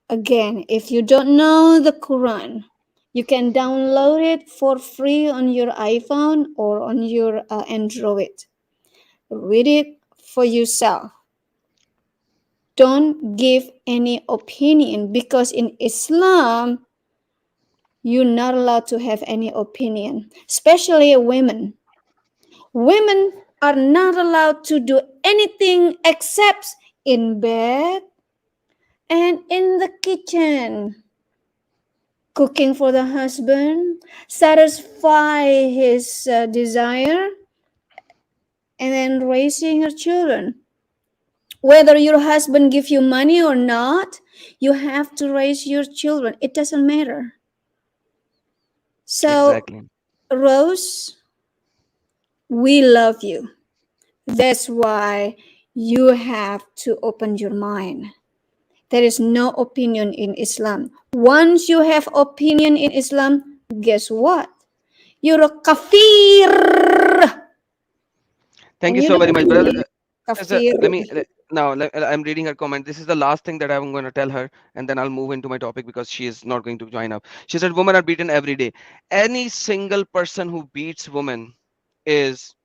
again. If you don't know the Quran, you can download it for free on your iPhone or on your Android. Read it for yourself. Don't give any opinion because in Islam, you're not allowed to have any opinion, especially women. Women are not allowed to do anything except in bed and in the kitchen. Cooking for the husband, satisfy his desire, and then raising your children. Whether your husband give you money or not, you have to raise your children. It doesn't matter. So, Exactly. Rose, we love you. That's why you have to open your mind. There is no opinion in Islam. Once you have opinion in Islam, guess what? You're a kafir. Thank And you you so very don't much, brother. believe Sister, kafir. I'm reading her comment. This is the last thing that I'm going to tell her, and then I'll move into my topic because she is not going to join up. She said, "Women are beaten every day. Any single person who beats women is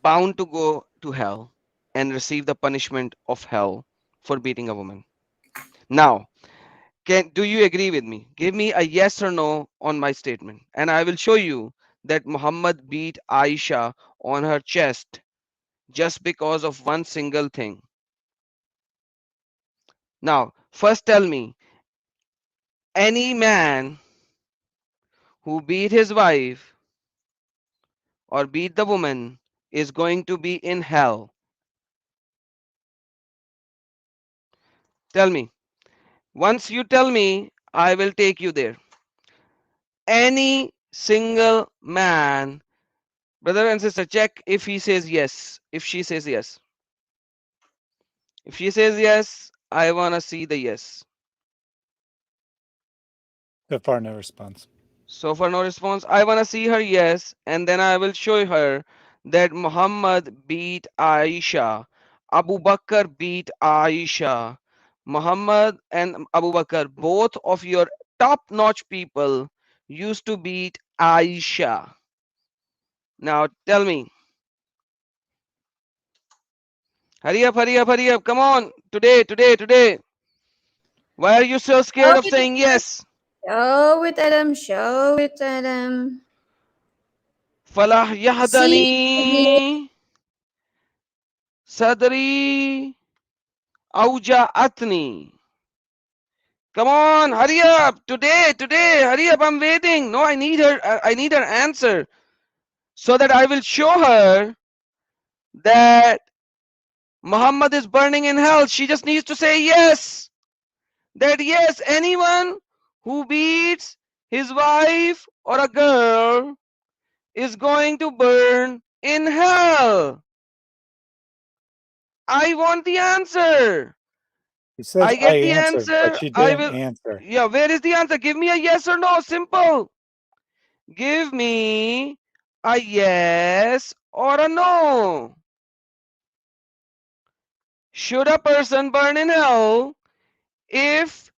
bound to go to hell and receive the punishment of hell for beating a woman." Now, do you agree with me? Give me a yes or no on my statement, and I will show you that Muhammad beat Aisha on her chest just because of one single thing. Now, first tell me, any man who beat his wife or beat the woman is going to be in hell. Tell me. Once you tell me, I will take you there. Any single man, brother and sister, check if he says yes. If she says yes. If she says yes, I want to see the yes. So far, no response. So far, no response. I want to see her yes, and then I will show her that Muhammad beat Aisha. Abu Bakr beat Aisha. Muhammad and Abu Bakr, both of your top notch people, used to beat Aisha. Now tell me, hurry up, hurry up, hurry up. Come on. Today, today, today. Why are you so scared Show of it, saying yes? show it, Adam. Show it, Adam. Falah See, yahdani sadri auja. Come on, hurry up. Today, today, hurry up. I'm waiting. No, I need her. I need her answer so that I will show her that Muhammad is burning in hell. She just needs to say yes. That yes, anyone who beats his wife or a girl is going to burn in hell. I want the answer. She says I I get the answered, but answer. she I didn't will. answer. Yeah, where is the answer? Give me a yes or no. Simple. Give me a yes or a no. Should a person burn in hell if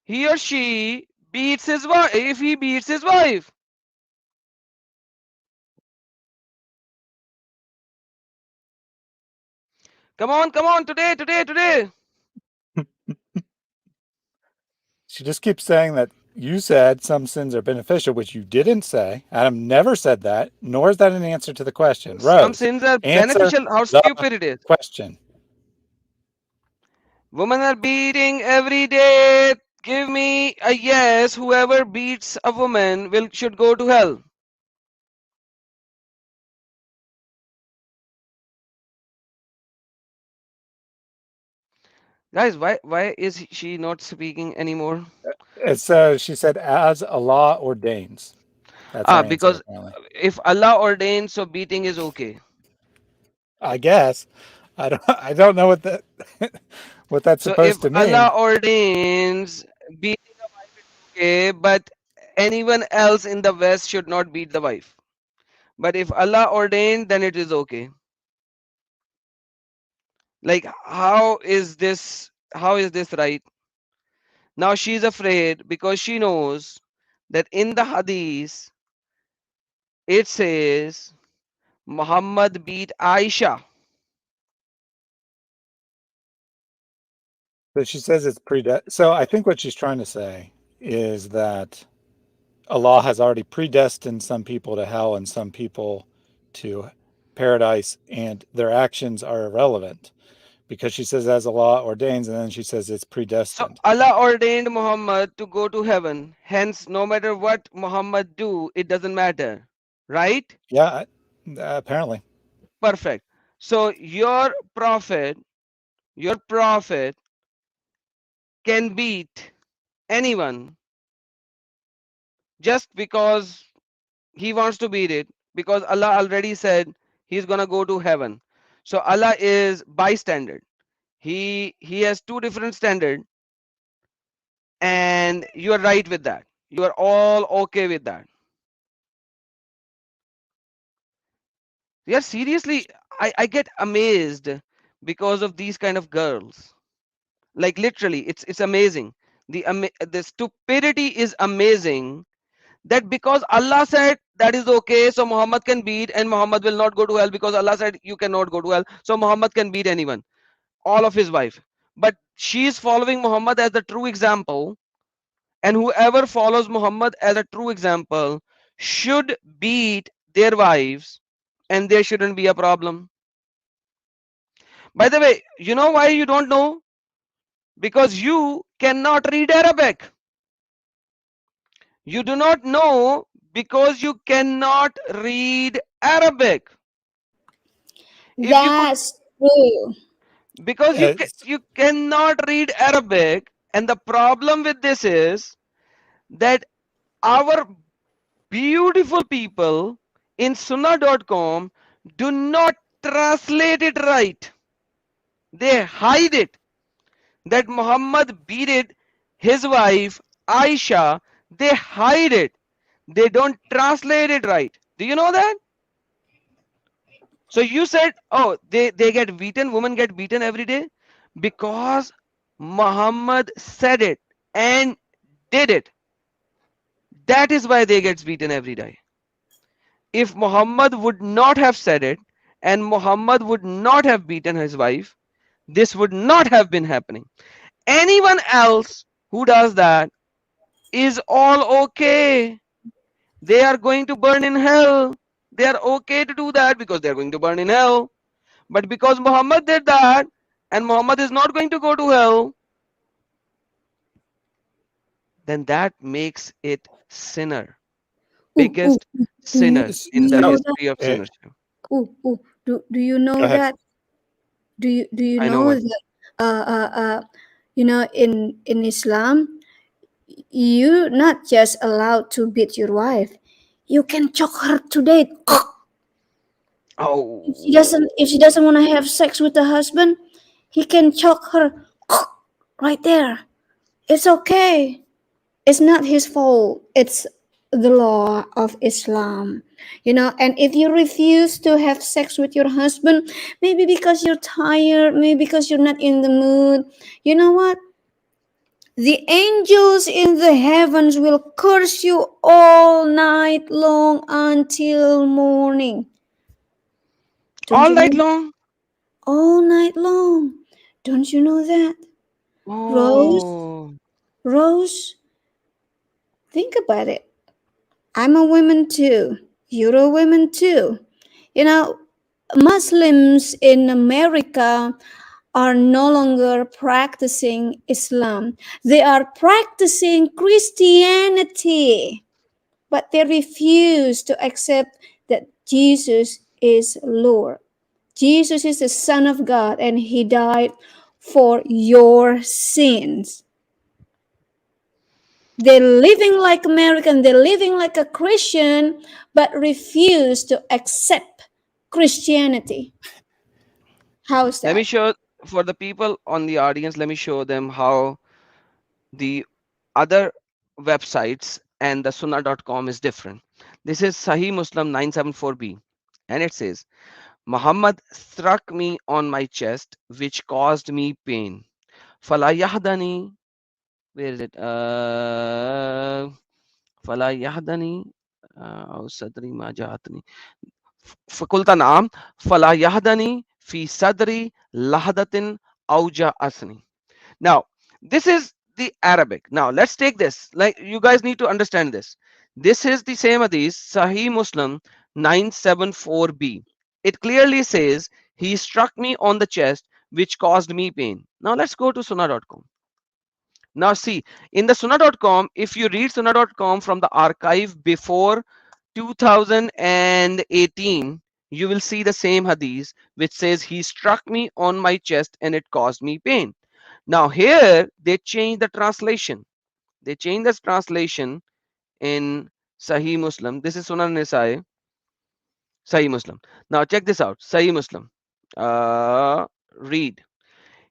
he or she beats his wife? If he beats his wife? Come on, today. She just keeps saying that you said some sins are beneficial, which you didn't say. Adam never said that, nor is that an answer to the question. Some Rose, sins are answer beneficial. How the stupid it is. question. Women are beating every day. Give me a yes. Whoever beats a woman should go to hell. Guys, why is she not speaking anymore? It's she said as Allah ordains. That's her answer Because apparently. if Allah ordains, so beating is okay. I guess. I don't know what that what that's So if supposed to mean. Allah ordains, beating a wife is okay, but anyone else in the West should not beat the wife. But if Allah ordained, then it is okay. Like how is this right? Now she's afraid because she knows that in the Hadith it says Muhammad beat Aisha. So she says it's so I think what she's trying to say is that Allah has already predestined some people to hell and some people to paradise, and their actions are irrelevant because she says as Allah ordains, and then she says it's So predestined. Allah ordained Muhammad to go to heaven. Hence, no matter what Muhammad do, it doesn't matter. Right? Yeah, apparently. Perfect. So your prophet can beat anyone just because he wants to beat it, because Allah already said he's gonna go to heaven. So Allah is bystander. He has two different standards, and you are right with that. You are all okay with that. Yeah, seriously, I get amazed because of these kind of girls. Like literally, it's amazing. The stupidity is amazing, that because Allah said that is okay, so Muhammad can beat, and Muhammad will not go to hell because Allah said you cannot go to hell, so Muhammad can beat anyone, all of his wife. But she is following Muhammad as the true example, and whoever follows Muhammad as a true example should beat their wives, and there shouldn't be a problem. By the way, you know why you don't know? Because you cannot read Arabic. You do not know because you cannot read Arabic. If you could, That's true. because It's, you cannot read Arabic, and the problem with this is that our beautiful people in sunnah.com do not translate it right. They hide it. That Muhammad beat his wife Aisha, they hide it. They don't translate it right. Do you know that? So you said, oh, they get beaten, women get beaten every day because Muhammad said it and did it. That is why they get beaten every day. If Muhammad would not have said it and Muhammad would not have beaten his wife, this would not have been happening. Anyone else who does that is all okay. They are going to burn in hell. They are okay to do that because they are going to burn in hell. But because Muhammad did that and Muhammad is not going to go to hell, then that makes it sinner. Ooh, ooh, Biggest do you sinner do in you the so know that? history of sinnership. Do you go know ahead. that Do you I know know one. that in Islam, you're not just allowed to beat your wife, you can choke her to death. Oh, If she doesn't want to have sex with the husband, he can choke her right there. It's okay. It's not his fault. It's the law of Islam. And if you refuse to have sex with your husband, maybe because you're tired, maybe because you're not in the mood, you know what? The angels in the heavens will curse you all night long until morning. Don't all you know? night long. All night long. Don't you know that? Rose, Oh, Rose, think about it. I'm a woman too. You're a woman too. You know, Muslims in America are no longer practicing Islam. They are practicing Christianity, but they refuse to accept that Jesus is Lord. Jesus is the Son of God and He died for your sins. They're living like American, they're living like a Christian, but refuse to accept Christianity. How's let me that? show for the people on the audience. Let me show them how the other websites and the sunnah.com is different. This is Sahih Muslim 974b, and it says, Muhammad struck me on my chest, which caused me pain. Fala yahdani, where is it? Fala yahdani, أو صدري ما جاءتني. فقلت نعم فلا يهدني في صدري لحظة أوجعتني. Now, this is the Arabic. Now, let's take this. Like, you guys need to understand this. This is the same hadith, Sahih Muslim 974b. It clearly says, he struck me on the chest, which caused me pain. Now, let's go to sunnah.com. Now, see, in the sunnah.com, if you read sunnah.com from the archive before 2018, you will see the same hadith, which says, he struck me on my chest and it caused me pain. Now here they change the translation. They change this translation in Sahih Muslim. This is Sunan Nisai, Sahih Muslim. Now check this out. Sahih Muslim. Read.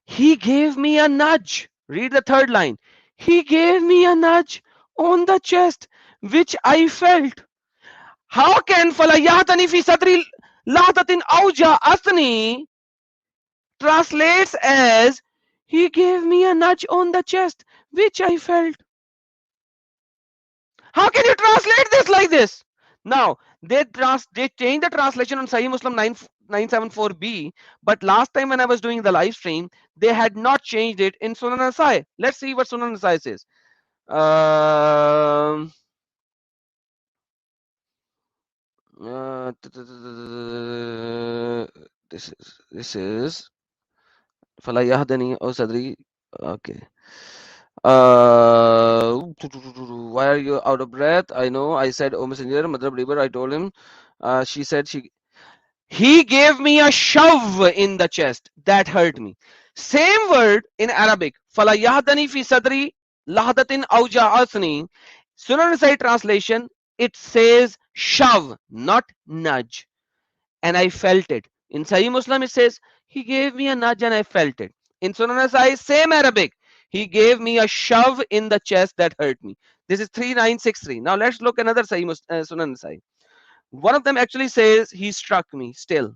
He gave me a nudge. Read the third line. He gave me a nudge on the chest, which I felt. How can falayatani fi sadri latatin auja asni translates as he gave me a nudge on the chest, which I felt. How can you translate this like this? Now they change the translation on Sahih Muslim 974b, but last time when I was doing the live stream, they had not changed it in Sunan Nasai. Let's see what Sunan Nasai says. This is Fala yahdani or sadri. Okay. Why are you out of breath? I know. I said, oh messenger, mother believer. I told him. She said he gave me a shove in the chest that hurt me. Same word in Arabic. Fala yahdani fi sadri lahdatin auja'atni. Sunan Nasai translation. It says shove, not nudge, and I felt it. In Sahih Muslim, it says, he gave me a nudge and I felt it. In Sunan Nasai, same Arabic. He gave me a shove in the chest that hurt me. This is 3963. Now let's look another Sunan Nasai. One of them actually says, he struck me still.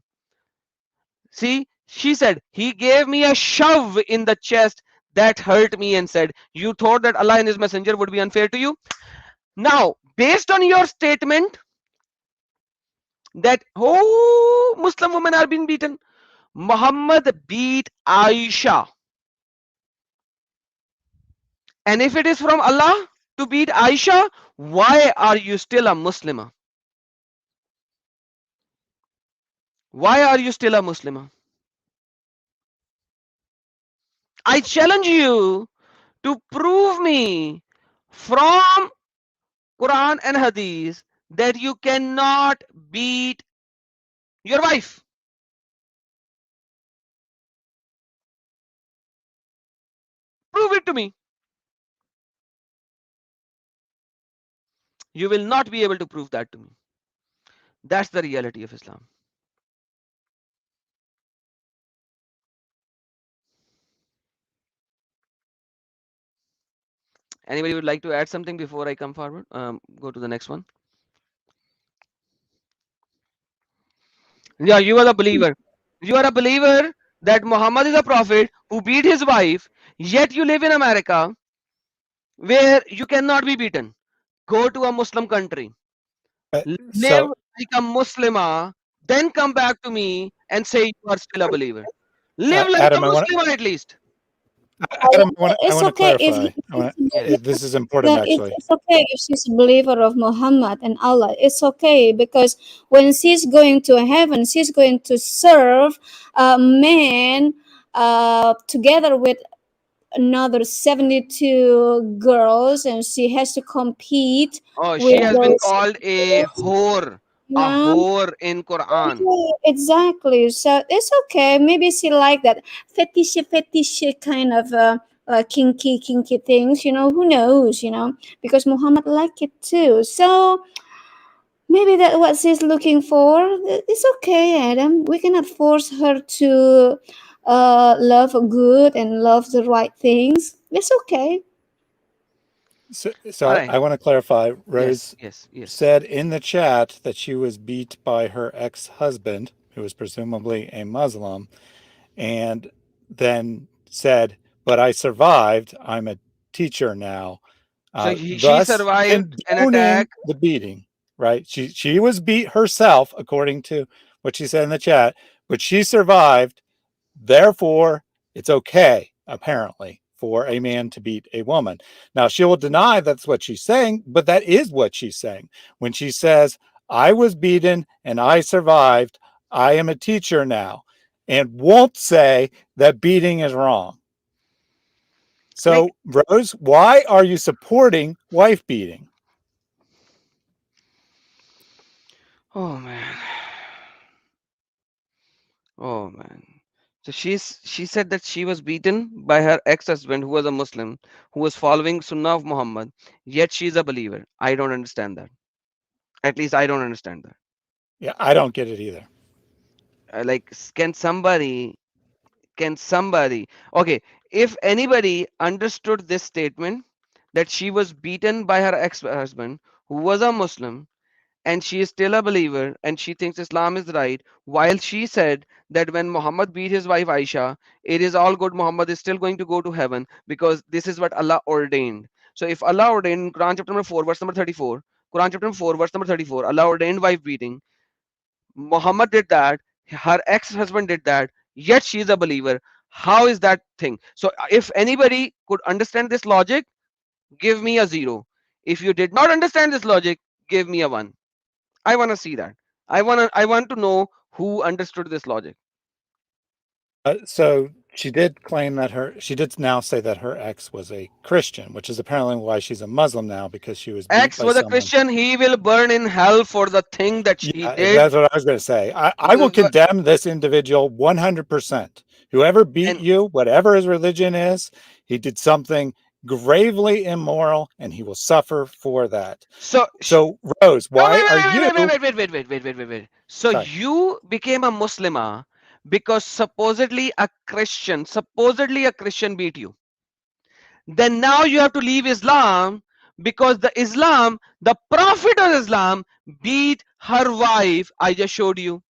See, she said, he gave me a shove in the chest that hurt me and said, you thought that Allah and His Messenger would be unfair to you? Now, based on your statement that, oh, Muslim women are being beaten, Muhammad beat Aisha. And if it is from Allah to beat Aisha, why are you still a Muslimah? Why are you still a Muslimah? I challenge you to prove me from Quran and Hadith that you cannot beat your wife. it to me. You will not be able to prove that to me. That's the reality of Islam. Anybody would like to add something before I come forward? Go to the next one. Yeah, you are a believer. You are a believer that Muhammad is a prophet who beat his wife, yet you live in America where you cannot be beaten. Go to a Muslim country. Live So, like a Muslima, then come back to me and say you are still a believer. Live like a Adam, Muslim at least. Adam, I It's want to okay if clarify. Yes. This is important, actually. it's okay if she's a believer of Muhammad and Allah. It's okay because when she's going to heaven, she's going to serve a man together with another 72 girls, and she has to compete Oh, with she has been those called a girls. whore. A Yeah, whore in Quran. exactly. So it's okay. Maybe she like that fetish kind of kinky things. Who knows? Because Muhammad liked it too. So maybe that's what she's looking for. It's okay, Adam. We cannot force her to love good and love the right things. It's okay. So All I right. want to clarify. Yes, Rose yes, yes. said in the chat that she was beat by her ex-husband, who was presumably a Muslim, and then said, "But I survived. I'm a teacher now," So she thus survived an attack. condoning the beating. Right? She was beat herself, according to what she said in the chat, but she survived. Therefore, it's okay, apparently, for a man to beat a woman. Now, she will deny that's what she's saying, but that is what she's saying. When she says, I was beaten and I survived, I am a teacher now, and won't say that beating is wrong. Like, So, Rose, why are you supporting wife beating? oh man. Oh man. So she said that she was beaten by her ex-husband who was a Muslim, who was following Sunnah of Muhammad, yet she's a believer. I don't understand that. At least I don't understand that. Yeah, I don't get it either. Like, can somebody, okay, if anybody understood this statement that she was beaten by her ex-husband who was a Muslim and she is still a believer and she thinks Islam is right, while she said that when Muhammad beat his wife Aisha, it is all good, Muhammad is still going to go to heaven because this is what Allah ordained. So if Allah ordained in Quran chapter number 4 verse number 34, Quran chapter number 4 verse number 34, Allah ordained wife beating, Muhammad did that, her ex-husband did that, yet she is a believer. How is that thing? So if anybody could understand this logic, give me a 0. If you did not understand this logic, give me a 1. I want to see that. I want to know who understood this logic. So she did claim that she did now say that her ex was a Christian, which is apparently why she's a Muslim now, because she was beat X by was a someone. Christian, he will burn in hell for the thing that he Yeah, did. that's what I was going to say. I will condemn this individual 100%. Whoever beat And you, whatever his religion is, he did something gravely immoral, and he will suffer for that. so So, Rose, no, why are you? wait. So Sorry. you became a Muslima because supposedly a Christian beat you. Then now you have to leave Islam because the Prophet of Islam beat her wife. I just showed you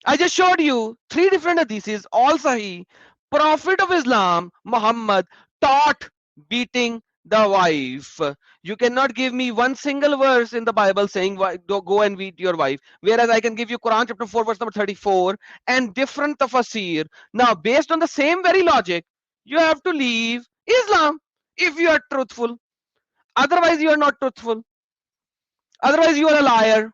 3 different hadiths, all Sahih. Prophet of Islam, Muhammad, taught beating the wife. You cannot give me one single verse in the Bible saying go and beat your wife. Whereas I can give you Quran chapter 4 verse number 34 and different tafsir. Now, based on the same very logic, you have to leave Islam if you are truthful. Otherwise, you are not truthful. Otherwise, you are a liar.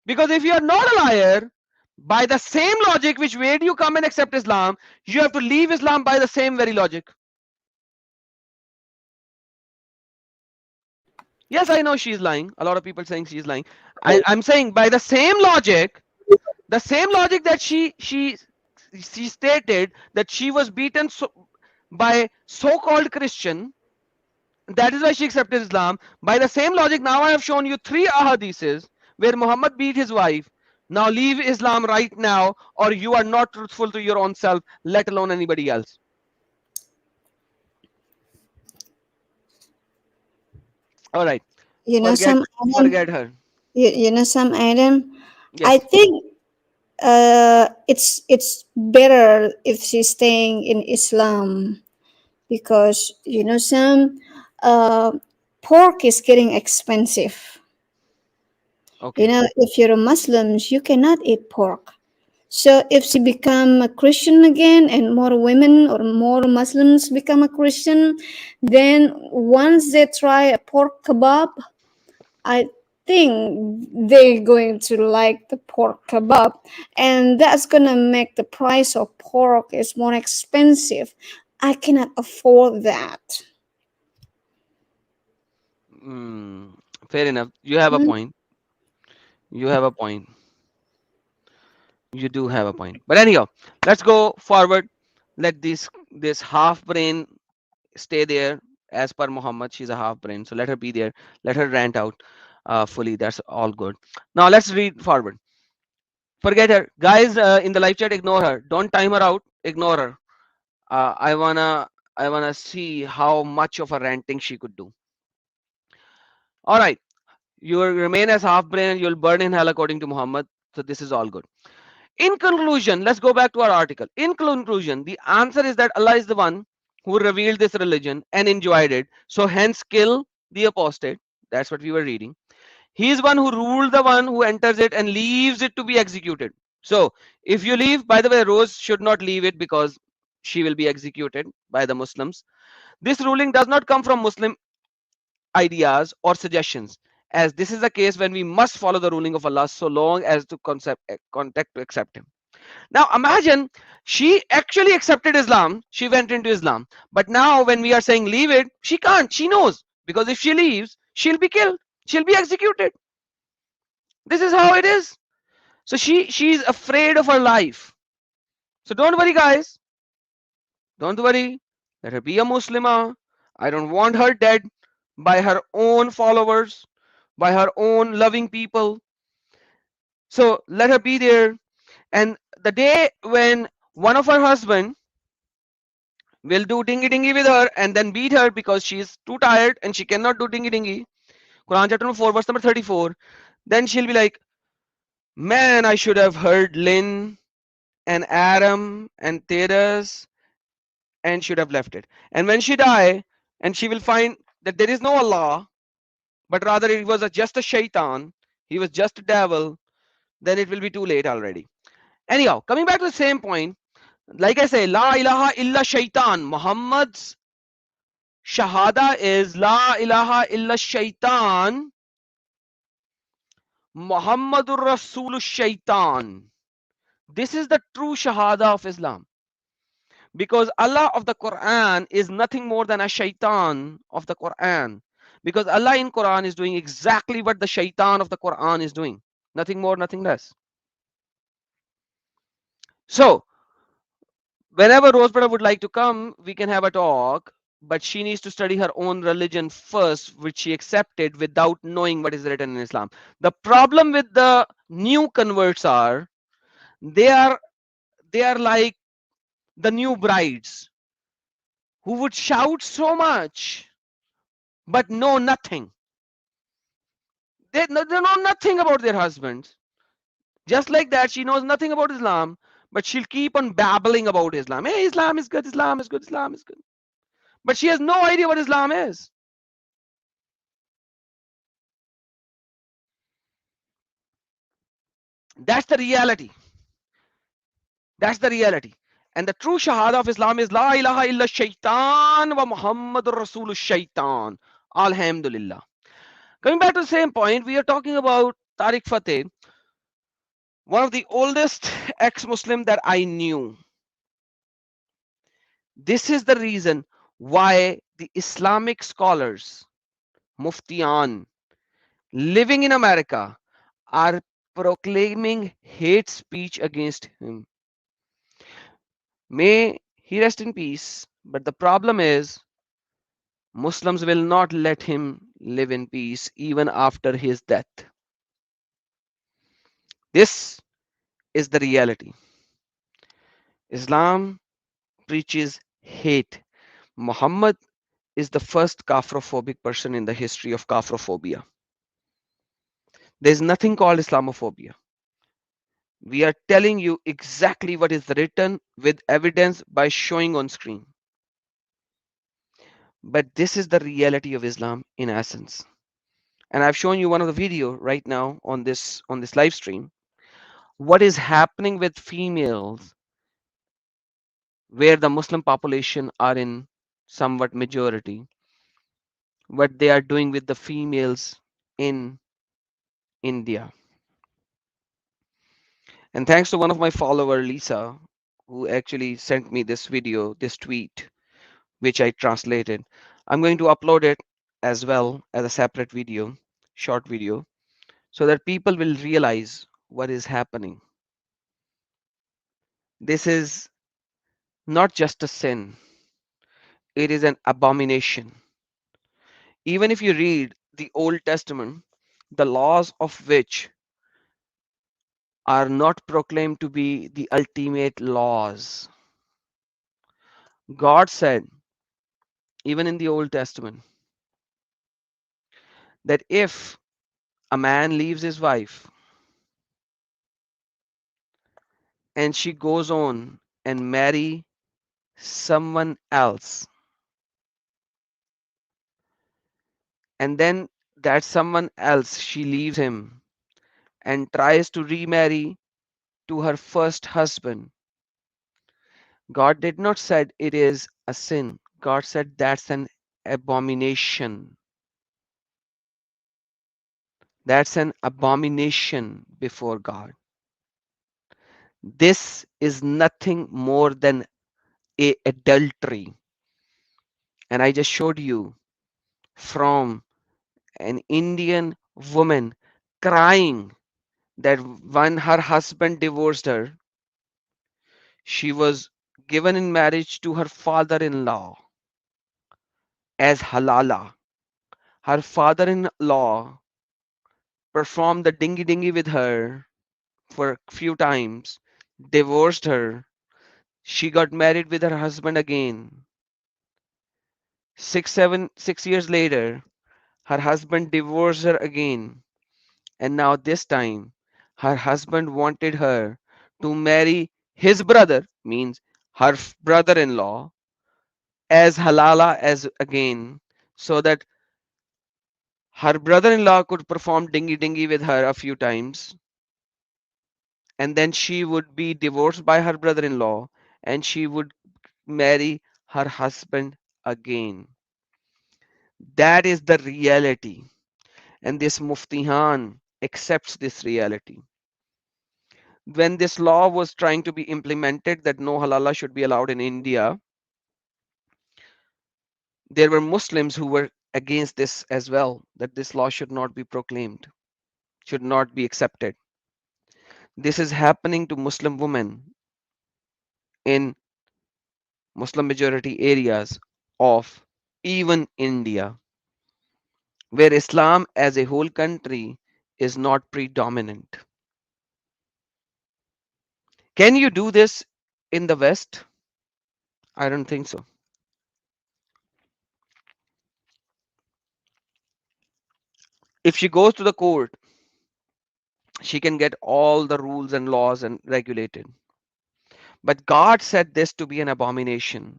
Because if you are not a liar, by the same logic which made you come and accept Islam, you have to leave Islam by the same very logic. Yes, I know she's lying. A lot of people saying she's lying. I'm saying by the same logic that she stated that she was beaten by so-called Christian. That is why she accepted Islam. By the same logic, now I have shown you three ahadiths where Muhammad beat his wife. Now leave Islam right now, or you are not truthful to your own self, let alone anybody else. All right, You know, forget some Adam, forget her. you know, some Adam, I Yes. think it's better if she's staying in Islam, because you know some uh, pork is getting expensive. You Okay. know, if you're a Muslim, you cannot eat pork. So if she become a Christian again, and more women or more Muslims become a Christian, then once they try a pork kebab, I think they're going to like the pork kebab, and that's gonna make the price of pork is more expensive. I cannot afford that. Mm, fair enough. You have a Mm. point. You have a point. You do have a point. But anyhow, let's go forward. Let this half brain stay there. As per Muhammad, she's a half brain, so let her be there. Let her rant out fully. That's all good. Now let's read forward. Forget her, guys. In the live chat, ignore her. Don't time her out. Ignore her. I wanna see how much of a ranting she could do. All right. You will remain as half brain and you'll burn in hell according to Muhammad. So this is all good. In conclusion, let's go back to our article. In conclusion, the answer is that Allah is the one who revealed this religion and enjoyed it. So hence kill the apostate. That's what we were reading. He is one who ruled the one who enters it and leaves it to be executed. So if you leave, by the way, Rose should not leave it because she will be executed by the Muslims. This ruling does not come from Muslim ideas or suggestions, as this is the case when we must follow the ruling of Allah so long as to contact to accept him. Now imagine she actually accepted Islam, she went into Islam, but now when we are saying leave it, she can't, she knows, because if she leaves, she'll be killed, she'll be executed. This is how it is. So she's afraid of her life. So don't worry, guys, don't worry, let her be a Muslimah. I don't want her dead by her own followers, by her own loving people. So let her be there. And the day when one of her husband will do dingy dingy with her and then beat her because she is too tired and she cannot do dingy dingy. Quran chapter number 4, verse number 34. Then she'll be like, man, I should have heard Lynn and Adam and Thaddeus and should have left it. And when she die, and she will find that there is no Allah, but rather it was just a shaitan, he was just a devil, then it will be too late already. Anyhow, coming back to the same point, like I say, La ilaha illa shaitan. Muhammad's Shahada is La ilaha illa shaitan. Muhammadur Rasulul Shaitan. This is the true Shahada of Islam. Because Allah of the Quran is nothing more than a shaitan of the Quran. Because Allah in Quran is doing exactly what the shaitan of the Quran is doing. Nothing more, nothing less. So, whenever Rosebutter would like to come, we can have a talk. But she needs to study her own religion first, which she accepted without knowing what is written in Islam. The problem with the new converts are they are they are like the new brides who would shout so much but know nothing. They know nothing about their husbands. Just like that, she knows nothing about Islam, but she'll keep on babbling about Islam. Hey, Islam is good, Islam is good, Islam is good. But she has no idea what Islam is. That's the reality. That's the reality. And the true Shahada of Islam is La ilaha illa shaitan wa Muhammadur Rasulul Shaitan. Alhamdulillah. Coming back to the same point, we are talking about Tariq Fateh, one of the oldest ex-Muslim that I knew. This is the reason why the Islamic scholars, Muftiyan, living in America, are proclaiming hate speech against him. May He rests in peace, but the problem is Muslims will not let him live in peace even after his death. This is the reality. Islam preaches hate. Muhammad is the first kafrophobic person in the history of kafrophobia. There is nothing called Islamophobia. We are telling you exactly what is written with evidence by showing on screen. But this is the reality of Islam in essence. And I've shown you one of the video right now on this live stream. What is happening with females where the Muslim population are in somewhat majority, what they are doing with the females in India. And thanks to one of my follower, Lisa, who actually sent me this video, this tweet, which I translated. I'm going to upload it as well as a separate video, short video, so that people will realize what is happening. This is not just a sin, it is an abomination. Even if you read the Old Testament, the laws of which are not proclaimed to be the ultimate laws. God said, even in the Old Testament, that if a man leaves his wife and she goes on and marry someone else, and then that someone else, she leaves him and tries to remarry to her first husband, God did not said it is a sin. God said that's an abomination. That's an abomination before God. This is nothing more than a adultery. And I just showed you from an Indian woman crying that when her husband divorced her, she was given in marriage to her father-in-law as Halala. Her father-in-law performed the dingy dingy with her for a few times, divorced her. She got married with her husband again. 6 years later, her husband divorced her again. And now this time, her husband wanted her to marry his brother, means her brother-in-law, as Halala as again, so that her brother-in-law could perform dingy dingy with her a few times, and then she would be divorced by her brother-in-law, and she would marry her husband again. That is the reality, and this Muftihan accepts this reality. When this law was trying to be implemented that no halala should be allowed in India, there were Muslims who were against this as well, that this law should not be proclaimed, should not be accepted. This is happening to Muslim women in Muslim majority areas of even India, where Islam as a whole country is not predominant. Can you do this in the West? I don't think so. If she goes to the court, she can get all the rules and laws and regulated. But God said this to be an abomination.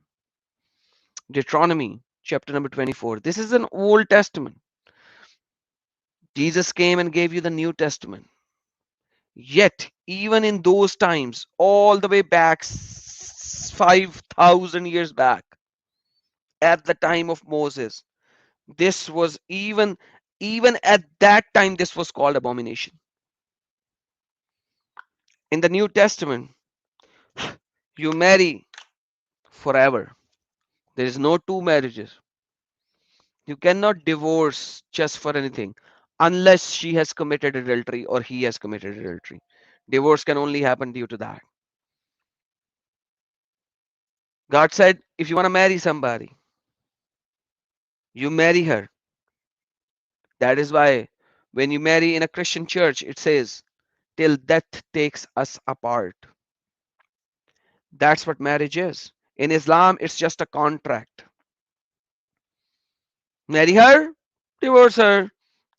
Deuteronomy chapter number 24. This is an Old Testament. Jesus came and gave you the New Testament. Yet, even in those times, all the way back 5,000 years back, at the time of Moses, this was even at that time, this was called abomination. In the New Testament, you marry forever. There is no two marriages. You cannot divorce just for anything unless she has committed adultery or he has committed adultery. Divorce can only happen due to that. God said, if you want to marry somebody, you marry her. That is why when you marry in a Christian church, it says, till death takes us apart. That's what marriage is. In Islam, it's just a contract. Marry her, divorce her,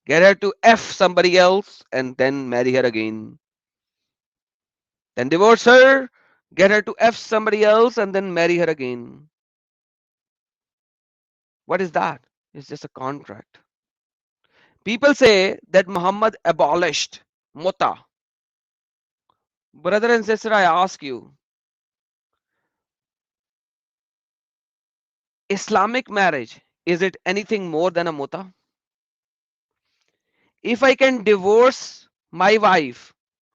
get her to F somebody else, and then marry her again. Then divorce her, get her to F somebody else, and then marry her again. What is that? It's just a contract. People say that Muhammad abolished Motah. Brother and sister, I ask you, Islamic marriage, is it anything more than a Motah? If I can divorce my wife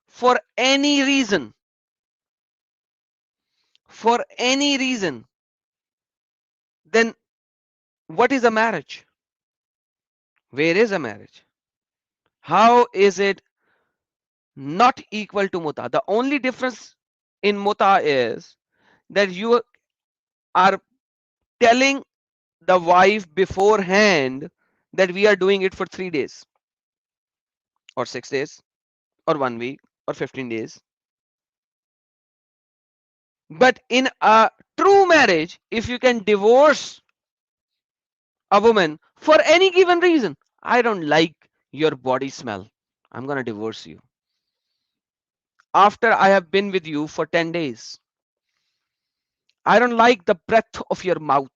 for any reason, for any reason, then what is a marriage? Where is a marriage? How is it not equal to Mutah? The only difference in Mutah is that you are telling the wife beforehand that we are doing it for 3 days or 6 days or 1 week or 15 days. But in a true marriage, if you can divorce a woman for any given reason, I don't like your body smell, I'm gonna divorce you. After I have been with you for 10 days, I don't like the breath of your mouth.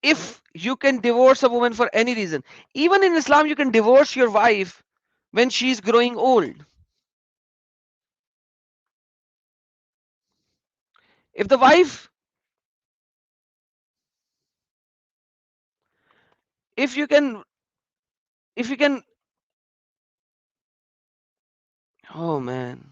If you can divorce a woman for any reason, even in Islam, you can divorce your wife when she's growing old. If the wife, if you can, if you can, oh man,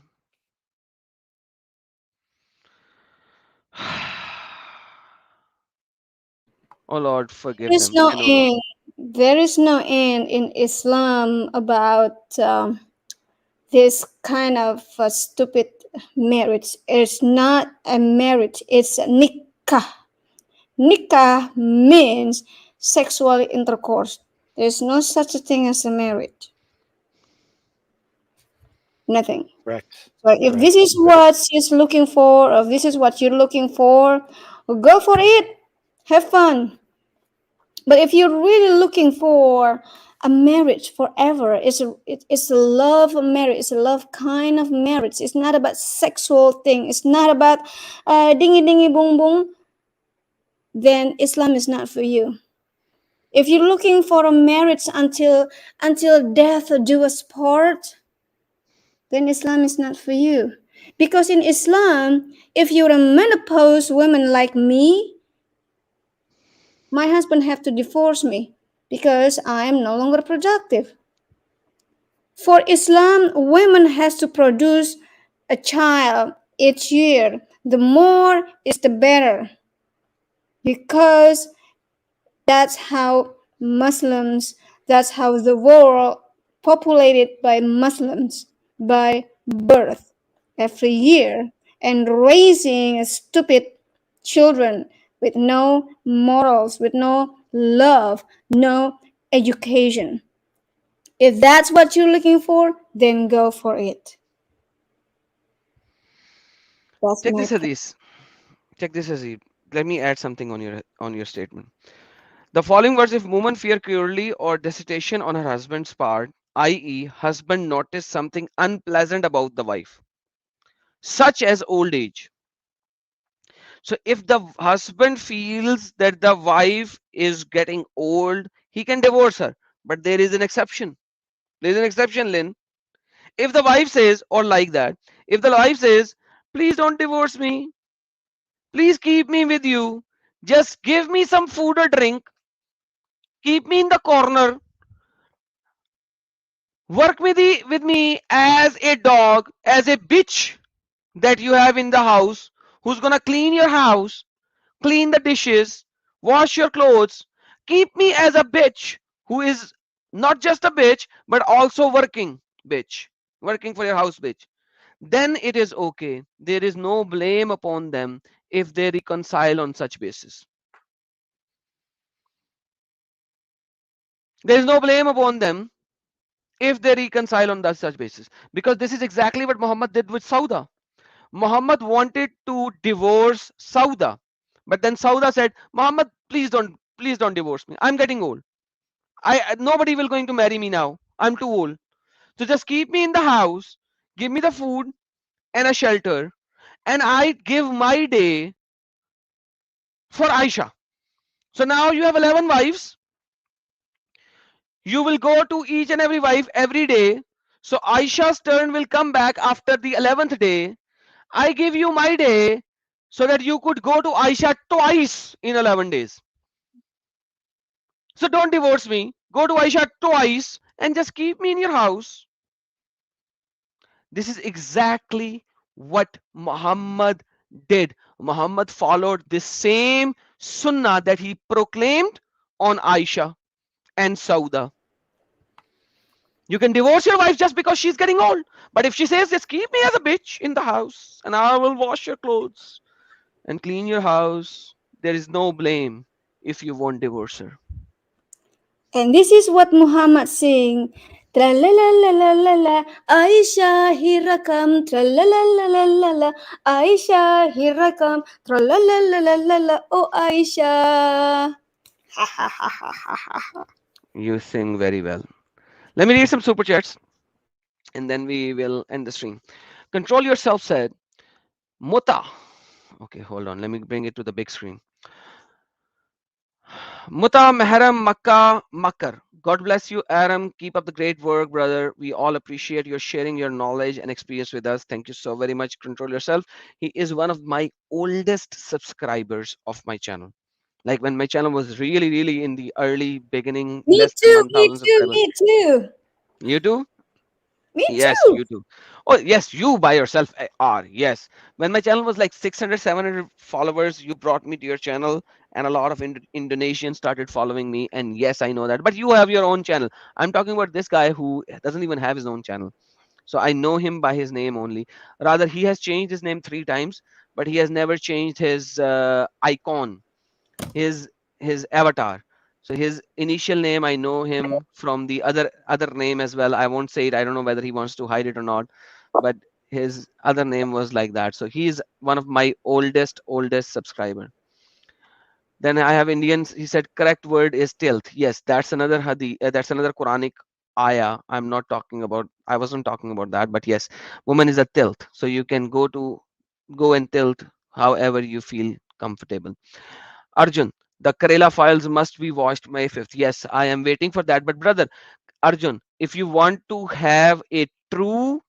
oh Lord, forgive There is them. no I know, Lord. end. There is no end in Islam about this kind of stupid marriage. It's not a marriage, it's a nikah. Nikah means sexual intercourse. There's no such a thing as a marriage. Nothing. Correct. So if this Correct. is what she's looking for, or this is what you're looking for, go for it. Have fun. But if you're really looking for a marriage forever, it's a love marriage. It's a love kind of marriage. It's not about sexual thing. It's not about dingy dingy boom boom. Then Islam is not for you. If you're looking for a marriage until death do us part, then Islam is not for you. Because in Islam, if you're a menopause woman like me, my husband have to divorce me because I am no longer productive. For Islam, women has to produce a child each year. The more is the better, because that's how Muslims, that's how the world populated by Muslims, by birth every year, and raising stupid children with no morals, with no love, no education. If that's what you're looking for, then go for it. That's Check my this point. hadith. Check this hadith. Let me add something on your statement. The following words: if woman fear cruelty or dissertation on her husband's part, i.e., husband noticed something unpleasant about the wife, such as old age. So if the husband feels that the wife is getting old, he can divorce her. But there is an exception. There is an exception, Lynn. If the wife says, or like that, if the wife says, please don't divorce me, please keep me with you, just give me some food or drink, keep me in the corner, work with me as a dog, as a bitch that you have in the house, who's gonna clean your house, clean the dishes, wash your clothes. Keep me as a bitch who is not just a bitch, but also working bitch. working for your house bitch, then it is okay. There is no blame upon them if they reconcile on such basis. There is no blame upon them if they reconcile on that such basis, because this is exactly what Muhammad did with Sauda. Muhammad wanted to divorce Sauda, but then Sauda said, Muhammad, please don't divorce me. I'm getting old. Nobody will going to marry me now. I'm too old. So just keep me in the house, give me the food and a shelter, and I give my day for Aisha. So now you have 11 wives. You will go to each and every wife every day. So Aisha's turn will come back after the 11th day. I give you my day so that you could go to Aisha twice in 11 days. So don't divorce me. Go to Aisha twice and just keep me in your house. This is exactly what Muhammad did. Muhammad followed the same sunnah that he proclaimed on Aisha and Sauda. You can divorce your wife just because she's getting old. But if she says, just keep me as a bitch in the house and I will wash your clothes and clean your house, there is no blame if you won't divorce her. And this is what Muhammad sing. Tra la la la la la la, Aisha here I come. Tra la la la la la la, Aisha here I come. Tra la la la la la la, oh Aisha. Ha ha ha ha ha ha ha. You sing very well. Let me read some super chats and then we will end the stream. Control Yourself said, Motah. Okay, hold on. Let me bring it to the big screen. Mutah Meharam Makkah Makar. God bless you, Aram. Keep up the great work, brother. We all appreciate your sharing your knowledge and experience with us. Thank you so very much. Control Yourself. He is one of my oldest subscribers of my channel. Like when my channel was really in the early beginning, Me less than too, me 1,000 too, subscribers. me too. You too? Me Yes, too. you do. Oh, yes, you by yourself are. Yes. When my channel was like 600, 700 followers, you brought me to your channel, and a lot of Indonesians started following me. And yes, I know that. But you have your own channel. I'm talking about this guy who doesn't even have his own channel. So I know him by his name only. Rather, he has changed his name 3 times, but he has never changed his icon, his avatar. So his initial name, I know him from the other name as well. I won't say it. I don't know whether he wants to hide it or not, but his other name was like that. So he's one of my oldest subscriber. Then I have Indians. He said correct word is tilth. Yes, that's another hadith. That's another Quranic ayah. I'm not talking about. I wasn't talking about that. But yes, woman is a tilth. So you can go and tilt however you feel comfortable. Arjun, the Karela files must be watched May 5th. Yes, I am waiting for that. But brother Arjun, if you want to have a true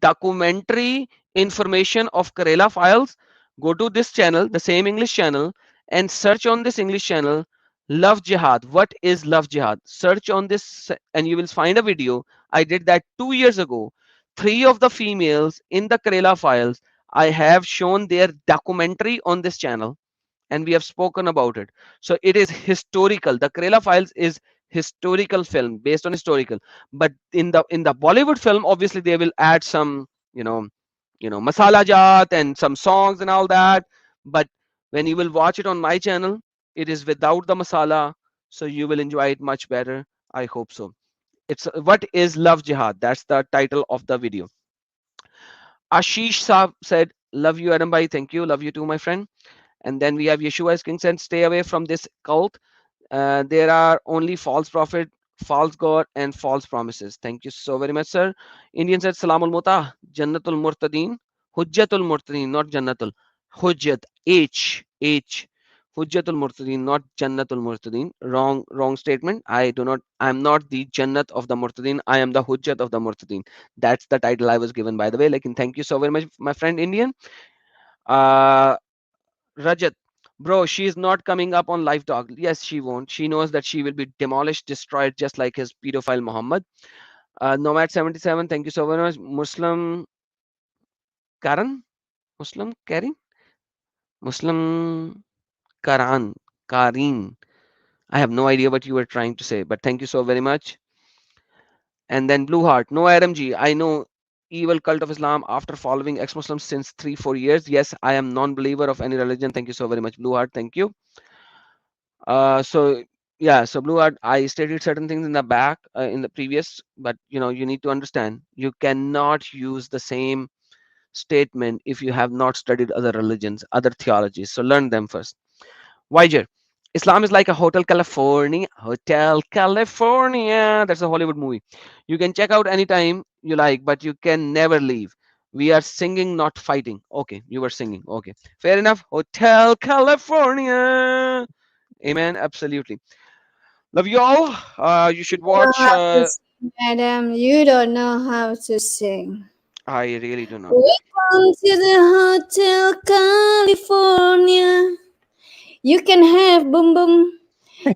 documentary information of Karela files, go to this channel, the same English channel, and search on this English channel, Love Jihad. What is Love Jihad? Search on this and you will find a video. I did that 2 years ago. Three of the females in the Karela files, I have shown their documentary on this channel and we have spoken about it. So it is historical. The Karela Files is historical film based on historical. But in the Bollywood film, obviously they will add some, masala jat and some songs and all that. But when you will watch it on my channel, it is without the masala, so you will enjoy it much better. I hope so. It's what is Love Jihad? That's the title of the video. Ashish Saab said, "Love you, Adam Bhai. Thank you. Love you too, my friend." And then we have Yeshua as King said, stay away from this cult. There are only false prophet, false God, and false promises. Thank you so very much, sir. Indian said, Salamul Mutah, Jannatul Murtadeen, Hujjatul Murtadeen, not Jannatul. Hujjat, H. Hujjatul Murtadeen, not Jannatul Murtadeen. Wrong statement. I'm not the Jannat of the Murtadeen. I am the Hujjat of the Murtadeen. That's the title I was given, by the way. Like, and thank you so very much, my friend Indian. Uh, Rajat, bro, she is not coming up on live talk. Yes, she won't. She knows that she will be demolished, destroyed, just like his pedophile Muhammad. Nomad77, thank you so very much. Muslim Karan? Muslim Karin? Muslim Karin. I have no idea what you were trying to say, but thank you so very much. And then Blue Heart, no RMG. I know evil cult of Islam after following ex-Muslims since 3 4 years. Yes, I am non-believer of any religion. Thank you so very much, Blue Heart. Thank you. So yeah, so Blue Heart, I stated certain things in the back in the previous, but you need to understand you cannot use the same statement if you have not studied other religions, other theologies. So learn them first. Wiger, Islam is like a Hotel California. Hotel California. That's a Hollywood movie. You can check out anytime you like, but you can never leave. We are singing, not fighting. Okay, you were singing. Okay, fair enough. Hotel California. Amen. Absolutely. Love you all. You should Know watch. how to sing, Adam. You don't know how to sing. I really do not. Welcome to the Hotel California. You can have boom boom.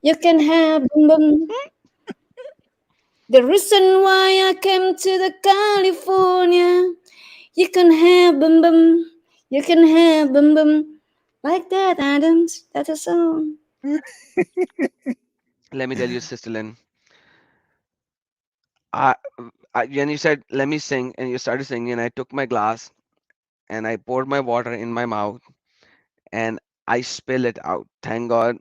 You can have boom boom. The reason why I came to the California. You can have boom boom. You can have boom boom. Like that, Adams. That's a song. Let me tell you, Sister Lynn. I, when you said let me sing and you started singing, I took my glass and I poured my water in my mouth and I spill it out. Thank God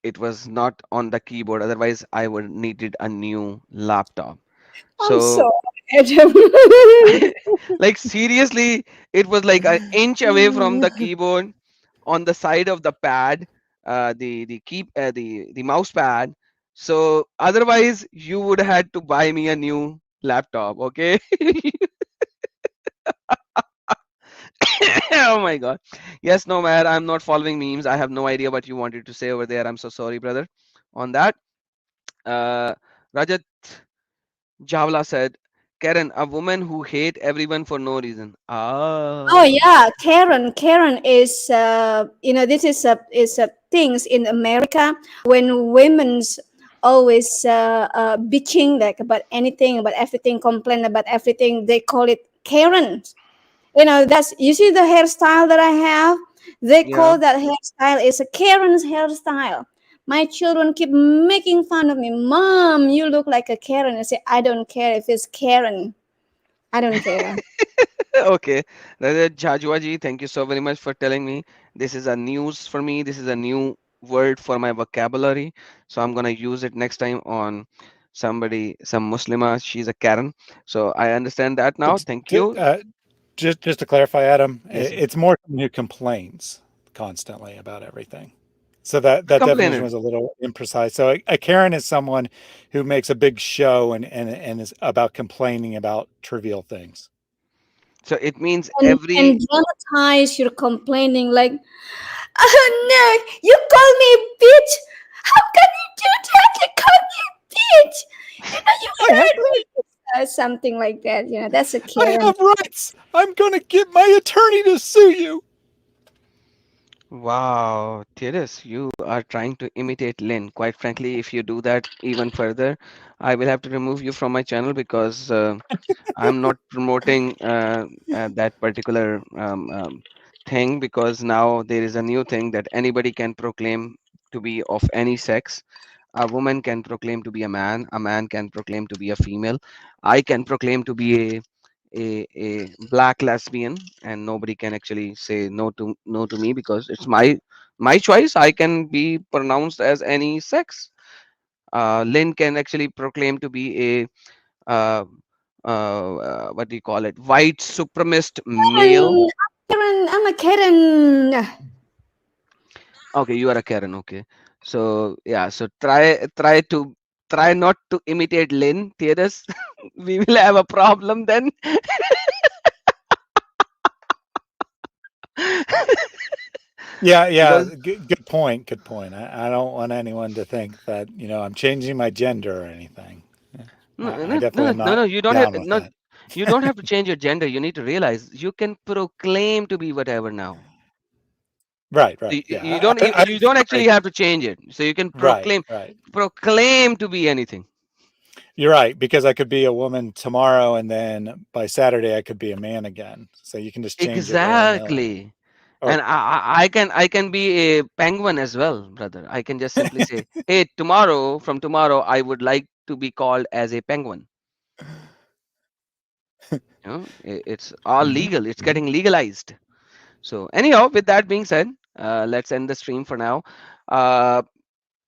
it was not on the keyboard. Otherwise, I would needed a new laptop. I'm So, sorry, Adam. like seriously, it was like an inch away from the keyboard on the side of the pad, the mouse pad. So otherwise, you would had to buy me a new laptop. Okay. Oh my god. Yes, no, man, I'm not following memes. I have no idea what you wanted to say over there. I'm so sorry, brother, on that. Rajat Javla said, Karen, a woman who hate everyone for no reason. Oh Ah, yeah, Karen. Karen is this is a things in America when women's always bitching like about anything, about everything, complain about everything. They call it Karen. That's you see the hairstyle that I have. They yeah. call that hairstyle is a Karen's hairstyle. My children keep making fun of me. Mom, you look like a Karen. I say I don't care if it's Karen. I don't care. Okay. Rajat Jajwaji, thank you so very much for telling me. This is a news for me. This is a new word for my vocabulary. So I'm gonna use it next time on somebody, some Muslima. She's a Karen. So I understand that now. It's Thank you. just to clarify, Adam, Yes, sir. it's more someone who complains constantly about everything. So that definition Complainer. was a little imprecise. So a Karen is someone who makes a big show and is about complaining about trivial things. So it means And every. dramatize your complaining like, oh no, you call me bitch. How can you do that? You call me bitch. You I have heard rights. me. Something like that. That's a I Karen. have rights. I'm gonna get my attorney to sue you. Wow, Thaddeus, you are trying to imitate Lynn. Quite frankly, if you do that even further, I will have to remove you from my channel because I'm not promoting that particular thing because now there is a new thing that anybody can proclaim to be of any sex. A woman can proclaim to be a man can proclaim to be a female. I can proclaim to be a black lesbian, and nobody can actually say no to me because it's my choice. I can be pronounced as any sex. Lynn can actually proclaim to be a uh, what do you call it? White supremacist male. Karen, I'm a Karen. Okay, you are a Karen. Okay, so yeah, so try not to imitate Lynn Theodis. We will have a problem then. Yeah, Because good point. Good point. I don't want anyone to think that I'm changing my gender or anything. no, I no, definitely no, am no, not no, you don't have down with no, that. you don't have to change your gender. You need to realize you can proclaim to be whatever now. Right. Yeah, You don't actually sorry. have to change it. So you can Right. proclaim to be anything. You're right, because I could be a woman tomorrow and then by Saturday I could be a man again. So you can just change it willy-nilly. Exactly. Or And I can be a penguin as well, brother. I can just simply say, hey, from tomorrow, I would like to be called as a penguin. It's all Hmm. legal. It's Hmm. getting legalized. So anyhow, with that being said, let's end the stream for now. Uh,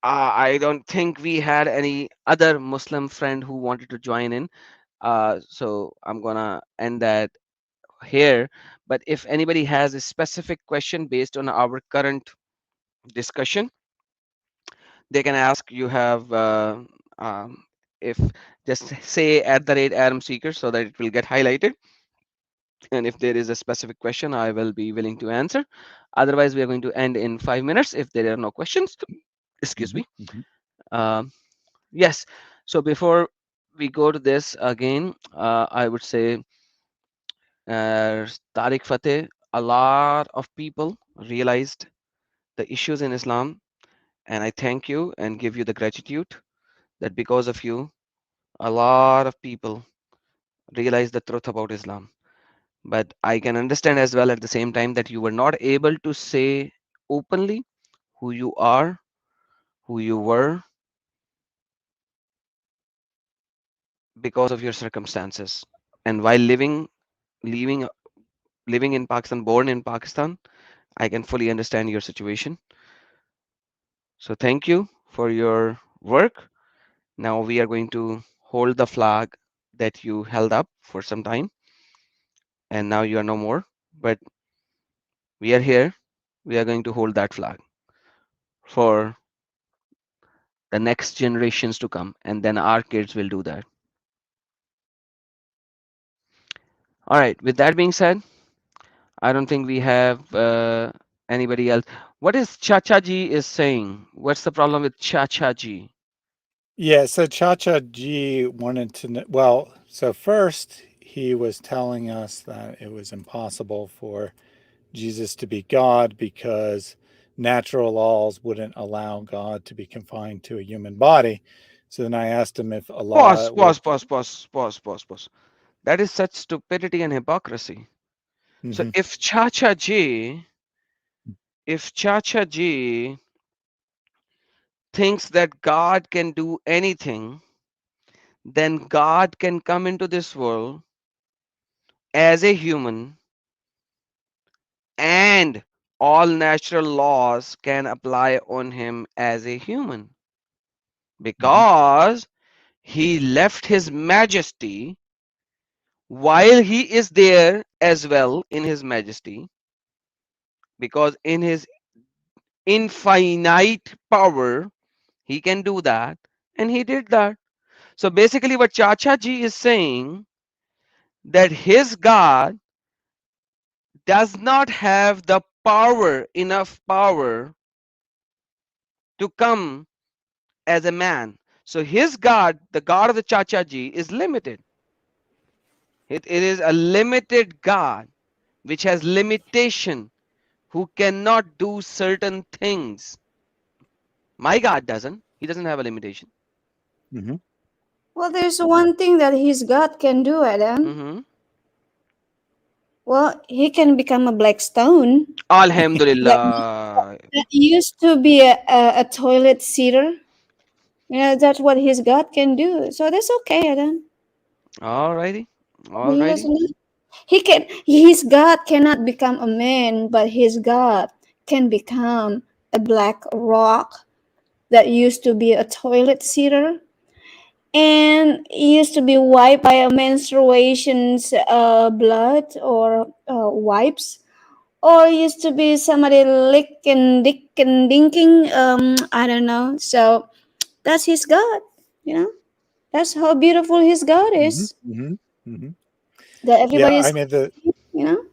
I don't think we had any other Muslim friend who wanted to join in. So I'm gonna end that here. But if anybody has a specific question based on our current discussion, they can ask. You have if just say at the rate Adam Seeker so that it will get highlighted. And if there is a specific question, I will be willing to answer. Otherwise, we are going to end in 5 minutes if there are no questions. Excuse Hmm. me. Hmm. Um, yes. So before we go to this again, I would say Tariq Fateh, a lot of people realized the issues in Islam, and I thank you and give you the gratitude that because of you, a lot of people realize the truth about Islam. But I can understand as well at the same time that you were not able to say openly who you are, who you were, because of your circumstances. And while living, living in Pakistan, born in Pakistan, I can fully understand your situation. So thank you for your work. Now we are going to hold the flag that you held up for some time, and now you are no more. But we are here. We are going to hold that flag for the next generations to come, and then our kids will do that. All right. With that being said, I don't think we have anybody else. What is Chacha Ji is saying? What's the problem with Chacha Ji? Yeah, so Chacha G wanted to know. Well, so first he was telling us that it was impossible for Jesus to be God because natural laws wouldn't allow God to be confined to a human body. So then I asked him if Pause, Allah pause, would. pause, pause, pause, pause, pause. That is such stupidity and hypocrisy. So Hmm. if Chacha Ji thinks that God can do anything, then God can come into this world as a human and all natural laws can apply on him as a human Hmm. because he left his majesty while he is there as well in his majesty, because in his infinite power he can do that, and he did that. So basically what Chacha Ji is saying, that his God does not have the power, enough power to come as a man. So his God, the God of the Chacha Ji, is limited. It is a limited God which has limitation, who cannot do certain things. My God doesn't. He doesn't have a limitation. Hmm. Well, there's one thing that his God can do, Adam. Hmm. Well, he can become a black stone that Alhamdulillah. that used to be a toilet seater. That's what his God can do. So that's okay, Adam. Alrighty. He Alrighty. doesn't. He can. His God cannot become a man, but his God can become a black rock that used to be a toilet seater and used to be wiped by a menstruation's blood or wipes, or used to be somebody licking, dicking, dinking. I don't know. So that's his God. You know, that's how beautiful his God Hmm. is. Hmm. Hmm. That Yeah, everybody's, you know.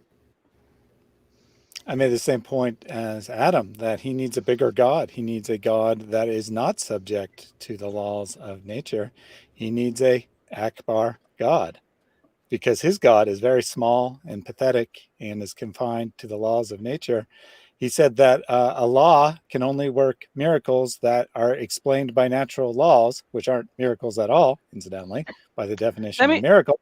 I made the same point as Adam that he needs a bigger God. He needs a God that is not subject to the laws of nature. He needs a Akbar God because his God is very small and pathetic and is confined to the laws of nature. He said that Allah can only work miracles that are explained by natural laws, which aren't miracles at all, incidentally, by the Let definition of me miracle.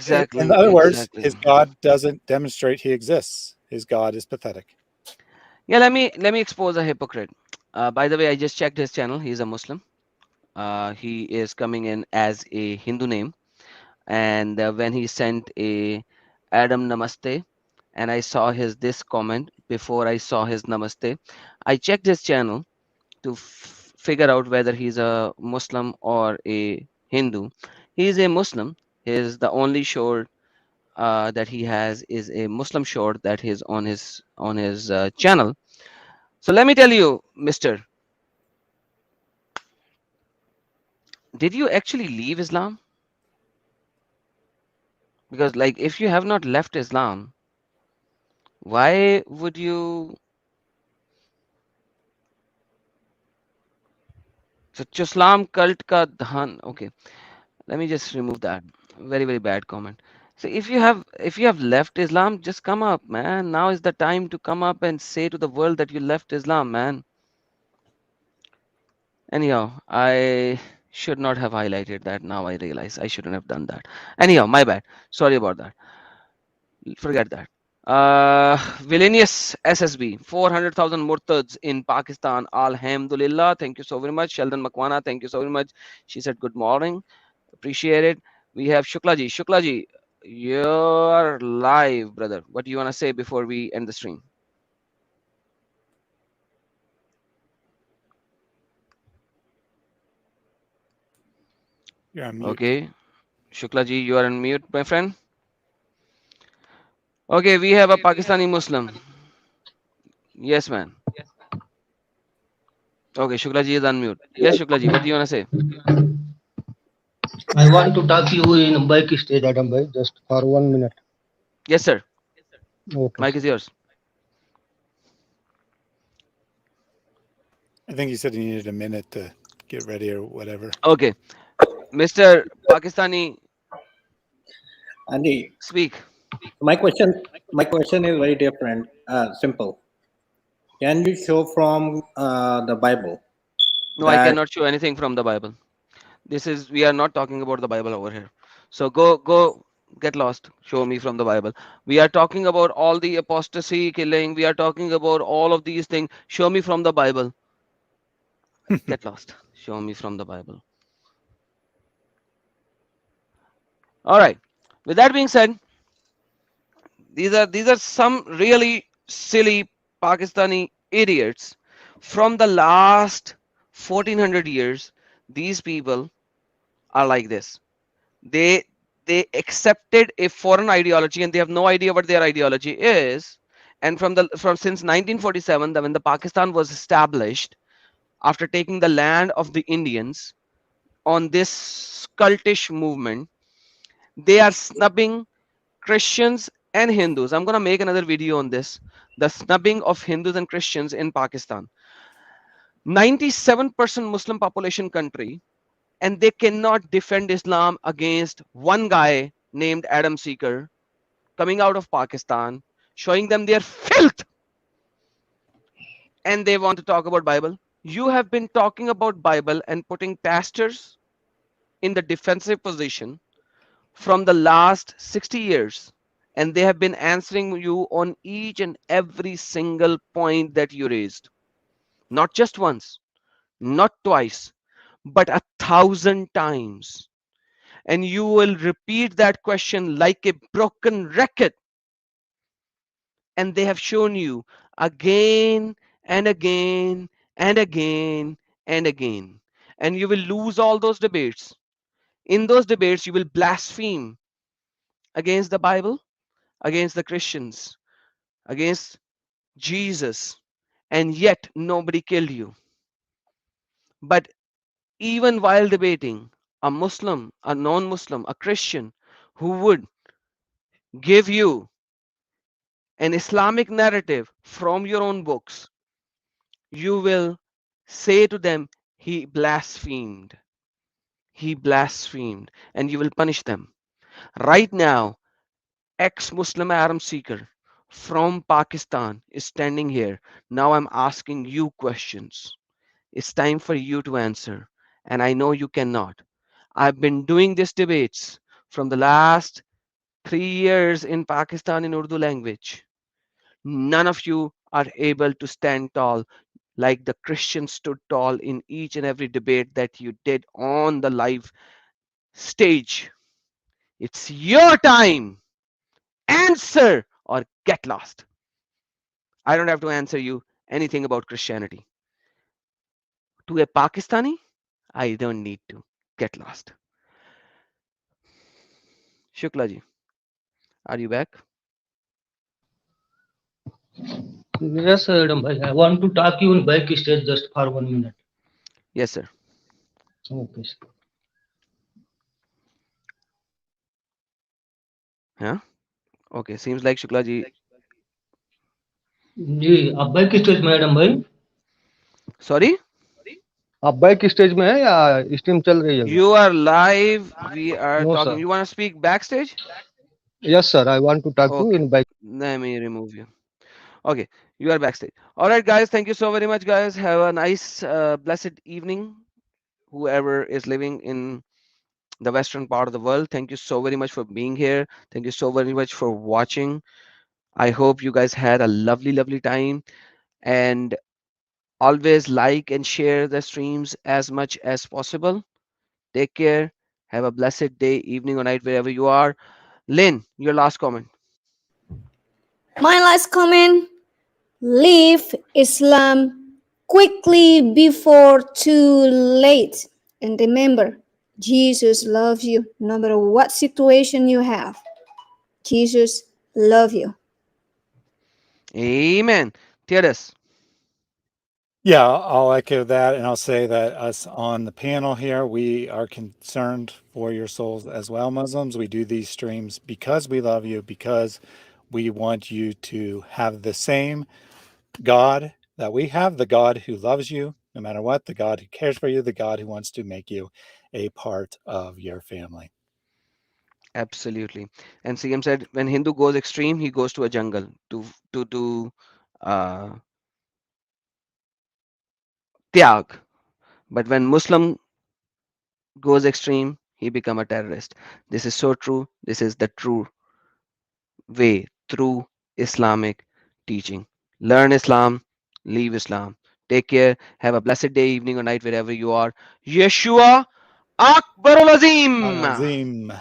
In exactly, other words, exactly. his God doesn't demonstrate he exists. His God is pathetic. Yeah, let me expose a hypocrite. By the way, I just checked his channel. He's a Muslim. He is coming in as a Hindu name. and when he sent a Adam Namaste, and I saw his this comment before I saw his Namaste. I checked his channel to figure out whether he's a Muslim or a Hindu. He is a Muslim. His the only short that he has is a Muslim short that is on his channel. So let me tell you, Mister, did you actually leave Islam? Because like if you have not left Islam, why would you? So Islam cult ka dhan. Okay, let me just remove that. Very very bad comment. So if you have left Islam, just come up, man. Now is the time to come up and say to the world that you left Islam, man. Anyhow, I should not have highlighted that. Now I realize I shouldn't have done that. Anyhow, my bad. Sorry about that. Forget that. Villainous SSB, 400,000 murtads in Pakistan. Alhamdulillah. Thank you so very much. Sheldon Makwana, thank you so very much. She said good morning. Appreciate it. We have Shuklaji. Shuklaji, you're live, brother. What do you want to say before we end the stream? You're on mute. Okay. Shuklaji, you are on mute, my friend. Okay, we have a Pakistani Muslim. Yes, man. Okay, Shuklaji is on mute. Yes, Shuklaji, what do you want to say? I want to talk to you in bike stage, Adam bhai, just for 1 minute. Yes, sir. Okay. Mike is yours. I think he said he needed a minute to get ready or whatever. Okay. Mr. Pakistani, Andy, speak. my question is very different. Simple. Can you show from the Bible No, I that cannot show anything from the Bible. We are not talking about the Bible over here. So go get lost. Show me from the Bible. We are talking about all the apostasy killing. We are talking about all of these things. Show me from the Bible. Get lost. Show me from the Bible. All right. With that being said, these are some really silly Pakistani idiots from the last 1400 years. These people are like this. They accepted a foreign ideology and they have no idea what their ideology is. And from since 1947, when the Pakistan was established, after taking the land of the Indians on this cultish movement, they are snubbing Christians and Hindus. I'm gonna make another video on this. The snubbing of Hindus and Christians in Pakistan. 97% Muslim population country, and they cannot defend Islam against one guy named Adam Seeker coming out of Pakistan, showing them their filth, and they want to talk about Bible. You have been talking about Bible and putting pastors in the defensive position from the last 60 years, and they have been answering you on each and every single point that you raised. Not just once, not twice, but 1,000 times. And you will repeat that question like a broken record. And they have shown you again and again and again and again. And you will lose all those debates. In those debates, you will blaspheme against the Bible, against the Christians, against Jesus, and yet nobody killed you. But even while debating, a Muslim, a non-Muslim, a Christian who would give you an Islamic narrative from your own books, you will say to them, he blasphemed. He blasphemed, and you will punish them. Right now, ex-Muslim Aram Seeker from Pakistan is standing here. Now I'm asking you questions. It's time for you to answer, and I know you cannot. I've been doing these debates from the last 3 years in Pakistan in Urdu language. None of you are able to stand tall like the Christians stood tall in each and every debate that you did on the live stage. It's your time. Answer or get lost. I don't have to answer you anything about Christianity. To a Pakistani, I don't need to. Get lost. Shukla ji, are you back? Yes, Adam bhai. I want to talk you in back stage just for 1 minute. Yes, sir. Okay. Sir. Yeah. Okay. Seems like Shukla ji. जी आप back stage में madam भाई Sorry. आप back stage में है या stream चल रही है You are live. We are no talking. Sir You want to speak backstage? Yes sir I want to talk you Okay. In back Let me remove you. Okay. You are backstage. All right, guys. Thank you so very much, guys. Have a nice, blessed evening. Whoever is living in the western part of the world, thank you so very much for being here. Thank you so very much for watching. I hope you guys had a lovely, lovely time. And always like and share the streams as much as possible. Take care. Have a blessed day, evening, or night, wherever you are. Lynn, your last comment. My last comment: leave Islam quickly before too late. And remember, Jesus loves you no matter what situation you have. Jesus loves you. Amen. Thaddeus. Yeah, I'll echo that, and I'll say that us on the panel here, we are concerned for your souls as well, Muslims. We do these streams because we love you, because we want you to have the same God that we have, the God who loves you no matter what, the God who cares for you, the God who wants to make you a part of your family. Absolutely. And CM said when Hindu goes extreme, he goes to a jungle to do uh, tyag. But when Muslim goes extreme, he become a terrorist. This is so true. This is the true way through Islamic teaching. Learn Islam, leave Islam. Take care. Have a blessed day, evening, or night, wherever you are. Yeshua Akbarul Azim. Azim.